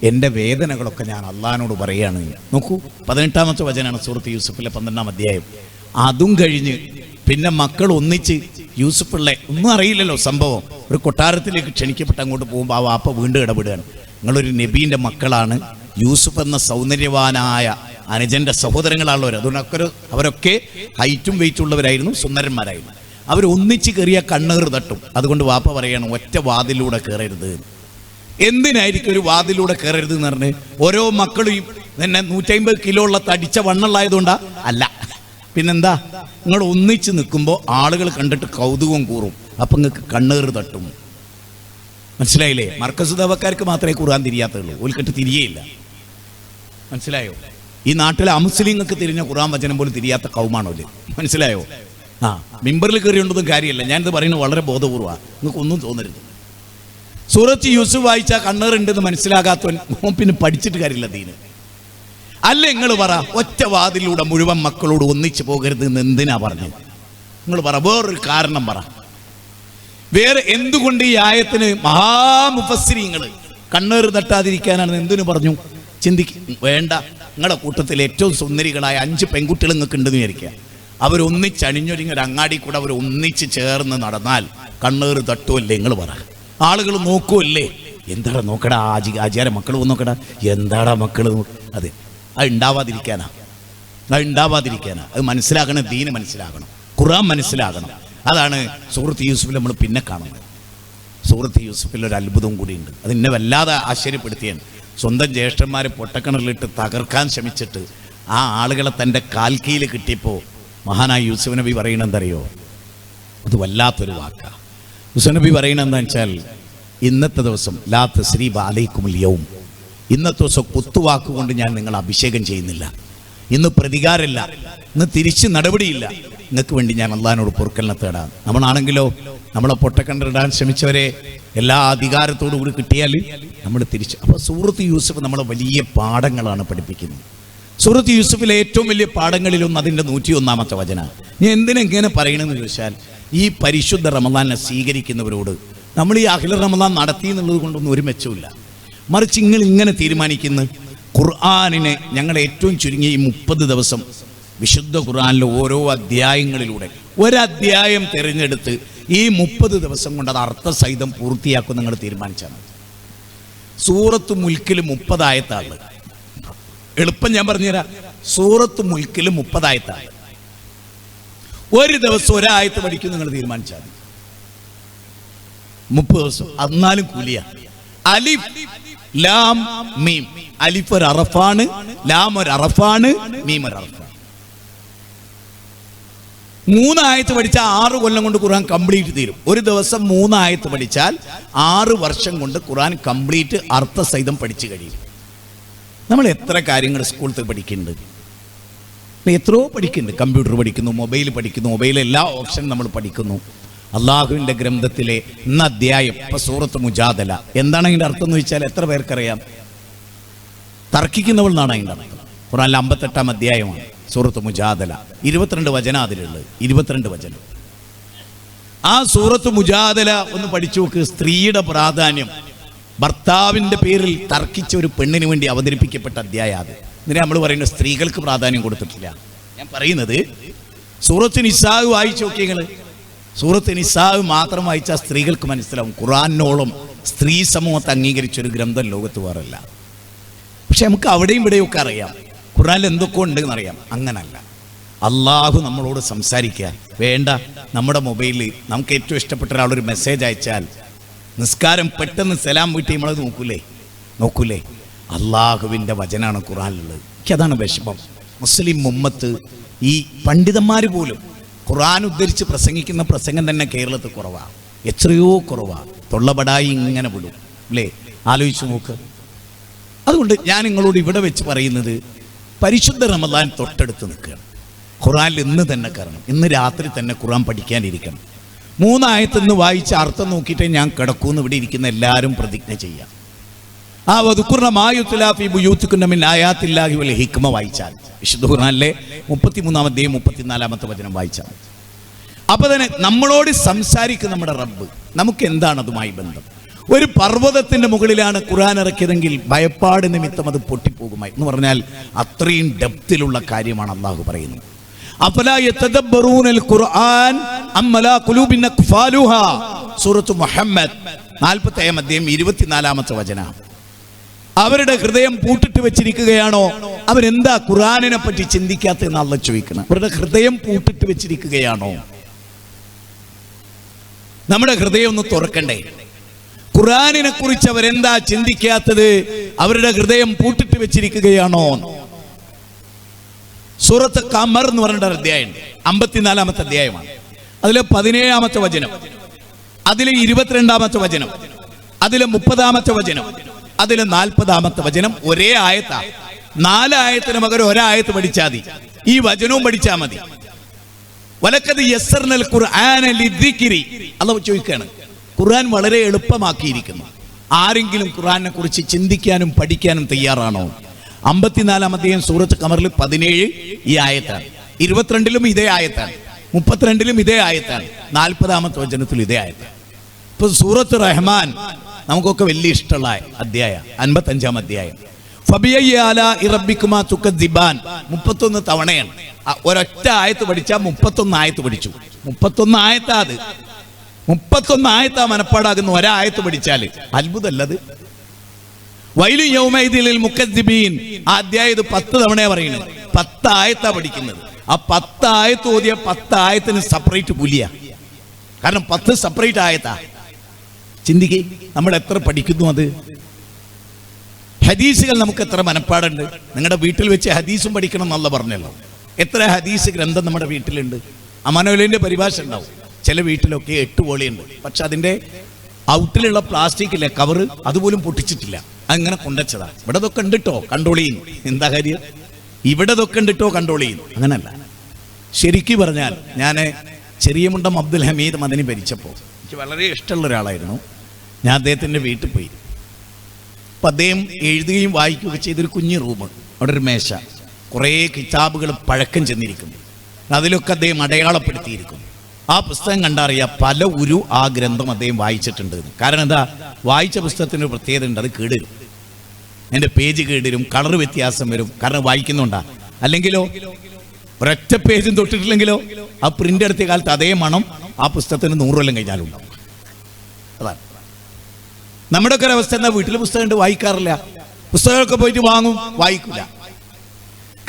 A: എൻ്റെ വേദനകളൊക്കെ ഞാൻ അള്ളാഹിനോട് പറയുകയാണ്. നോക്കൂ, 18-ാമത്തെ വചനാണ് സൂറത്ത് യൂസുഫിലെ 12-ാം അധ്യായം. അതും കഴിഞ്ഞ് പിന്നെ മക്കൾ ഒന്നിച്ച് യൂസുഫുള്ള ഒന്നും അറിയില്ലല്ലോ സംഭവം. ഒരു കൊട്ടാരത്തിലേക്ക് ക്ഷണിക്കപ്പെട്ട് അങ്ങോട്ട് പോകുമ്പോൾ ആ വാപ്പ വീണ്ടും ഇടപെടുകയാണ്. നിങ്ങളൊരു നബീൻ്റെ മക്കളാണ്, യൂസുഫ് എന്ന സൗന്ദര്യവാനായ അനുജൻ്റെ സഹോദരങ്ങളാണല്ലോ. അതുകൊണ്ട് അവരൊക്കെ ഹൈറ്റും വെയിറ്റും ഉള്ളവരായിരുന്നു, സുന്ദരന്മാരായിരുന്നു. അവരൊന്നിച്ച് കയറിയ കണ്ണേറ് തട്ടും. അതുകൊണ്ട് വാപ്പ പറയാണ്, ഒറ്റ വാതിലൂടെ കയറരുത്. എന്തിനായിരിക്കും ഒരു വാതിലൂടെ കയറരുത് എന്ന് പറഞ്ഞ്? ഓരോ മക്കളും തന്നെ 150 കിലോ ഉള്ള തടിച്ച വണ്ണുള്ളായതുകൊണ്ടാ? അല്ല, പിന്നെന്താ? നിങ്ങൾ ഒന്നിച്ച് നിൽക്കുമ്പോൾ ആളുകൾ കണ്ടിട്ട് കൗതുകം കൂറും, അപ്പം നിങ്ങൾക്ക് കണ്ണേറ് തട്ടും. മനസ്സിലായില്ലേ? മർക്കസ് ദവക്കാർക്ക് മാത്രമേ ഖുർആൻ തിരിയാത്തുള്ളൂ, ഓൽക്കിട്ട് തിരിയേയില്ല. മനസ്സിലായോ? ഈ നാട്ടിലെ അമുസ്ലിങ്ങൾക്ക് തിരിഞ്ഞ ഖുർആൻ വചനം പോലും തിരിയാത്ത കൗമാണോ? മനസ്സിലായോ? മിമ്പറിൽ കയറിയുണ്ടതും കാര്യമല്ല, ഞാനിത് പറയുന്നത് വളരെ ബോധപൂർവ്വമാണ്, നിങ്ങൾക്ക് ഒന്നും തോന്നരുത്. സൂറത്ത് യൂസുഫ് വായിച്ചാൽ കണ്ണേറുണ്ടെന്ന് മനസ്സിലാകാത്തവൻ പിന്നെ പഠിച്ചിട്ട് കാര്യമില്ല ദീന്. അല്ല, നിങ്ങൾ പറ, ഒറ്റ വാതിലൂടെ മുഴുവൻ മക്കളോട് ഒന്നിച്ചു പോകരുത് എന്ന് എന്തിനാ പറഞ്ഞത്? നിങ്ങൾ പറ, വേറൊരു കാരണം പറ. വേറെ എന്തുകൊണ്ട് ഈ ആയത്തിന് മഹാമുഫസ്സിരീങ്ങൾ കണ്ണേറ് തട്ടാതിരിക്കാനാണ് എന്തിനു പറഞ്ഞു? വേണ്ട, നിങ്ങളുടെ കൂട്ടത്തിൽ ഏറ്റവും സുന്ദരികളായ 5 പെൺകുട്ടികൾ നിങ്ങൾക്ക് ഉണ്ടെന്ന് വിചാരിക്കുക. അവരൊന്നിച്ചണിഞ്ഞൊരുങ്ങി ഒരു അങ്ങാടി കൂടെ അവർ ഒന്നിച്ച് ചേർന്ന് നടന്നാൽ കണ്ണേറ് തട്ടുമല്ലേ? നിങ്ങൾ പറ. ആളുകൾ നോക്കുമല്ലേ? എന്താടാ നോക്കടാ, ആചാര മക്കൾ നോക്കടാ, എന്താടാ മക്കൾ? അതെ, അത് ഉണ്ടാവാതിരിക്കാനാ. അത് മനസ്സിലാക്കണം, ദീന് മനസ്സിലാകണം, ഖുർആൻ മനസ്സിലാകണം. അതാണ് സൂറത്ത് യൂസുഫിൽ നമ്മൾ പിന്നെ കാണുന്നത്. സൂറത്ത് യൂസുഫിൽ ഒരു അത്ഭുതവും കൂടിയുണ്ട്. അത് എന്നെ വല്ലാതെ ആശ്ചര്യപ്പെടുത്തിയാണ്. സ്വന്തം ജ്യേഷ്ഠന്മാരെ പൊട്ടക്കിണറിലിട്ട് തകർക്കാൻ ശ്രമിച്ചിട്ട് ആ ആളുകളെ തൻ്റെ കാൽക്കീയിൽ കിട്ടിയപ്പോൾ മഹാനായ യൂസുഫ് നബി പറയുന്നത് എന്തറിയോ? അത് വല്ലാത്തൊരു വാക്കാണ്. യൂസുഫ് നബി പറയുന്നത് എന്താ വെച്ചാൽ, ഇന്നത്തെ ദിവസം ലാ തസ്രീബ അലൈക്കുമുൽ യൗം, ഇന്നത്തെ ദിവസം കുത്തുവാക്കുകൊണ്ട് ഞാൻ നിങ്ങളെ അഭിഷേകം ചെയ്യുന്നില്ല. ഇന്ന് പ്രതികാരമില്ല, ഇന്ന് തിരിച്ച് നടപടിയില്ല. നിങ്ങൾക്ക് വേണ്ടി ഞാൻ അള്ളാഹിനോട് പൊറുക്കലിനെ തേടാം. നമ്മളാണെങ്കിലോ നമ്മളെ പൊട്ടക്കണ്ടിടാൻ ശ്രമിച്ചവരെ എല്ലാ അധികാരത്തോടു കൂടി കിട്ടിയാൽ നമ്മൾ തിരിച്ച്. അപ്പോൾ സൂറത്ത് യൂസുഫ് നമ്മളെ വലിയ പാഠങ്ങളാണ് പഠിപ്പിക്കുന്നത്. സൂറത്ത് യൂസുഫിലെ ഏറ്റവും വലിയ പാഠങ്ങളിലൊന്ന് അതിൻ്റെ 101-ാമത്തെ വചനം. ഞാൻ എന്തിനെങ്ങനെ പറയണമെന്ന് ചോദിച്ചാൽ, ഈ പരിശുദ്ധ റമദാനെ സ്വീകരിക്കുന്നവരോട് നമ്മൾ ഈ അഖില റമദാൻ നടത്തി എന്നുള്ളത് കൊണ്ടൊന്നും ഒരു മെച്ചമില്ല. മറിച്ച് ഇങ്ങനെ തീരുമാനിക്കുന്നു, ഖുർആനിനെ ഞങ്ങൾ ഏറ്റവും ചുരുങ്ങിയ ഈ 30 ദിവസം വിശുദ്ധ ഖുർആനിലെ ഓരോ അധ്യായങ്ങളിലൂടെ ഒരധ്യായം തിരഞ്ഞെടുത്ത് ഈ 30 ദിവസം കൊണ്ട് അത് അർത്ഥസഹിതം പൂർത്തിയാക്കും നിങ്ങൾ തീരുമാനിച്ചാൽ മതി. സൂറത്ത് മുൽക്കിൽ 30 ആയത്താണ്. എളുപ്പം ഞാൻ പറഞ്ഞുതരാം. സൂറത്ത് മുൽക്കിൽ 30 ആയത്താണ്. ഒരു ദിവസം ഒരായത്ത് പഠിക്കും നിങ്ങൾ തീരുമാനിച്ചാൽ മതി. 30 ദിവസം എന്നാലും കൂലിയ. അലിഫ് ലാം മീം. അലിഫ് ഒരു അറഫാണ്, ലാം ഒരു അറഫാണ്, മീം ഒരു അറഫാണ്. 3 ആയത്ത് പഠിച്ചാൽ 6 കൊല്ലം കൊണ്ട് ഖുർആൻ കംപ്ലീറ്റ് തീരും. ഒരു ദിവസം 3 ആയത്ത് പഠിച്ചാൽ 6 വർഷം കൊണ്ട് ഖുർആൻ കംപ്ലീറ്റ് അർത്ഥസഹിതം പഠിച്ചു കഴിയും. നമ്മൾ എത്ര കാര്യങ്ങൾ സ്കൂളിൽ പഠിക്കുന്നുണ്ട്, എത്രയോ പഠിക്കുന്നുണ്ട്. കമ്പ്യൂട്ടർ പഠിക്കുന്നു, മൊബൈൽ പഠിക്കുന്നു, മൊബൈലിലെ എല്ലാ ഓപ്ഷനും നമ്മൾ പഠിക്കുന്നു. അള്ളാഹുവിൻ്റെ ഗ്രന്ഥത്തിലെ ഇന്ന് അധ്യായം ഇപ്പൊ സൂറത്ത് മുജാദല എന്താണ് അതിൻ്റെ അർത്ഥം എന്ന് ചോദിച്ചാൽ എത്ര പേർക്കറിയാം? തർക്കിക്കുന്നവൾ എന്നാണ് അതിൻ്റെ അർത്ഥം. ഖുർആനിലെ 58-ാം അധ്യായമാണ് സൂറത്ത് മുജാദല. 22 വചനം അതിലുള്ളത്. 22 വചനം. ആ സൂറത്ത് മുജാദല ഒന്ന് പഠിച്ചു നോക്ക്. സ്ത്രീയുടെ പ്രാധാന്യം ഭർത്താവിൻ്റെ പേരിൽ തർക്കിച്ച ഒരു പെണ്ണിന് വേണ്ടി അവതരിപ്പിക്കപ്പെട്ട അധ്യായം അത്. ഇതിനെ നമ്മൾ പറയുന്നത് സ്ത്രീകൾക്ക് പ്രാധാന്യം കൊടുത്തിട്ടില്ല. ഞാൻ പറയുന്നത് സൂറത്ത് നിസാ വായിച്ചു നോക്കിയങ്ങൾ. സൂറത്ത് നിസാ മാത്രം വായിച്ചാൽ സ്ത്രീകൾക്ക് മനസ്സിലാവും ഖുർആനോളം സ്ത്രീ സമൂഹത്തെ അംഗീകരിച്ചൊരു ഗ്രന്ഥം ലോകത്ത് വേറല്ല. പക്ഷെ നമുക്ക് അവിടെയും ഇവിടെയൊക്കെ അറിയാം ഖുർആനിൽ എന്തൊക്കെ ഉണ്ടെന്ന് അറിയാം. അങ്ങനല്ല. അള്ളാഹു നമ്മളോട് സംസാരിക്കുക വേണ്ട. നമ്മുടെ മൊബൈലിൽ നമുക്ക് ഏറ്റവും ഇഷ്ടപ്പെട്ട ഒരാളൊരു മെസ്സേജ് അയച്ചാൽ നിസ്കാരം പെട്ടെന്ന് സലാം വീട്ടി നമ്മളത് നോക്കൂലേ? അള്ളാഹുവിൻ്റെ വചനാണ് ഖുർആനിലുള്ളത്. എനിക്കതാണ് വിഷമം. മുസ്ലിം ഉമ്മത്ത് ഈ പണ്ഡിതന്മാർ പോലും ഖുർആൻ ഉദ്ധരിച്ച് പ്രസംഗിക്കുന്ന പ്രസംഗം തന്നെ കേരളത്തിൽ കുറവാണ്. എത്രയോ കുറവാണ്. തൊള്ളപടായി ഇങ്ങനെ വിടും അല്ലേ? ആലോചിച്ച് നോക്ക്. അതുകൊണ്ട് ഞാൻ നിങ്ങളോട് ഇവിടെ വെച്ച് പറയുന്നത് പരിശുദ്ധ റമദാൻ തൊട്ടടുത്ത് നിൽക്കുകയാണ്. ഖുർആനിൽ ഇന്ന് തന്നെ കയറണം. ഇന്ന് രാത്രി തന്നെ ഖുർആൻ പഠിക്കാനിരിക്കണം. 3 ആയത്തെന്ന് വായിച്ച് അർത്ഥം നോക്കിയിട്ടേ ഞാൻ കിടക്കൂന്ന് ഇവിടെ ഇരിക്കുന്ന എല്ലാവരും പ്രതിജ്ഞ ചെയ്യാം. ആ വദുക്കുർന മാ യുത്ലാ ഫീ ബുയൂത്തികുന്ന മിൻ ആയാത്തില്ലാഹി വൽ ഹിക്മ വായിച്ചാൽ വിശുദ്ധ ഖുർആനിലെ 33-ാം അധ്യായം 34-ാമത്തെ വചനം വായിച്ചാൽ അപ്പോൾ തന്നെ നമ്മളോട് സംസാരിക്കുന്ന നമ്മുടെ റബ്ബ്. നമുക്ക് എന്താണ് അതുമായി ബന്ധം? ഒരു പർവ്വതത്തിന്റെ മുകളിലാണ് ഖുർആൻ ഇറക്കിയതെങ്കിൽ ഭയപ്പാട് നിമിത്തം അത് പൊട്ടിപ്പോകുമായി എന്ന് പറഞ്ഞാൽ അത്രയും ഡെപ്തിലുള്ള കാര്യമാണ് അള്ളാഹു പറയുന്നത്. അഫലാ യതദബ്ബറൂനൽ ഖുർആൻ അം അലാ ഖുലൂബിൻ അഖ്ഫാലുഹാ. സൂറത്ത് മുഹമ്മദ് 40-ാം അധ്യായം 24-ാമത്തെ വചനം. അവരുടെ ഹൃദയം പൂട്ടിട്ട് വെച്ചിരിക്കുകയാണോ? അവരെന്താ ഖുർആനിനെ പറ്റി ചിന്തിക്കാത്തതെന്ന് അള്ളാഹ് ചോദിക്കണം. അവരുടെ ഹൃദയം പൂട്ടിട്ട് വെച്ചിരിക്കുകയാണോ? നമ്മുടെ ഹൃദയം ഒന്ന് തുറക്കണ്ടേ? ഖുർആനിനെ കുറിച്ച് അവരെന്താ ചിന്തിക്കാത്തത്? അവരുടെ ഹൃദയം പൂട്ടിട്ട് വെച്ചിരിക്കുകയാണോ? സൂറത്ത് ഖമർ എന്ന് പറഞ്ഞ അധ്യായം 54-ാമത്തെ അധ്യായമാണ്. അതിലെ 17-ാമത്തെ വചനം, അതിലെ 22-ാമത്തെ വചനം, അതിലെ 30-ാമത്തെ വചനം, അതിലെ 40-ാമത്തെ വചനം ഒരേ ആയത്താ. 4 ആയത്തിന് പകരം ഒരായത്ത് പഠിച്ചാൽ മതി. ഈ വചനവും പഠിച്ചാൽ മതി. വലഖദ് യസ്സർനൽ ഖുർആന ലിദ്ദിക്രി. അല്ലാഹു ചോദിക്കുകയാണ്, ഖുർആൻ വളരെ എളുപ്പമാക്കിയിരിക്കുന്നു. ആരെങ്കിലും ഖുർആനെ കുറിച്ച് ചിന്തിക്കാനും പഠിക്കാനും തയ്യാറാണോ? 54-ാം അധ്യായം സൂറത്ത് ഖമറിൽ 17 ഈ ആയത്താണ്. 22-ലും ഇതേ ആയത്താണ്, 32-ലും ഇതേ ആയത്താണ്, 40-ാമത്തെ വചനത്തിൽ ഇതേ ആയത്താണ്. ഇപ്പൊ സൂറത്ത് റഹ്മാൻ നമുക്കൊക്കെ വലിയ ഇഷ്ടമുള്ള അധ്യായം 55-ാം അധ്യായം. ഫബിയയ്യി ആലാഇ റബ്ബിക്കുമാ തുകദ്ദിബാൻ 31 തവണയാണ്. ഒരൊറ്റ ആയത്ത് പഠിച്ചാൽ 31 ആയത്ത് പഠിച്ചു. 31 ആയത്താ അത്. 31 ആയത്താ മനപ്പാടാകുന്ന ഒരായത്ത് പഠിച്ചാല് അത്ഭുതമല്ലത്. വൈലു യൗമൈദിൽ മുക്കദ്ദിബീൻ ആ അധ്യായം 10 തവണയാ പറയുന്നത്. 10 ആയത്താ പഠിക്കുന്നത്. ആ 10 ആയത്ത് ഓതിയ 10 ആയത്തിന് സെപ്പറേറ്റ് പുലിയ. കാരണം 10 സെപ്പറേറ്റ് ആയത്താ. ചിന്തിക്കേ നമ്മൾ എത്ര പഠിക്കുന്നു. അത് ഹദീസുകൾ നമുക്ക് എത്ര മനപ്പാടുണ്ട്. നിങ്ങളുടെ വീട്ടിൽ വെച്ച് ഹദീസും പഠിക്കണം എന്നല്ല പറഞ്ഞല്ലോ. എത്ര ഹദീസ് ഗ്രന്ഥം നമ്മുടെ വീട്ടിലുണ്ട്. അമാനുവലിന്റെ പരിഭാഷ ഉണ്ടാവും. ചില വീട്ടിലൊക്കെ 8 വോളിയുണ്ട്. പക്ഷെ അതിന്റെ ഔട്ടിലുള്ള പ്ലാസ്റ്റിക്കിലെ കവറ് അതുപോലും പൊട്ടിച്ചിട്ടില്ല. അങ്ങനെ കൊണ്ടുവച്ചതാ. ഇവിടെ ഇതൊക്കെ ഉണ്ട് കേട്ടോ, കൺട്രോൾ ചെയ്യുന്നു. എന്താ കാര്യം? ഇവിടെ ഇതൊക്കെ ഉണ്ട് കേട്ടോ, കൺട്രോൾ ചെയ്യുന്നു. അങ്ങനല്ല. ശരിക്കും പറഞ്ഞാൽ ഞാൻ ചെറിയമുണ്ടം അബ്ദുൽ ഹമീദ് മദനി ഭരിച്ചപ്പോൾ എനിക്ക് വളരെ ഇഷ്ടമുള്ള ഒരാളായിരുന്നു. ഞാൻ അദ്ദേഹത്തിൻ്റെ വീട്ടിൽ പോയി. അപ്പം അദ്ദേഹം എഴുതുകയും വായിക്കുകയൊക്കെ ചെയ്തൊരു കുഞ്ഞു റൂം, അവിടെ ഒരു മേശ, കുറേ കിതാബുകൾ പഴക്കം ചെന്നിരിക്കുന്നു. അതിലൊക്കെ അദ്ദേഹം അടയാളപ്പെടുത്തിയിരിക്കുന്നു. ആ പുസ്തകം കണ്ടറിയാം പല ആ ഗ്രന്ഥം അദ്ദേഹം വായിച്ചിട്ടുണ്ട്. കാരണം എന്താ? വായിച്ച പുസ്തകത്തിനൊരു പ്രത്യേകത ഉണ്ട്, അത് കേടുവരും. എൻ്റെ പേജ് കേടുവരും, കളർ വ്യത്യാസം വരും. കാരണം വായിക്കുന്നുണ്ടാ. അല്ലെങ്കിലോ ഒരൊറ്റ പേജും തൊട്ടിട്ടില്ലെങ്കിലോ ആ പ്രിന്റ് എടുത്ത കാലത്ത് അതേ മണം ആ പുസ്തകത്തിന് 100 കൊല്ലം കഴിഞ്ഞാലും ഉണ്ടാവും. അതാണ് നമ്മുടെ ഒക്കെ ഒരവസ്ഥ. എന്താ, വീട്ടിൽ പുസ്തകം ഉണ്ട്, വായിക്കാറില്ല. പുസ്തകമൊക്കെ പോയിട്ട് വാങ്ങും, വായിക്കില്ല.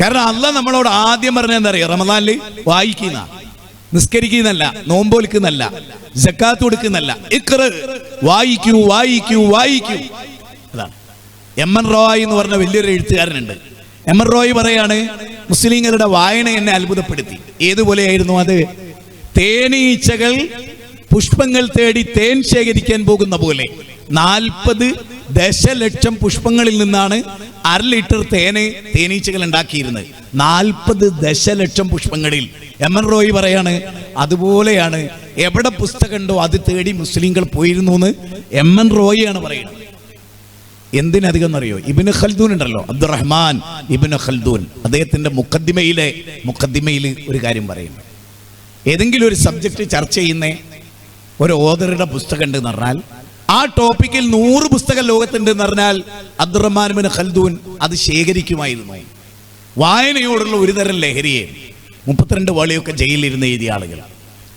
A: കാരണം അള്ളാഹ് നമ്മളോട് ആദ്യം പറഞ്ഞ എന്താ അറിയാം, റമദാനിൽ വായിക്കുന്ന, നിസ്കരിക്കുന്നല്ല, നോമ്പോലിക്കുന്നല്ല, സക്കാത്ത് കൊടുക്കുന്നല്ല, ഇഖ്റ, വായിക്കൂ വായിക്കൂ വായിക്കൂ. അതാണ്. എം.എൻ. റോയ് എന്ന് പറഞ്ഞ വലിയൊരു എഴുത്തുകാരനുണ്ട്. എം.എൻ. റോയ് പറയാണ്, മുസ്ലിങ്ങളുടെ വായന എന്നെ അത്ഭുതപ്പെടുത്തി. ഏതുപോലെയായിരുന്നു അത്? തേനീച്ചകൾ പുഷ്പങ്ങൾ തേടി തേൻ ശേഖരിക്കാൻ പോകുന്ന പോലെ 40 ദശലക്ഷം പുഷ്പങ്ങളിൽ നിന്നാണ് 1/2 ലിറ്റർ തേനീച്ചകൾ ഉണ്ടാക്കിയിരുന്നത്. 40 ദശലക്ഷം പുഷ്പങ്ങളിൽ. എം.എൻ. റോയ് പറയാണ്, അതുപോലെയാണ് എവിടെ പുസ്തകമുണ്ടോ അത് തേടി മുസ്ലിങ്ങൾ പോയിരുന്നു എന്ന് എം.എൻ. റോയിയാണ് പറയുന്നത്. എന്തിനധികം എന്നറിയോ? ഇബ്നു ഖൽദൂൻ ഉണ്ടല്ലോ, അബ്ദുറഹ്മാൻ ഇബ്നു ഖൽദൂൻ, അദ്ദേഹത്തിന്റെ മുഖദ്ദിമയിൽ ഒരു കാര്യം പറയുന്നു. ഏതെങ്കിലും ഒരു സബ്ജക്റ്റ് ചർച്ച ചെയ്യുന്ന ഒരു ഓതറുടെ പുസ്തകം ഉണ്ടെന്ന് പറഞ്ഞാൽ, ആ ടോപ്പിക്കിൽ 100 പുസ്തകം ലോകത്തുണ്ട് എന്ന് പറഞ്ഞാൽ അബ്ദുറഹ്മാൻ ഇബ്നു ഖൽദൂൻ അത് ശേഖരിക്കുമായിരുന്നു. വായനയോടുള്ള ഒരു തരം ലഹരിയെ. 32 വോളിയൊക്കെ ജയിലിരുന്ന് എഴുതിയ ആളുകൾ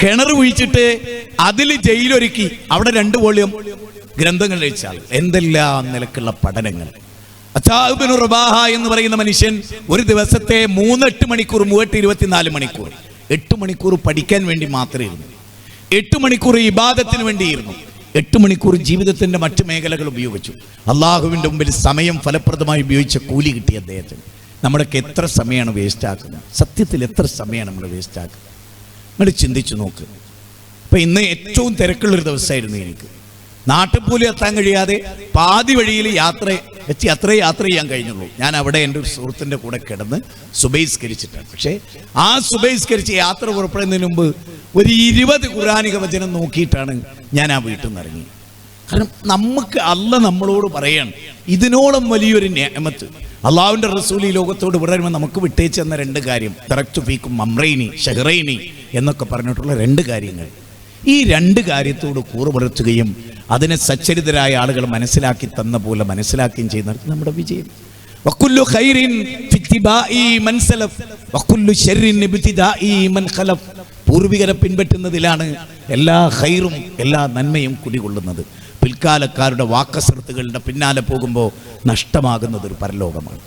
A: കിണർ കുഴിച്ചിട്ട് അതിൽ ജയിലൊരുക്കി അവിടെ 2 വോളിയം ഗ്രന്ഥങ്ങൾ രചിച്ചാൽ എന്തെല്ലാം നിലക്കുള്ള പഠനങ്ങൾ. അത്താബ് ഇബ്നു റബാഹ എന്ന് പറയുന്ന മനുഷ്യൻ ഒരു ദിവസത്തെ 3-8 മണിക്കൂർ, 24 മണിക്കൂർ, 8 മണിക്കൂർ പഠിക്കാൻ വേണ്ടി മാത്രമേ ഇരുന്നു, 8 മണിക്കൂർ ഇബാദത്തിന് വേണ്ടിയിരുന്നു, 8 മണിക്കൂർ ജീവിതത്തിന്റെ മറ്റു മേഖലകൾ ഉപയോഗിച്ചു. അള്ളാഹുവിന്റെ മുമ്പിൽ സമയം ഫലപ്രദമായി ഉപയോഗിച്ച കൂലി കിട്ടി അദ്ദേഹത്തിന്. നമ്മുടെയൊക്കെ എത്ര സമയമാണ് വേസ്റ്റ് ആക്കുന്നത്? സത്യത്തിൽ എത്ര സമയമാണ് നമ്മൾ വേസ്റ്റ് ആക്കുന്നത്? നിങ്ങൾ ചിന്തിച്ചു നോക്ക്. അപ്പൊ ഇന്ന് ഏറ്റവും തിരക്കുള്ളൊരു ദിവസമായിരുന്നു എനിക്ക്. നാട്ടിൽ പോലും എത്താൻ കഴിയാതെ പാതി വഴിയിൽ അത്രേ യാത്ര ചെയ്യാൻ കഴിഞ്ഞുള്ളൂ. ഞാൻ അവിടെ എൻ്റെ ഒരു സുഹൃത്തിൻ്റെ കൂടെ കിടന്ന് സുബൈസ്കരിച്ചിട്ടാണ്. പക്ഷേ ആ സുബൈസ്കരിച്ച് യാത്ര പുറപ്പെടുന്നതിന് മുമ്പ് ഒരു 20 ഖുർആനിക വചനം നോക്കിയിട്ടാണ് ഞാൻ ആ വീട്ടിൽ നിന്ന് ഇറങ്ങി. കാരണം നമുക്ക് അള്ളാഹ് നമ്മളോട് പറയാണ്, ഇതിനോളം വലിയൊരു നിഅമത്ത് അള്ളാഹുവിൻ്റെ റസൂൽ ഈ ലോകത്തോട് പറയുമ്പോൾ നമുക്ക് വിട്ടേച്ച് തന്ന 2 കാര്യം, തറക്തു ഫീക്കും അംറൈനി ഷഹ്റൈനി എന്നൊക്കെ പറഞ്ഞിട്ടുള്ള 2 കാര്യങ്ങൾ. ഈ 2 കാര്യത്തോട് കൂറ് പുലർത്തുകയും അതിനെ സച്ചരിതരായ ആളുകൾ മനസ്സിലാക്കി തന്ന പോലെ മനസ്സിലാക്കുകയും ചെയ്യുന്നത് നമ്മുടെ വിജയം. വകുല്ലു ഖൈറിൻ ഫിത്തിബാഇ മൻ സലഫ് വകുല്ലു ശർറിൻ ഇബ്തിദാഇ മൻ ഖലഫ്. പൂർവികരെ പിൻപറ്റുന്നതിലാണ് എല്ലാ ഖൈറും എല്ലാ നന്മയും കുടികൊള്ളുന്നത്. പിൽക്കാലക്കാരുടെ വാക്കസർത്തുകളുടെ പിന്നാലെ പോകുമ്പോൾ നഷ്ടമാകുന്നത് ഒരു പരലോകമാണ്.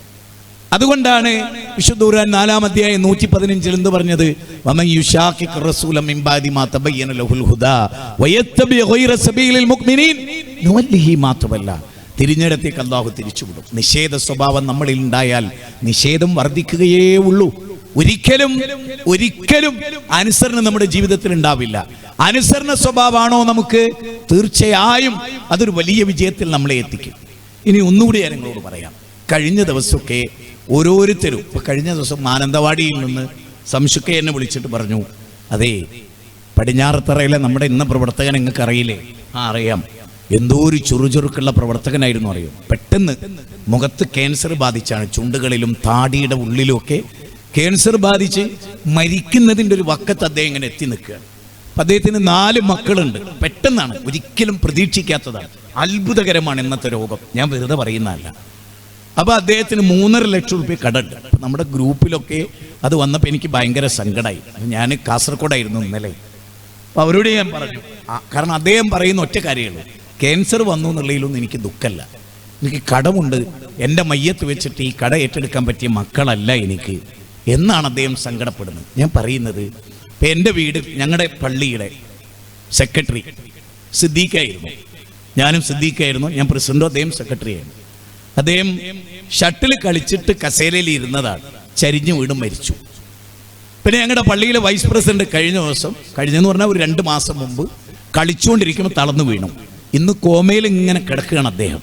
A: അതുകൊണ്ടാണ് വിശുദ്ധ ഖുർആൻ 4-ാം അധ്യായം 115 എന്ത് പറഞ്ഞത്? വമൻ യുശാഖിഖ് റസൂല മിൻ ബഅദി മാ തബയ്യന ലഹുൽ ഹുദാ വയത്തബി ഗൈറ സബീലിൽ മുഅ്മിനീൻ നുവല്ലിഹി മാ തവല്ല. തിരിഞ്ഞിടത്തേക്ക് അല്ലാഹു തിരിച്ചുവിടും. നിഷേധ സ്വഭാവം നമ്മളിൽ ഉണ്ടായാൽ നിഷേധം വർദ്ധിക്കുകയേ ഉള്ളൂ. ഒരിക്കലും അനുസരണം നമ്മുടെ ജീവിതത്തിൽ ഉണ്ടാവില്ല. അനുസരണ സ്വഭാവമാണോ നമുക്ക്, തീർച്ചയായും അതൊരു വലിയ വിജയത്തിൽ നമ്മളെ എത്തിക്കും. ഇനി ഒന്നുകൂടി ഞാൻ നിങ്ങളോട് പറയാം. കഴിഞ്ഞ ദിവസമൊക്കെ ഓരോരുത്തരും, ഇപ്പൊ കഴിഞ്ഞ ദിവസം മാനന്തവാടിയിൽ നിന്ന് സംശുക്ക എന്നെ വിളിച്ചിട്ട് പറഞ്ഞു, അതേ പടിഞ്ഞാറത്തറയിലെ നമ്മുടെ ഇന്ന പ്രവർത്തകൻ നിങ്ങൾക്ക് അറിയില്ലേ? അറിയാം. എന്തോ ഒരു ചുറുചുറുക്കുള്ള പ്രവർത്തകനായിരുന്നു, അറിയും. പെട്ടെന്ന് മുഖത്ത് ക്യാൻസർ ബാധിച്ചാണ്, ചുണ്ടുകളിലും താടിയുടെ ഉള്ളിലും ഒക്കെ ക്യാൻസർ ബാധിച്ച് മരിക്കുന്നതിൻ്റെ ഒരു വക്കത്ത് അദ്ദേഹം ഇങ്ങനെ എത്തി നിൽക്കുകയാണ്. അപ്പം അദ്ദേഹത്തിന് 4 മക്കളുണ്ട്. പെട്ടെന്നാണ്, ഒരിക്കലും പ്രതീക്ഷിക്കാത്തതാണ്, അത്ഭുതകരമാണ് ഇന്നത്തെ രോഗം. ഞാൻ വെറുതെ പറയുന്നതല്ല. അപ്പോൾ അദ്ദേഹത്തിന് 3.5 ലക്ഷം രൂപ കടമുണ്ട്. അപ്പം നമ്മുടെ ഗ്രൂപ്പിലൊക്കെ അത് വന്നപ്പോൾ എനിക്ക് ഭയങ്കര സങ്കടമായി. ഞാൻ കാസർഗോഡായിരുന്നു ഇന്നലെ. അപ്പോൾ അവരോട് ഞാൻ പറഞ്ഞു, കാരണം അദ്ദേഹം പറയുന്ന ഒറ്റ കാര്യമുള്ളൂ, ക്യാൻസർ വന്നു എന്നുള്ളതിലൊന്നും എനിക്ക് ദുഃഖമല്ല, എനിക്ക് കടമുണ്ട്, എൻ്റെ മയ്യത്ത് വെച്ചിട്ട് ഈ കട ഏറ്റെടുക്കാൻ പറ്റിയ മക്കളല്ല എനിക്ക് എന്നാണ് അദ്ദേഹം സങ്കടപ്പെടുന്നത്. ഞാൻ പറയുന്നത്, ഇപ്പം എൻ്റെ വീട് ഞങ്ങളുടെ പള്ളിയുടെ സെക്രട്ടറി സിദ്ദീഖായിരുന്നു, ഞാനും സിദ്ദീഖായിരുന്നു. ഞാൻ പ്രസിഡന്റും അദ്ദേഹം സെക്രട്ടറിയായിരുന്നു. അദ്ദേഹം ഷട്ടിൽ കളിച്ചിട്ട് കസേരയിൽ ഇരുന്നതാണ്, ചരിഞ്ഞു വീടും മരിച്ചു. പിന്നെ ഞങ്ങളുടെ പള്ളിയിലെ വൈസ് പ്രസിഡന്റ് കഴിഞ്ഞെന്ന് പറഞ്ഞാൽ ഒരു 2 മാസം മുമ്പ് കളിച്ചുകൊണ്ടിരിക്കുമ്പോൾ തളർന്നു വീണു. ഇന്ന് കോമയിൽ ഇങ്ങനെ കിടക്കുകയാണ് അദ്ദേഹം.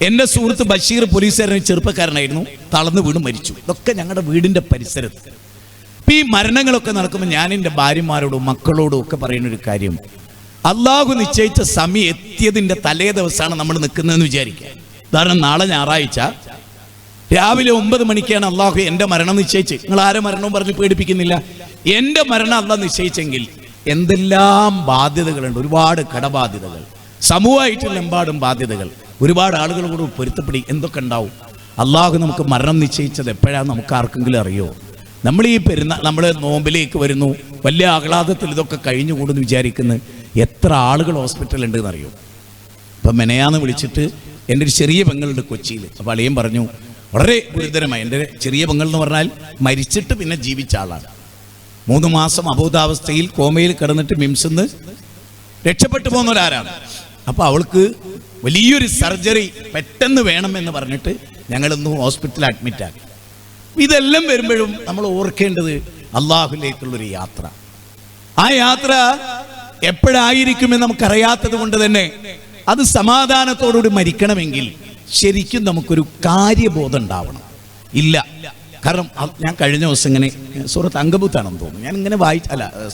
A: എൻ്റെ സുഹൃത്ത് ബഷീർ പോലീസുകാരൻ, ചെറുപ്പക്കാരനായിരുന്നു, തളർന്നു വീണു മരിച്ചു. ഇതൊക്കെ ഞങ്ങളുടെ വീടിൻ്റെ പരിസരത്ത്. ഇപ്പം ഈ മരണങ്ങളൊക്കെ നടക്കുമ്പോൾ ഞാൻ എൻ്റെ ഭാര്യമാരോടും മക്കളോടും ഒക്കെ പറയുന്നൊരു കാര്യം, അള്ളാഹു നിശ്ചയിച്ച സമയം എത്തിയതിൻ്റെ തലേ ദിവസമാണ് നമ്മൾ നിൽക്കുന്നതെന്ന് വിചാരിക്കുക. ഉദാഹരണം, നാളെ ഞായറാഴ്ച രാവിലെ 9 മണിക്കാണ് അള്ളാഹു എൻ്റെ മരണം നിശ്ചയിച്ച്. നിങ്ങൾ ആരെ മരണവും പറഞ്ഞ് പേടിപ്പിക്കുന്നില്ല. എൻ്റെ മരണം അള്ളാഹ് നിശ്ചയിച്ചെങ്കിൽ എന്തെല്ലാം ബാധ്യതകളുണ്ട്, ഒരുപാട് കടബാധ്യതകൾ, സമൂഹമായിട്ടുള്ള എമ്പാടും ബാധ്യതകൾ, ഒരുപാട് ആളുകളോട് പൊരുത്തപ്പെടി എന്തൊക്കെ ഉണ്ടാവും. അള്ളാഹു നമുക്ക് മരണം നിശ്ചയിച്ചത് എപ്പോഴാണ് നമുക്ക് ആർക്കെങ്കിലും അറിയോ? നമ്മൾ ഈ നമ്മൾ നോമ്പിലേക്ക് വരുന്നു, വലിയ ആഹ്ലാദത്തിൽ ഇതൊക്കെ കഴിഞ്ഞുകൂടുന്ന് വിചാരിക്കുന്നു. എത്ര ആളുകൾ ഹോസ്പിറ്റലിൽ ഉണ്ടെന്ന് അറിയോ? ഇപ്പം മെനയാന്ന് വിളിച്ചിട്ട് എൻ്റെ ഒരു ചെറിയ പെങ്ങളുണ്ട് കൊച്ചിയിൽ. അപ്പോൾ അളിയൻ പറഞ്ഞു, വളരെ ഗുരുതരമായി. എൻ്റെ ചെറിയ പെങ്ങൾ എന്ന് പറഞ്ഞാൽ മരിച്ചിട്ട് പിന്നെ ജീവിച്ച ആളാണ്. 3 മാസം അബോധാവസ്ഥയിൽ കോമയിൽ കിടന്നിട്ട് മിംസിന്ന് രക്ഷപ്പെട്ടു പോകുന്നവരാരാണ്. അപ്പോൾ അവൾക്ക് വലിയൊരു സർജറി പെട്ടെന്ന് വേണമെന്ന് പറഞ്ഞിട്ട് ഞങ്ങളിന്ന് ഹോസ്പിറ്റലിൽ അഡ്മിറ്റാക്കി. ഇതെല്ലാം വരുമ്പോഴും നമ്മൾ ഓർക്കേണ്ടത് അള്ളാഹുലേക്കുള്ളൊരു യാത്ര. ആ യാത്ര എപ്പോഴായിരിക്കുമെന്ന് നമുക്കറിയാത്തത് കൊണ്ട് തന്നെ അത് സമാധാനത്തോടുകൂടി മരിക്കണമെങ്കിൽ ശരിക്കും നമുക്കൊരു കാര്യബോധം ഉണ്ടാവണം. ഇല്ല, കാരണം ഞാൻ കഴിഞ്ഞ ദിവസം ഇങ്ങനെ സൂറത്ത് അങ്കബൂത്താണെന്ന് തോന്നുന്നു, ഞാൻ ഇങ്ങനെ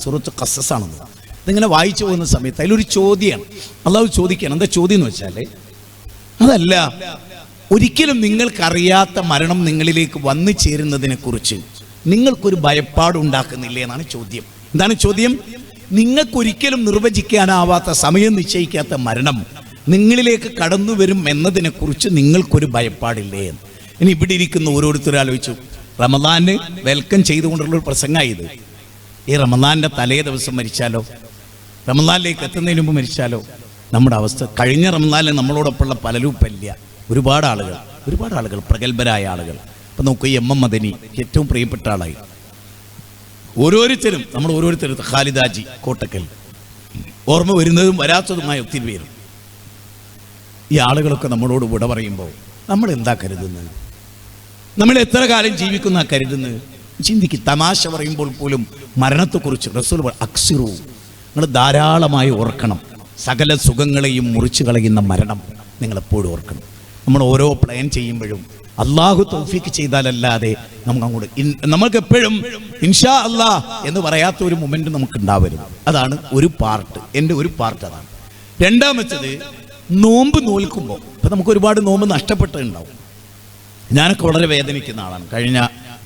A: സൂറത്ത് ഖസസാണെന്ന് തോന്നുന്നു, ഇതിങ്ങനെ വായിച്ചു പോകുന്ന സമയത്ത് അതിലൊരു ചോദ്യമാണ്. അള്ളാഹു ചോദിക്കുകയാണ്. എന്താ ചോദ്യം എന്ന് വെച്ചാൽ, അതല്ല, ഒരിക്കലും നിങ്ങൾക്കറിയാത്ത മരണം നിങ്ങളിലേക്ക് വന്നു ചേരുന്നതിനെ കുറിച്ച് നിങ്ങൾക്കൊരു ഭയപ്പാടുണ്ടാക്കുന്നില്ലേ എന്നാണ് ചോദ്യം. എന്താണ് ചോദ്യം? നിങ്ങൾക്കൊരിക്കലും നിർവചിക്കാനാവാത്ത, സമയം നിശ്ചയിക്കാത്ത മരണം നിങ്ങളിലേക്ക് കടന്നു വരും എന്നതിനെ കുറിച്ച് നിങ്ങൾക്കൊരു ഭയപ്പാടില്ലേ എന്ന്. ഇനി ഇവിടെ ഇരിക്കുന്ന ഓരോരുത്തരും ആലോചിച്ചു, റമദാന് വെൽക്കം ചെയ്തുകൊണ്ടുള്ളൊരു പ്രസംഗമായത്. ഈ റമദാന്റെ തലേ ദിവസം മരിച്ചാലോ, റമദാനിലേക്ക് എത്തുന്നതിന് മുമ്പ് മരിച്ചാലോ നമ്മുടെ അവസ്ഥ? കഴിഞ്ഞ റമദാനിൽ നമ്മളോടൊപ്പമുള്ള പലരും പല്യ ഒരുപാട് ആളുകൾ പ്രഗത്ഭരായ ആളുകൾ. അപ്പം നോക്കൂ, എം എം മദനി ഏറ്റവും പ്രിയപ്പെട്ട ആളായി. നമ്മൾ ഓരോരുത്തരും ഖാലിദാജി കോട്ടക്കൽ, ഓർമ്മ വരുന്നതും വരാത്തതുമായ ഒത്തിരി പേരും. ഈ ആളുകളൊക്കെ നമ്മളോട് വിട പറയുമ്പോൾ നമ്മൾ എന്താ കരുതുന്നത്? നമ്മൾ എത്ര കാലം ജീവിക്കുന്ന കരുതുന്നത്? ചിന്തിക്ക്. തമാശ പറയുമ്പോൾ പോലും മരണത്തെക്കുറിച്ച് റസൂൽ അക്സിറു, നിങ്ങൾ ധാരാളമായി ഓർക്കണം. സകല സുഖങ്ങളെയും മുറിച്ചു കളയുന്ന മരണം നിങ്ങളെപ്പോഴും ഓർക്കണം. നമ്മൾ ഓരോ പ്ലാൻ ചെയ്യുമ്പോഴും അള്ളാഹു തൗഫീക്ക് ചെയ്താലല്ലാതെ നമുക്ക് എപ്പോഴും ഇൻഷാ അല്ലാ എന്ന് പറയാത്ത ഒരു മൊമെന്റ് നമുക്ക് ഉണ്ടാവരുത്. അതാണ് ഒരു പാർട്ട്, എൻ്റെ ഒരു പാർട്ട് അതാണ്. രണ്ടാമത്തത്, നോമ്പ് നോൽക്കുമ്പോൾ ഇപ്പം നമുക്ക് ഒരുപാട് നോമ്പ് നഷ്ടപ്പെട്ടിട്ടുണ്ടാവും. ഞാനൊക്കെ വളരെ വേദനിക്കുന്ന ആളാണ്. കഴിഞ്ഞ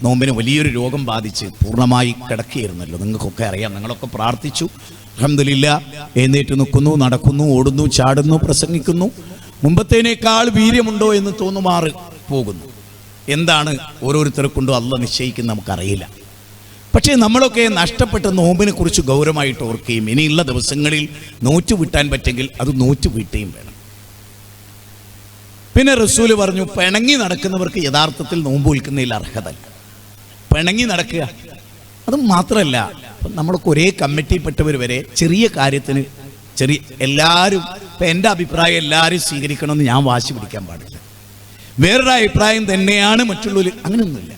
A: നോമ്പിന് വലിയൊരു രോഗം ബാധിച്ച് പൂർണ്ണമായി കിടക്കുകയായിരുന്നല്ലോ. നിങ്ങൾക്കൊക്കെ അറിയാം. നിങ്ങളൊക്കെ പ്രാർത്ഥിച്ചു. അൽഹംദുലില്ലാ, എഴുന്നേറ്റ് നിൽക്കുന്നു, നടക്കുന്നു, ഓടുന്നു, ചാടുന്നു, പ്രസംഗിക്കുന്നു. മുമ്പത്തേനേക്കാൾ വീര്യമുണ്ടോ എന്ന് തോന്നുമാറ് പോകുന്നു. എന്താണ് ഓരോരുത്തരെ കൊണ്ടും അള്ളാഹ് നിശ്ചയിക്കുന്ന നമുക്കറിയില്ല. പക്ഷേ നമ്മളൊക്കെ നഷ്ടപ്പെട്ട നോമ്പിനെ കുറിച്ച് ഗൗരവമായിട്ട് ഓർക്കുകയും ഇനിയുള്ള ദിവസങ്ങളിൽ നോറ്റ് വീട്ടാൻ പറ്റെങ്കിൽ അത് നോറ്റ് വീട്ടുകയും വേണം. പിന്നെ റസൂല് പറഞ്ഞു, പിണങ്ങി നടക്കുന്നവർക്ക് യഥാർത്ഥത്തിൽ നോമ്പ് വിൽക്കുന്നതിൽ അർഹതല്ല. പിണങ്ങി നടക്കുക. അത് മാത്രമല്ല, നമ്മളൊക്കെ ഒരേ കമ്മിറ്റിയിൽപ്പെട്ടവർ വരെ ചെറിയ കാര്യത്തിന് എല്ലാവരും, ഇപ്പം എൻ്റെ അഭിപ്രായം എല്ലാവരും സ്വീകരിക്കണമെന്ന് ഞാൻ വാശി പിടിക്കാൻ പാടില്ല. വേറൊരു അഭിപ്രായം തന്നെയാണ് മറ്റുള്ളവർ, അങ്ങനെയൊന്നുമില്ല.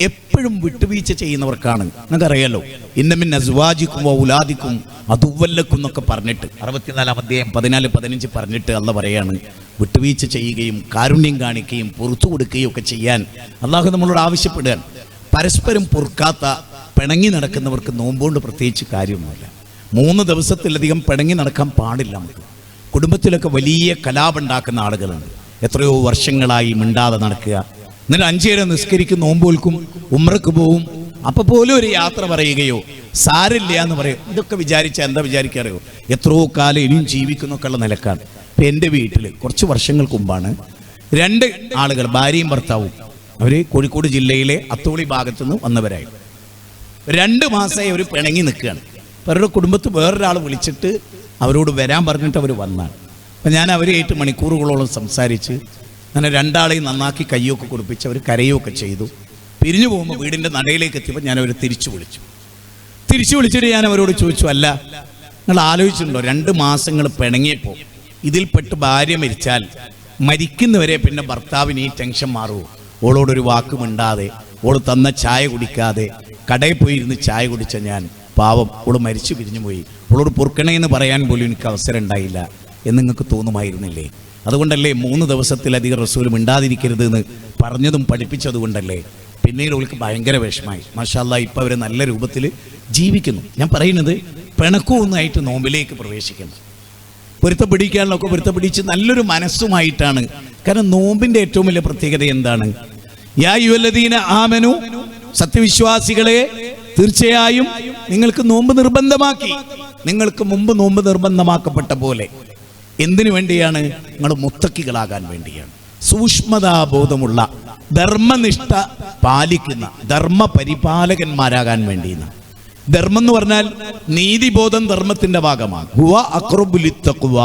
A: എപ്പോഴും വിട്ടുവീഴ്ച ചെയ്യുന്നവർക്കാണ്. നിങ്ങൾക്കറിയാലോ, ഇന്നമിൻ അസ്വാജിക്കും ഔലാദിക്കും അതുവല്ലക്കും എന്നൊക്കെ പറഞ്ഞിട്ട് 64 അധ്യായം 14-15 പറഞ്ഞിട്ട് അള്ളാഹ് പറയാണ്, വിട്ടുവീഴ്ച ചെയ്യുകയും കാരുണ്യം കാണിക്കുകയും പുറത്തു കൊടുക്കുകയും ഒക്കെ ചെയ്യാൻ അള്ളാഹു നമ്മളോട് ആവശ്യപ്പെടുകയാണ്. പരസ്പരം പൊറുക്കാത്ത പിണങ്ങി നടക്കുന്നവർക്ക് നോമ്പുകൊണ്ട് പ്രത്യേകിച്ച് കാര്യമൊന്നുമില്ല. 3 ദിവസത്തിലധികം പിണങ്ങി നടക്കാൻ പാടില്ല. നമുക്ക് കുടുംബത്തിലൊക്കെ വലിയ കലാപുണ്ടാക്കുന്ന ആളുകളുണ്ട്. എത്രയോ വർഷങ്ങളായി മിണ്ടാതെ നടക്കുക, എന്നിട്ട് 5 നേരം നിസ്കരിക്കും, നോമ്പ് വിൽക്കും, ഉംറക്ക് പോവും. അപ്പോൾ പോലും ഒരു യാത്ര പറയുകയോ സാരില്ല എന്ന് പറയും. ഇതൊക്കെ വിചാരിച്ചാൽ എന്താ വിചാരിക്കാറിയോ? എത്രയോ കാലം ഇനിയും ജീവിക്കുന്നൊക്കെയുള്ള നിലക്കാണ്. ഇപ്പം എൻ്റെ വീട്ടിൽ കുറച്ച് വർഷങ്ങൾക്ക് മുമ്പാണ് 2 ആളുകൾ, ഭാര്യയും ഭർത്താവും, അവർ കോഴിക്കോട് ജില്ലയിലെ അത്തോളി ഭാഗത്തുനിന്ന് വന്നവരായി. 2 മാസമായി അവർ പിണങ്ങി നിൽക്കുകയാണ്. അവരുടെ കുടുംബത്തിൽ വേറൊരാൾ വിളിച്ചിട്ട് അവരോട് വരാൻ പറഞ്ഞിട്ട് അവർ വന്നാണ്. അപ്പം ഞാൻ അവരെ 8 മണിക്കൂറുകളോളം സംസാരിച്ച് അങ്ങനെ 2 ആളെയും നന്നാക്കി കയ്യൊക്കെ കുറിപ്പിച്ച് അവർ കരയൊക്കെ ചെയ്തു. പിരിഞ്ഞു പോകുമ്പോൾ വീടിൻ്റെ നടയിലേക്ക് എത്തിയപ്പോൾ ഞാൻ അവരെ തിരിച്ചു വിളിച്ചിട്ട് ഞാൻ അവരോട് ചോദിച്ചു, അല്ല, നിങ്ങൾ ആലോചിച്ചിട്ടുണ്ടോ 2 മാസങ്ങൾ പിണങ്ങിയപ്പോൾ ഇതിൽപ്പെട്ട് ഭാര്യ മരിച്ചാൽ മരിക്കുന്നവരെ പിന്നെ ഭർത്താവിന് ഈ ടെൻഷൻ മാറുമോ? ഓളോടൊരു വാക്ക് മിണ്ടാതെ, ഓൾ തന്ന ചായ കുടിക്കാതെ കടയിൽ പോയി ഇരുന്ന് ചായ കുടിച്ച ഞാൻ, പാവം, ഓൾ മരിച്ചു പിരിഞ്ഞു പോയി, ഓളോട് പൊറുക്കണേ എന്ന് പറയാൻ പോലും എനിക്ക് അവസരം ഉണ്ടായില്ല എന്ന് നിങ്ങൾക്ക് തോന്നുമായിരുന്നില്ലേ? അതുകൊണ്ടല്ലേ 3 ദിവസത്തിലധികം റസൂൽ മിണ്ടാതിരിക്കരുത് എന്ന് പറഞ്ഞതും പഠിപ്പിച്ചത് കൊണ്ടല്ലേ പിന്നീട് അവൾക്ക് ഭയങ്കര വിഷമായി. മാഷാ അല്ലാഹ്, ഇപ്പം അവർ നല്ല രൂപത്തിൽ ജീവിക്കുന്നു. ഞാൻ പറയുന്നത് പിണക്കമൊന്നായിട്ട് നോമ്പിലേക്ക് പ്രവേശിക്കണം. പൊരുത്തപ്പിടിക്കാനുള്ളൊക്കെ പൊരുത്തപ്പിടിച്ച് നല്ലൊരു മനസ്സുമായിട്ടാണ്. കാരണം നോമ്പിൻ്റെ ഏറ്റവും വലിയ പ്രത്യേകത എന്താണ്? യാ അയ്യുഹല്ലദീന ആമനു, സത്യവിശ്വാസികളെ, തീർച്ചയായും നിങ്ങൾക്ക് നോമ്പ് നിർബന്ധമാക്കി. നിങ്ങൾക്ക് മുമ്പ് നോമ്പ് നിർബന്ധമാക്കപ്പെട്ട പോലെ. എന്തിനു വേണ്ടിയാണ്? നിങ്ങൾ മുത്തക്കികളാകാൻ വേണ്ടിയാണ്, സൂക്ഷ്മതാബോധമുള്ള ധർമ്മനിഷ്ഠ പാലിക്കുന്ന ധർമ്മ പരിപാലകന്മാരാകാൻ വേണ്ടിയെന്ന്. ധർമ്മം എന്ന് പറഞ്ഞാൽ നീതിബോധം ധർമ്മത്തിന്റെ ഭാഗമാണ്. ഹുവ അഖ്റബു ലിത്തഖ്വ.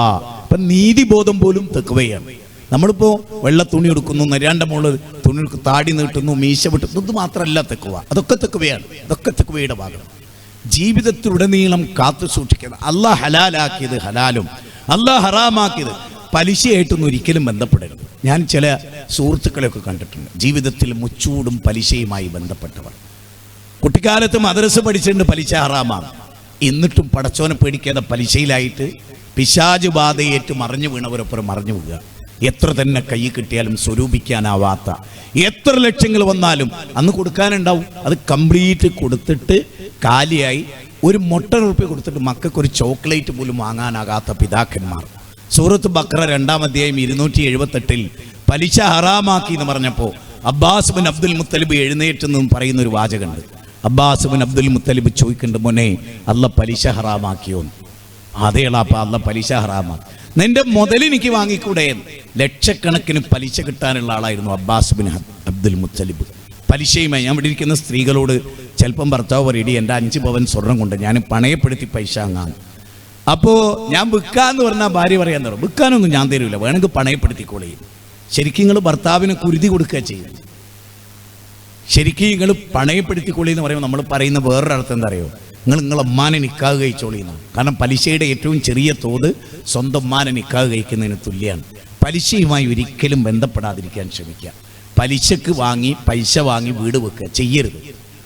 A: അപ്പം നീതിബോധം പോലും തഖ്വയാണ്. നമ്മളിപ്പോൾ വെള്ള തുണി എടുക്കുന്നു, നരാണ്ട മുകളിൽ തുണി താടി നീട്ടുന്നു, മീശ വെട്ടുന്നു, ഇത് മാത്രമല്ല തഖ്വ. അതൊക്കെ തഖ്വയാണ്. അതൊക്കെ തഖ്വയുടെ ഭാഗം. ജീവിതത്തിലുടനീളം കാത്തു സൂക്ഷിക്കുന്നത്, അള്ളാഹ് ഹലാലാക്കിയത് ഹലാലും അള്ളാഹ് ഹറാമാക്കിയത് പലിശയായിട്ടൊന്നും ഒരിക്കലും ബന്ധപ്പെടരുത്. ഞാൻ ചില സുഹൃത്തുക്കളെയൊക്കെ കണ്ടിട്ടുണ്ട്, ജീവിതത്തിൽ മുച്ചൂടും പലിശയുമായി ബന്ധപ്പെട്ടവർ. കുട്ടിക്കാലത്ത് മദ്രസ പഠിച്ചിട്ടുണ്ട് പലിശ ഹറാമാണ്, എന്നിട്ടും പടച്ചോനെ പേടിക്കാതെ പലിശയിലായിട്ട് പിശാച് ബാധയേറ്റ് മറിഞ്ഞു വീണവരൊപ്പം മറിഞ്ഞു വീഴുക. എത്ര തന്നെ കൈ കിട്ടിയാലും സ്വരൂപിക്കാനാവാത്ത എത്ര ലക്ഷങ്ങൾ വന്നാലും അന്ന് കൊടുക്കാനുണ്ടാവും. അത് കംപ്ലീറ്റ് കൊടുത്തിട്ട് കാലിയായി ഒരു മുട്ട കൊടുത്തിട്ട് മക്കൾക്ക് ഒരു ചോക്ലേറ്റ് പോലും വാങ്ങാനാകാത്ത പിതാക്കന്മാർ. സൂറത്ത് ബഖറ 2-ാം അധ്യായം 278 പലിശ ഹറാമാക്കി എന്ന് പറഞ്ഞപ്പോൾ അബ്ബാസ് ബിൻ അബ്ദുൽ മുത്തലിബ് എഴുന്നേറ്റെന്നും പറയുന്ന ഒരു വാചകമുണ്ട്. അബ്ബാസ് ബിൻ അബ്ദുൽ മുത്തലിബ് ചോദിക്കുന്നുണ്ട്, മോനെ അല്ല പലിശ ഹറാമാക്കിയോന്ന്? അതേളാപ്പ അല്ല പലിശ ഹറാമാക്കി. നിന്റെ മുതലെനിക്ക് വാങ്ങിക്കൂടെ? ലക്ഷക്കണക്കിന് പലിശ കിട്ടാനുള്ള ആളായിരുന്നു അബ്ബാസ് ബിൻ അബ്ദുൽ മുത്തലിബ്. പലിശയുമായി ഞാൻ ഇവിടെ ഇരിക്കുന്ന സ്ത്രീകളോട് ചിലപ്പം ഭർത്താവ് പറയടി, എൻ്റെ 5 പവൻ സ്വർണം കൊണ്ട് ഞാൻ പണയപ്പെടുത്തി പൈസ വാങ്ങാൻ. അപ്പോൾ ഞാൻ വിൽക്കാന്ന് പറഞ്ഞാൽ ഭാര്യ പറയാൻ തരും, വിൽക്കാനൊന്നും ഞാൻ തരില്ല, വേണമെങ്കിൽ പണയപ്പെടുത്തിക്കോളേ. ശരിക്കും നിങ്ങൾ ഭർത്താവിന് കുരുതി കൊടുക്കുക ചെയ്യും. ശരിക്കും നിങ്ങൾ പണയപ്പെടുത്തിക്കോളി എന്ന് പറയുമ്പോൾ നമ്മൾ പറയുന്ന വേറൊരർത്ഥം എന്താ അറിയോ? നിങ്ങളെ ഉമ്മാനെ നിക്കാഹ് കഴിച്ചോളിയെന്ന്. കാരണം പലിശയുടെ ഏറ്റവും ചെറിയ തോത് സ്വന്തം ഉമ്മാനെ നിക്കാഹ് കഴിക്കുന്നതിന് തുല്യമാണ്. പലിശയുമായി ഒരിക്കലും ബന്ധപ്പെടാതിരിക്കാൻ ശ്രമിക്കുക. പലിശക്ക് വാങ്ങി പൈസ വാങ്ങി വീട് വെക്കുക ചെയ്യരുത്.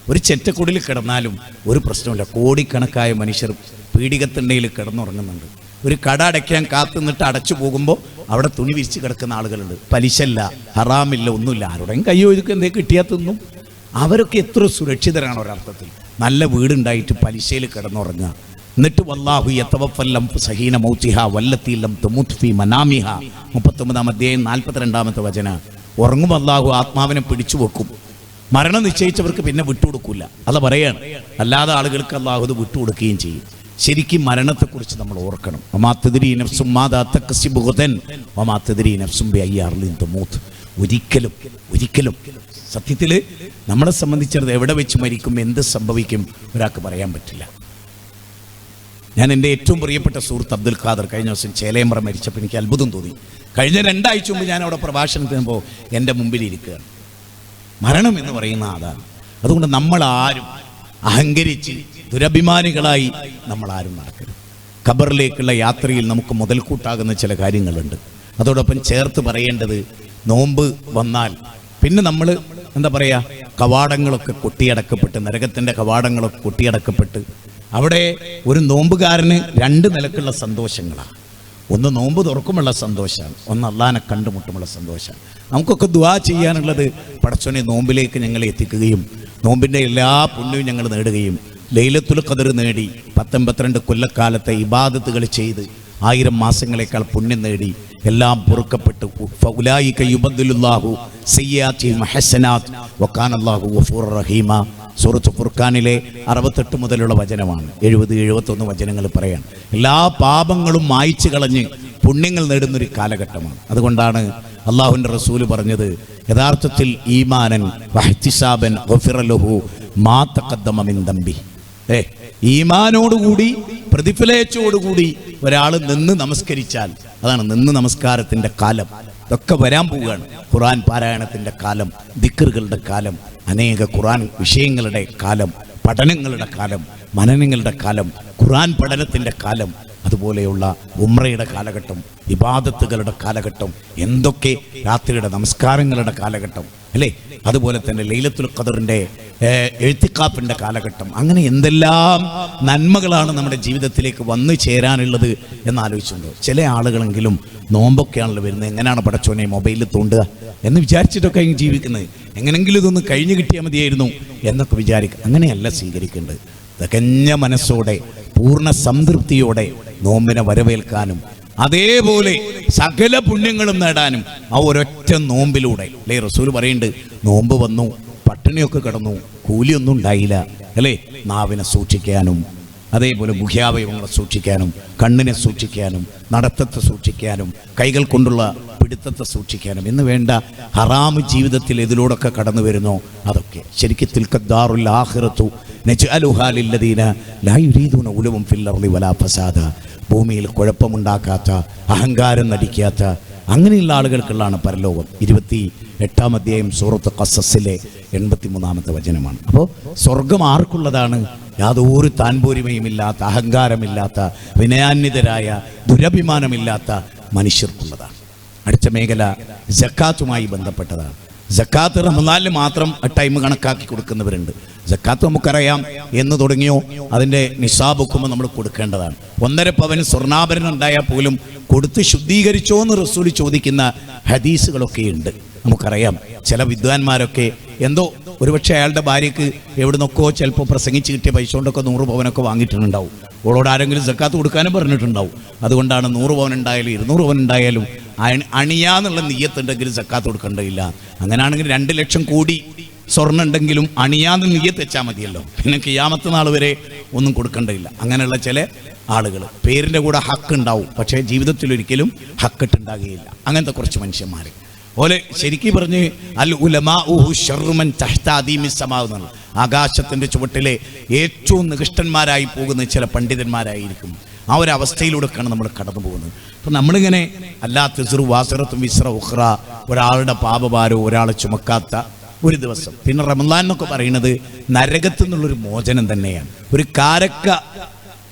A: ഒരു ചെറ്റക്കുടിൽ കിടന്നാലും ഒരു പ്രശ്നമില്ല. കോടിക്കണക്കായ മനുഷ്യർ പീഡികത്തിണ്ടയിൽ കിടന്നുറങ്ങുന്നുണ്ട്. ഒരു കട അടയ്ക്കാൻ കാത്തുനിന്നിട്ട് അടച്ചു പോകുമ്പോൾ അവിടെ തുണി വിരിച്ച് കിടക്കുന്ന ആളുകളുണ്ട്. പലിശല്ല, ഹറാമില്ല, ഒന്നുമില്ല. ആരുടെയും കയ്യോ ഇതൊക്കെ എന്തേ കിട്ടിയാത്തൊന്നും. അവരൊക്കെ എത്ര സുരക്ഷിതരാണ് ഒരർത്ഥത്തിൽ. നല്ല വീടുണ്ടായിട്ട് പലിശയിൽ കിടന്നുറങ്ങുക. എന്നിട്ട് വല്ലാഹു യതവഫൽ അൻഫുസ ഹീന മൗതിഹാ വല്ലത്തി ലം തമുത് ഫീ മനാമിഹാ 39-ാം അധ്യായം 42-ാമത്തെ വചനം. ഉറങ്ങും അല്ലാഹു ആത്മാവിനെ പിടിച്ചു വെക്കും. മരണം നിശ്ചയിച്ചവർക്ക് പിന്നെ വിട്ടുകൊടുക്കില്ല. അത് പറയാണ്. അല്ലാതെ ആളുകൾക്ക് അല്ലാഹു അത് വിട്ടുകൊടുക്കുകയും ചെയ്യും. ശരിക്കും മരണത്തെക്കുറിച്ച് നമ്മൾ ഓർക്കണം. വമാ തദ്രീ നഫ്സും മാദാ തക്സിബു ഗദൻ വമാ തദ്രീ നഫ്സും ബിഅയ്യി അർളിൻ തമൂത്ത്. ഒരിക്കലും സത്യത്തിൽ നമ്മളെ സംബന്ധിച്ചത് എവിടെ വെച്ച് മരിക്കും, എന്ത് സംഭവിക്കും ഒരാൾക്ക് പറയാൻ പറ്റില്ല. ഞാൻ എൻ്റെ ഏറ്റവും പ്രിയപ്പെട്ട സുഹൃത്ത് അബ്ദുൽ ഖാദർ കഴിഞ്ഞ ദിവസം ചേലേമ്പ്ര മരിച്ചപ്പോൾ എനിക്ക് അത്ഭുതം തോന്നി. കഴിഞ്ഞ 2 ആഴ്ച മുമ്പ് ഞാൻ അവിടെ പ്രഭാഷണത്തിനുമ്പോൾ എൻ്റെ മുമ്പിൽ ഇരിക്കുകയാണ്. മരണം എന്ന് പറയുന്ന അതാണ്. അതുകൊണ്ട് നമ്മളാരും അഹങ്കരിച്ച് ദുരഭിമാനികളായി നമ്മളാരും നടക്കരുത്. ഖബറിലേക്കുള്ള യാത്രയിൽ നമുക്ക് മുതൽക്കൂട്ടാകുന്ന ചില കാര്യങ്ങളുണ്ട്. അതോടൊപ്പം ചേർത്ത് പറയേണ്ടത്, നോമ്പ് വന്നാൽ പിന്നെ നമ്മൾ എന്താ പറയുക, കവാടങ്ങളൊക്കെ കൊട്ടിയടക്കപ്പെട്ട്, നരകത്തിൻ്റെ കവാടങ്ങളൊക്കെ കൊട്ടിയടക്കപ്പെട്ട് അവിടെ ഒരു നോമ്പുകാരന് 2 നിലക്കുള്ള സന്തോഷങ്ങളാണ്. ഒന്ന് നോമ്പ് തുറക്കുമുള്ള സന്തോഷമാണ്, ഒന്ന് അള്ളാനെ കണ്ടുമുട്ടുമുള്ള സന്തോഷമാണ്. നമുക്കൊക്കെ ദുആ ചെയ്യാനുള്ളത്, പടച്ചോനെ നോമ്പിലേക്ക് ഞങ്ങളെ എത്തിക്കുകയും നോമ്പിൻ്റെ എല്ലാ പുണ്യവും ഞങ്ങൾ നേടുകയും ലൈലത്തുൽ ഖദർ നേടി 10-12 കൊല്ലക്കാലത്തെ ഇബാദത്തുകൾ ചെയ്ത് 1000 മാസങ്ങളേക്കാൾ പുണ്യം നേടി എല്ലാം പൊറുക്കപ്പെട്ടു. ഫൗലായിക യുബദ്ദിലുല്ലാഹു സയ്യിആതിഹിം ഹസനാത്ത് വകാനല്ലാഹു ഗഫൂറർ റഹീമ. സൂറത്ത് ഫുർഖാനിലെ 68 മുതലുള്ള വചനമാണ്. 70-71 വചനങ്ങൾ പറയാൻ. എല്ലാ പാപങ്ങളും മായ്ച്ചു കളഞ്ഞ് പുണ്യങ്ങൾ നേടുന്നൊരു കാലഘട്ടമാണ്. അതുകൊണ്ടാണ് അള്ളാഹുവിൻ്റെ റസൂല് പറഞ്ഞത്, യഥാർത്ഥത്തിൽ ഈമാനൻ വഹ്തിസാബൻ ഗഫിറ ലഹു മാ തഖദ്ദമ മിൻ ദംബി. ഈമാനോടുകൂടി പ്രതിഫലേച്ചോടുകൂടി ഒരാൾ നിന്ന് നമസ്കരിച്ചാൽ, അതാണ് നിന്ന് നമസ്കാരത്തിൻ്റെ കാലം. ഇതൊക്കെ വരാൻ പോവുകയാണ്. ഖുർആൻ പാരായണത്തിൻ്റെ കാലം, ദിക്റുകളുടെ കാലം, അനേക ഖുർആൻ വിഷയങ്ങളുടെ കാലം, പഠനങ്ങളുടെ കാലം, മനനങ്ങളുടെ കാലം, ഖുർആൻ പഠനത്തിൻ്റെ കാലം, അതുപോലെയുള്ള ഉംറയുടെ കാലഘട്ടം, ഇബാദത്തുകളുടെ കാലഘട്ടം, എന്തൊക്കെ രാത്രിയുടെ നമസ്കാരങ്ങളുടെ കാലഘട്ടം അല്ലേ, അതുപോലെ തന്നെ ലൈലത്തുൽ ഖദറിൻ്റെ എഴുത്തിക്കാപ്പിൻ്റെ കാലഘട്ടം. അങ്ങനെ എന്തെല്ലാം നന്മകളാണ് നമ്മുടെ ജീവിതത്തിലേക്ക് വന്നു ചേരാനുള്ളത് എന്നാലോചിച്ചുണ്ടോ? ചില ആളുകളെങ്കിലും നോമ്പൊക്കെയാണല്ലോ വരുന്നത്, എങ്ങനെയാണ് പടച്ചോനെ മൊബൈലിൽ തോണ്ടുക എന്ന് വിചാരിച്ചിട്ടൊക്കെ അങ്ങ് ജീവിക്കുന്നത്. എങ്ങനെങ്കിലും ഇതൊന്ന് കഴിഞ്ഞു കിട്ടിയാൽ മതിയായിരുന്നു എന്നൊക്കെ വിചാരിക്കുക. അങ്ങനെയല്ല സ്വീകരിക്കേണ്ടത്. തികഞ്ഞ മനസ്സോടെ പൂർണ്ണ സംതൃപ്തിയോടെ നോമ്പിനെ വരവേൽക്കാനും അതേപോലെ സകല പുണ്യങ്ങളും നേടാനും ആ ഒരൊറ്റ നോമ്പിലൂടെ അല്ലേ. റസൂൽ പറയുന്നുണ്ട്, നോമ്പ് വന്നു പട്ടിണിയൊക്കെ കിടന്നു കൂലിയൊന്നും ഉണ്ടായില്ല അല്ലേ, നാവിനെ സൂക്ഷിക്കാനും അതേപോലെ ഗുഹ്യാവയവങ്ങളെ സൂക്ഷിക്കാനും കണ്ണിനെ സൂക്ഷിക്കാനും നടത്തത്തെ സൂക്ഷിക്കാനും കൈകൾ കൊണ്ടുള്ള പിടുത്തത്തെ സൂക്ഷിക്കാനും എന്ന് വേണ്ട ഹറാമ് ജീവിതത്തിൽ ഇതിലൂടെയൊക്കെ കടന്നു വരുന്നോ അതൊക്കെ ശരിക്കും തിൽക്കദ്ദാറുൽ ആഖിറത്തു നജ്അലുഹാ ലില്ലദീന ലാ യുരീദൂന ഉലുവൻ ഫിൽ അർളി വലാ ഫസാദ. ഭൂമിയിൽ കുഴപ്പമുണ്ടാക്കാത്ത, അഹങ്കാരം നടിക്കാത്ത അങ്ങനെയുള്ള ആളുകൾക്കുള്ളതാണ് പരലോകം. 28-ാം അധ്യായം സൂറത്ത് ഖസസിലെ 83-ാമത്തെ വചനമാണ്. അപ്പോൾ സ്വർഗം ആർക്കുള്ളതാണ്? യാതൊരു താൻപോരിമയുമില്ലാത്ത, അഹങ്കാരമില്ലാത്ത, വിനയാന്വിതരായ, ദുരഭിമാനമില്ലാത്ത മനുഷ്യർക്കുള്ളതാണ്. അടുത്ത മേഖല സക്കാത്തുമായി ബന്ധപ്പെട്ടതാണ്. സക്കാത്ത് റമദാനിൽ മാത്രം ടൈം കണക്കാക്കി കൊടുക്കുന്നവരുണ്ട്. സക്കാത്ത് നമുക്കറിയാം എന്ന് തുടങ്ങിയോ അതിൻ്റെ നിസാബൊക്കുമ്പോൾ നമ്മൾ കൊടുക്കേണ്ടതാണ്. 1.5 പവൻ സ്വർണ്ണാഭരണം ഉണ്ടായാൽ പോലും കൊടുത്ത് ശുദ്ധീകരിച്ചോ എന്ന് റസൂൽ ചോദിക്കുന്ന ഹദീസുകളൊക്കെ ഉണ്ട്. നമുക്കറിയാം ചില വിദ്വാൻമാരൊക്കെ എന്തോ ഒരുപക്ഷെ അയാളുടെ ഭാര്യയ്ക്ക് എവിടെ നിന്നൊക്കെയോ ചിലപ്പോൾ പ്രസംഗിച്ച് കിട്ടിയ പൈസ കൊണ്ടൊക്കെ 100 പവനൊക്കെ വാങ്ങിയിട്ടുണ്ടാവും. അവളോട് ആരെങ്കിലും സക്കാത്ത് കൊടുക്കാനും പറഞ്ഞിട്ടുണ്ടാവും. അതുകൊണ്ടാണ് 100 പവൻ ഉണ്ടായാലും 200 പവൻ ഉണ്ടായാലും അണിയാന്നുള്ള നിയ്യത്തുണ്ടെങ്കിൽ സക്കാത്ത് കൊടുക്കേണ്ടതില്ല. അങ്ങനെയാണെങ്കിൽ 2 ലക്ഷം കോടി സ്വർണ്ണം ഉണ്ടെങ്കിലും അണിയാന്ന് നിയ്യത്ത് വെച്ചാൽ മതിയല്ലോ. പിന്നെ ഖിയാമത്ത് നാൾ വരെ ഒന്നും കൊടുക്കേണ്ടതില്ല. അങ്ങനെയുള്ള ചില ആളുകൾ പേരിൻ്റെ കൂടെ ഹക്ക് ഉണ്ടാവും, പക്ഷേ ജീവിതത്തിൽ ഒരിക്കലും ഹക്കിട്ടുണ്ടാകുകയില്ല. അങ്ങനത്തെ കുറച്ച് മനുഷ്യന്മാർ ഓലെ ശരിക്കും പറഞ്ഞ് അൽ ഉലമാഉഹു ശർറു മൻ തഹ്ത അദീമിസ് സമാ എന്നാണ്. ആകാശത്തിൻ്റെ ചുവട്ടിലെ ഏറ്റവും നികൃഷ്ടന്മാരായി പോകുന്ന ചില പണ്ഡിതന്മാരായിരിക്കും. ആ ഒരു അവസ്ഥയിലൂടെയൊക്കെയാണ് നമ്മൾ കടന്നു പോകുന്നത്. അപ്പം നമ്മളിങ്ങനെ അല്ലാത്ത വാസറത്തും വിസ്ര ഉഖ്റ, ഒരാളുടെ പാപഭാരോ ഒരാളെ ചുമക്കാത്ത ഒരു ദിവസം. പിന്നെ റമദാൻ എന്നൊക്കെ പറയുന്നത് നരകത്തു നിന്നുള്ളൊരു മോചനം തന്നെയാണ്. ഒരു കാരക്ക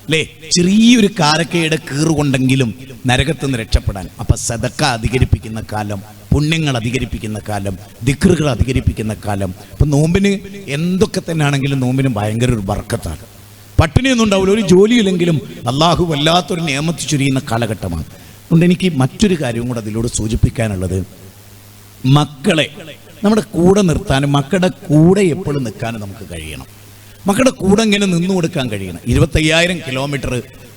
A: അല്ലേ, ചെറിയൊരു കാരക്കയുടെ കീറുകൊണ്ടെങ്കിലും നരകത്തു നിന്ന് രക്ഷപ്പെടാൻ. അപ്പം സദക്ക അധികരിപ്പിക്കുന്ന കാലം, പുണ്യങ്ങൾ അധികരിപ്പിക്കുന്ന കാലം, ദിക്റുകൾ അധികരിപ്പിക്കുന്ന കാലം. അപ്പം നോമ്പിന് എന്തൊക്കെ തന്നെ ആണെങ്കിലും നോമ്പിന് ഭയങ്കര ഒരു ബർക്കത്താണ്. പട്ടിണിയൊന്നും ഉണ്ടാവില്ല, ഒരു ജോലിയില്ലെങ്കിലും അള്ളാഹു വല്ലാത്തൊരു നിയമത്ത് ചുരിയുന്ന കാലഘട്ടമാണ്. അതുകൊണ്ട് എനിക്ക് മറ്റൊരു കാര്യവും കൂടെ അതിലൂടെ സൂചിപ്പിക്കാനുള്ളത്, മക്കളെ നമ്മുടെ കൂടെ നിർത്താനും മക്കളുടെ കൂടെ എപ്പോഴും നിൽക്കാനും നമുക്ക് കഴിയണം. മക്കളുടെ കൂടെ ഇങ്ങനെ നിന്നു കൊടുക്കാൻ കഴിയണം. 25,000 കിലോമീറ്റർ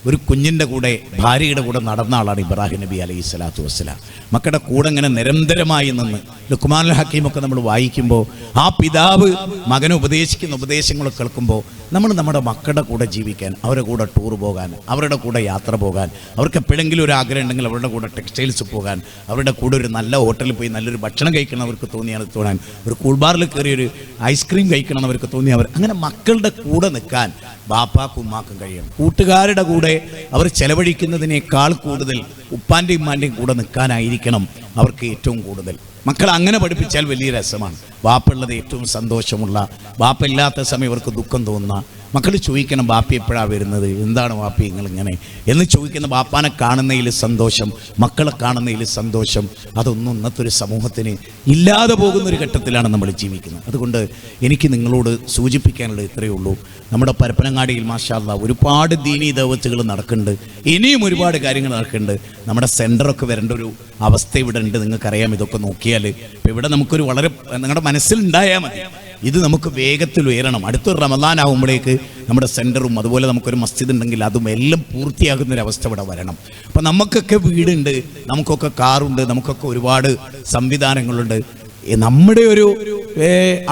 A: ഒരു കുഞ്ഞിൻ്റെ കൂടെ, ഭാര്യയുടെ കൂടെ നടന്ന ആളാണ് ഇബ്രാഹിം നബി അലൈഹി സ്വലാത്തു വസ്സലാം. മക്കളുടെ കൂടെ ഇങ്ങനെ നിരന്തരമായി നിന്ന് ലുഖ്മാനുൽ ഹക്കീമൊക്കെ നമ്മൾ വായിക്കുമ്പോൾ ആ പിതാവ് മകനെ ഉപദേശിക്കുന്ന ഉപദേശങ്ങളൊക്കെ കേൾക്കുമ്പോൾ നമ്മൾ നമ്മുടെ മക്കളുടെ കൂടെ ജീവിക്കാൻ, അവരുടെ കൂടെ ടൂർ പോകാൻ, അവരുടെ കൂടെ യാത്ര പോകാൻ, അവർക്ക് എപ്പോഴെങ്കിലും ഒരു ആഗ്രഹം ഉണ്ടെങ്കിൽ അവരുടെ കൂടെ ടെക്സ്റ്റൈൽസ് പോകാൻ, അവരുടെ കൂടെ ഒരു നല്ല ഹോട്ടലിൽ പോയി നല്ലൊരു ഭക്ഷണം കഴിക്കണം അവർക്ക് തോന്നിയാൽ തോന്നാൻ, ഒരു കൂൾബാറിൽ കയറി ഒരു ഐസ്ക്രീം കഴിക്കണം അവർക്ക് തോന്നിയവർ, അങ്ങനെ മക്കളുടെ കൂടെ നിൽക്കാൻ ബാപ്പാക്കും ഉമ്മാക്കും കഴിയണം. കൂട്ടുകാരുടെ കൂടെ അവർ ചെലവഴിക്കുന്നതിനേക്കാൾ കൂടുതൽ ഉപ്പാൻ്റെയും ഉമ്മാൻ്റെയും കൂടെ നിൽക്കാനായിരിക്കണം അവർക്ക് ഏറ്റവും കൂടുതൽ. മക്കൾ അങ്ങനെ പഠിപ്പിച്ചാൽ വലിയ രസമാണ്. ബാപ്പുള്ളത് ഏറ്റവും സന്തോഷമുള്ള, ബാപ്പില്ലാത്ത സമയം അവർക്ക് ദുഃഖം തോന്നുന്ന മക്കൾ ചോദിക്കണം, ബാപ്പി എപ്പോഴാണ് വരുന്നത്, എന്താണ് ബാപ്പി നിങ്ങളിങ്ങനെ എന്ന് ചോദിക്കുന്ന ബാപ്പാനെ കാണുന്നതിൽ സന്തോഷം, മക്കളെ കാണുന്നതിൽ സന്തോഷം. അതൊന്നും ഇന്നത്തെ ഒരു സമൂഹത്തിന് ഇല്ലാതെ പോകുന്നൊരു ഘട്ടത്തിലാണ് നമ്മൾ ജീവിക്കുന്നത്. അതുകൊണ്ട് എനിക്ക് നിങ്ങളോട് സൂചിപ്പിക്കാനുള്ളത് ഇത്രയേ ഉള്ളൂ. നമ്മുടെ പരപ്പനങ്ങാടിയിൽ മാഷാ അല്ലാഹ് ഒരുപാട് ദീനീ ദഅവത്തുകൾ നടക്കുന്നുണ്ട്. ഇനിയും ഒരുപാട് കാര്യങ്ങൾ നടക്കുന്നുണ്ട്. നമ്മുടെ സെൻറ്ററൊക്കെ വരേണ്ട ഒരു അവസ്ഥ ഇവിടെ ഉണ്ട്. നിങ്ങൾക്കറിയാം, ഇതൊക്കെ നോക്കിയാൽ ഇപ്പം ഇവിടെ നമുക്കൊരു വളരെ നിങ്ങളുടെ മനസ്സിലുണ്ടായാൽ മതി, ഇത് നമുക്ക് വേഗത്തിൽ ഉയരണം. അടുത്തൊരു റമദാൻ ആകുമ്പോഴേക്ക് നമ്മുടെ സെൻറ്ററും അതുപോലെ നമുക്കൊരു മസ്ജിദ് ഉണ്ടെങ്കിൽ അതും എല്ലാം പൂർത്തിയാകുന്നൊരവസ്ഥ ഇവിടെ വരണം. അപ്പം നമുക്കൊക്കെ വീടുണ്ട്, നമുക്കൊക്കെ കാറുണ്ട്, നമുക്കൊക്കെ ഒരുപാട് സംവിധാനങ്ങളുണ്ട്. നമ്മുടെ ഒരു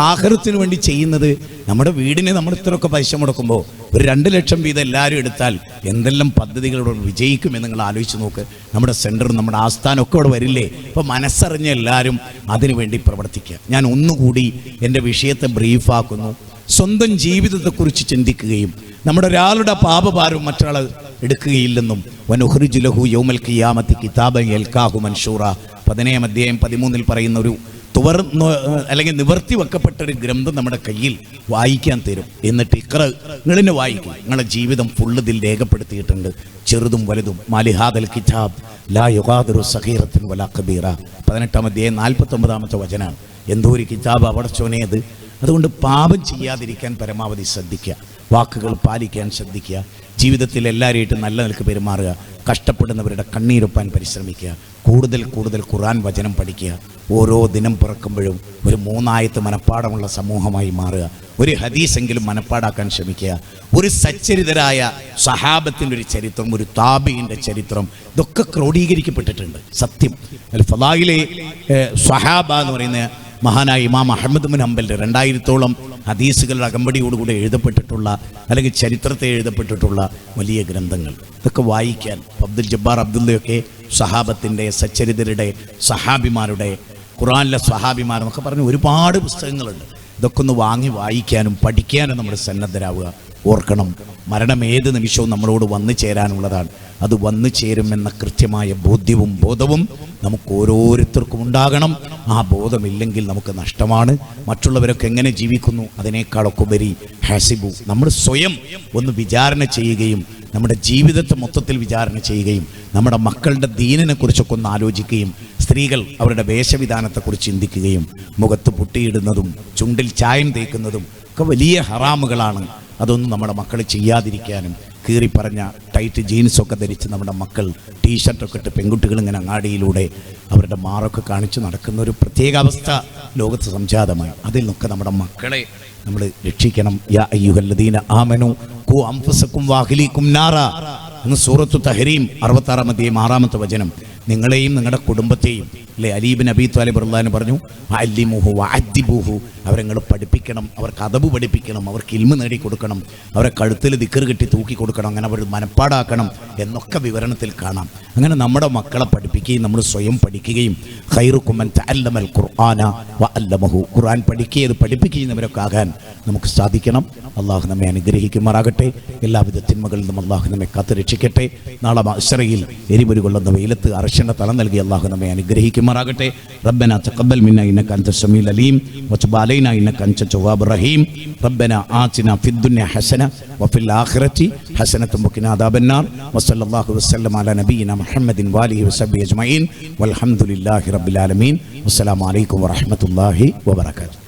A: ആഹാരത്തിന് വേണ്ടി ചെയ്യുന്നത്, നമ്മുടെ വീടിന് നമ്മൾ ഇത്രയൊക്കെ പൈസ മുടക്കുമ്പോൾ ഒരു 2 ലക്ഷം വീതം എല്ലാവരും എടുത്താൽ എന്തെല്ലാം പദ്ധതികളോട് വിജയിക്കുമെന്ന് നിങ്ങൾ ആലോചിച്ച് നോക്ക്. നമ്മുടെ സെൻറ്ററും നമ്മുടെ ആസ്ഥാനമൊക്കെ ഇവിടെ വരില്ലേ? അപ്പോൾ മനസ്സറിഞ്ഞ എല്ലാവരും അതിനുവേണ്ടി പ്രവർത്തിക്കുക. ഞാൻ ഒന്നുകൂടി എൻ്റെ വിഷയത്തെ ബ്രീഫാക്കുന്നു. സ്വന്തം ജീവിതത്തെക്കുറിച്ച് ചിന്തിക്കുകയും നമ്മുടെ ഒരാളുടെ പാപഭാരവും മറ്റൊരാൾ എടുക്കുകയില്ലെന്നും വനുഖ്രിജു ലഹു യൗമൽ ഖിയാമത്തി കിതാബൻ യൽഖാഹു മൻഷൂറ 10-ാം അധ്യായം 13 പറയുന്ന ഒരു അല്ലെങ്കിൽ നിവർത്തി വെക്കപ്പെട്ടൊരു ഗ്രന്ഥം നമ്മുടെ കയ്യിൽ വായിക്കാൻ തരും. എന്നിട്ട് നിങ്ങളിനെ വായിക്കും. നിങ്ങളുടെ ജീവിതം ഫുള്ള് ഇതിൽ രേഖപ്പെടുത്തിയിട്ടുണ്ട്, ചെറുതും വലുതും. മാലിഹാദൽ കിതാബ് ലാ യുഗാദിറു സഗീറത്തുൻ വലാ കബീറ 18-ാം അധ്യായം 49-ാമത്തെ വചനാണ്. എന്തോ ഒരു കിതാബ് അവിടച്ചോനേത്. അതുകൊണ്ട് പാപം ചെയ്യാതിരിക്കാൻ പരമാവധി ശ്രദ്ധിക്കുക, വാക്കുകൾ പാലിക്കാൻ ശ്രദ്ധിക്കുക, ജീവിതത്തിൽ എല്ലാവരെയായിട്ടും നല്ല നിലക്ക് പെരുമാറുക, കഷ്ടപ്പെടുന്നവരുടെ കണ്ണീരൊപ്പാൻ പരിശ്രമിക്കുക, കൂടുതൽ കൂടുതൽ ഖുർആൻ വചനം പഠിക്കുക. ഓരോ ദിനം പിറക്കുമ്പോഴും ഒരു 3 ആയത്ത് മനപ്പാടമുള്ള സമൂഹമായി മാറുക, ഒരു ഹദീസെങ്കിലും മനപ്പാടാക്കാൻ ശ്രമിക്കുക. ഒരു സച്ചരിതരായ സഹാബത്തിൻ്റെ ഒരു ചരിത്രം, ഒരു താബിഈൻ്റെ ചരിത്രം, ഇതൊക്കെ ക്രോഡീകരിക്കപ്പെട്ടിട്ടുണ്ട്. സത്യം അൽ ഫളായിലെ സഹാബ എന്ന് പറയുന്ന മഹാനായ ഇമാം അഹ്മദ് ബിൻ ഹംബലിൻ്റെ 2000-ഓളം ഹദീസുകളുടെ അകമ്പടിയോടുകൂടി എഴുതപ്പെട്ടിട്ടുള്ള അല്ലെങ്കിൽ ചരിത്രത്തെ എഴുതപ്പെട്ടിട്ടുള്ള വലിയ ഗ്രന്ഥങ്ങൾ, ഇതൊക്കെ വായിക്കാൻ അബ്ദുൽ ജബ്ബാർ അബ്ദുള്ളയൊക്കെ സഹാബത്തിൻ്റെ, സച്ചരിതരുടെ, സഹാബിമാരുടെ, ഖുർആനിലെ സഹാബിമാരെന്നൊക്കെ പറഞ്ഞ് ഒരുപാട് പുസ്തകങ്ങളുണ്ട്. ഇതൊക്കെ ഒന്ന് വാങ്ങി വായിക്കാനും പഠിക്കാനും നമ്മൾ സന്നദ്ധരാവുക. ഓർക്കണം, മരണം ഏത് നിമിഷവും നമ്മളോട് വന്നു ചേരാനുള്ളതാണ്. അത് വന്നു ചേരുമെന്ന കൃത്യമായ ബോധവും നമുക്ക് ഓരോരുത്തർക്കും ഉണ്ടാകണം. ആ ബോധമില്ലെങ്കിൽ നമുക്ക് നഷ്ടമാണ്. മറ്റുള്ളവരൊക്കെ എങ്ങനെ ജീവിക്കുന്നു അതിനേക്കാളൊക്കെ ഉപരി ഹാസിബു, നമ്മൾ സ്വയം ഒന്ന് വിചാരണ ചെയ്യുകയും നമ്മുടെ ജീവിതത്തെ മൊത്തത്തിൽ വിചാരണ ചെയ്യുകയും നമ്മുടെ മക്കളുടെ ദീനിനെ കുറിച്ചൊക്കെ ഒന്ന് ആലോചിക്കുകയും സ്ത്രീകൾ അവരുടെ വേഷവിധാനത്തെക്കുറിച്ച് ചിന്തിക്കുകയും മുഖത്ത് പുട്ടിയിടുന്നതും ചുണ്ടിൽ ചായം തേക്കുന്നതും ഒക്കെ വലിയ ഹറാമുകളാണ്. അതൊന്നും നമ്മുടെ മക്കൾ ചെയ്യാതിരിക്കാനും, കീറിപ്പറഞ്ഞ ടൈറ്റ് ജീൻസൊക്കെ ധരിച്ച് നമ്മുടെ മക്കൾ ടീഷർട്ടൊക്കെ ഇട്ട് പെൺകുട്ടികൾ ഇങ്ങനെ അങ്ങാടിയിലൂടെ അവരുടെ മാറൊക്കെ കാണിച്ച് നടക്കുന്ന ഒരു പ്രത്യേക അവസ്ഥ ലോകത്ത് സംജാതമായി. അതിൽ നിന്നൊക്കെ നമ്മുടെ മക്കളെ നമ്മൾ രക്ഷിക്കണം. യാ അയ്യുഹല്ലദീന ആമനു ഖൂ അൻഫുസകും വഅഹ്ലീകും നാറ എന്ന് സൂറത്തു തഹരീം 66-ാം അധ്യായം 6-ാമത്തെ വചനം. നിങ്ങളെയും നിങ്ങളുടെ കുടുംബത്തെയും അല്ലെ അലി ഇബ്നു അബീ ത്വാലിബ് റളിയല്ലാഹു അൻഹു പറഞ്ഞു, അല്ലിമുഹു വഅദ്ദിബുഹു, അവരെ നിങ്ങൾ പഠിപ്പിക്കണം, അവർക്ക് അദബ് പഠിപ്പിക്കണം, അവർക്ക് ഇൽമ് നേടിക്കൊടുക്കണം, അവരെ കഴുത്തിൽ ദിക്ർ കെട്ടി തൂക്കി കൊടുക്കണം, അങ്ങനെ അവർ മനപ്പാടാക്കണം എന്നൊക്കെ വിവരണത്തിൽ കാണാം. അങ്ങനെ നമ്മുടെ മക്കളെ പഠിപ്പിക്കുകയും നമ്മൾ സ്വയം പഠിക്കുകയും ഖൈറുക്കും മൻ തഅല്ലമൽ ഖുർആന വഅല്ലമഹു, ഖുർആൻ പഠിക്കുകയും പഠിപ്പിക്കുന്നവരൊക്കെ ആകാൻ നമുക്ക് സാധിക്കണം. അള്ളാഹു നമ്മെ അനുഗ്രഹിക്കുമാറാകട്ടെ. എല്ലാവിധ തിന്മകളിൽ നിന്നും അള്ളാഹു നമ്മെ കാത്തു രക്ഷിക്കട്ടെ. നാളെ മഅ്ശറയിൽ എരിപൊരി കൊള്ളുന്ന വെയിലത്ത് അർശന്റെ തളം നൽകി അള്ളാഹു നമ്മെ അനുഗ്രഹിക്കുമാറാകട്ടെ. റബ്ബനാ തഖബ്ബൽ മിന്നാ ഇന്നക അൻത സമീഉൽ അലീം വതുബ് അലൈനാ ഇന്നക അൻത തവ്വാബുർ റഹീം. റബ്ബനാ ആതിനാ ഫിദ് ദുനിയ ഹസന വഫിൽ ആഖിറതി ഹസനത വഖിനാ അദാബന്നാർ. വസല്ലല്ലാഹു വസല്ലം അലാ നബിയിനാ മുഹമ്മദിൻ വആലിഹി വസഹ്ബിഹി അജ്മഈൻ വൽഹംദുലില്ലാഹി റബ്ബിൽ ആലമീൻ. വസ്സലാമു അലൈക്കും വറഹ്മത്തുള്ളാഹി വബറകാതുഹു.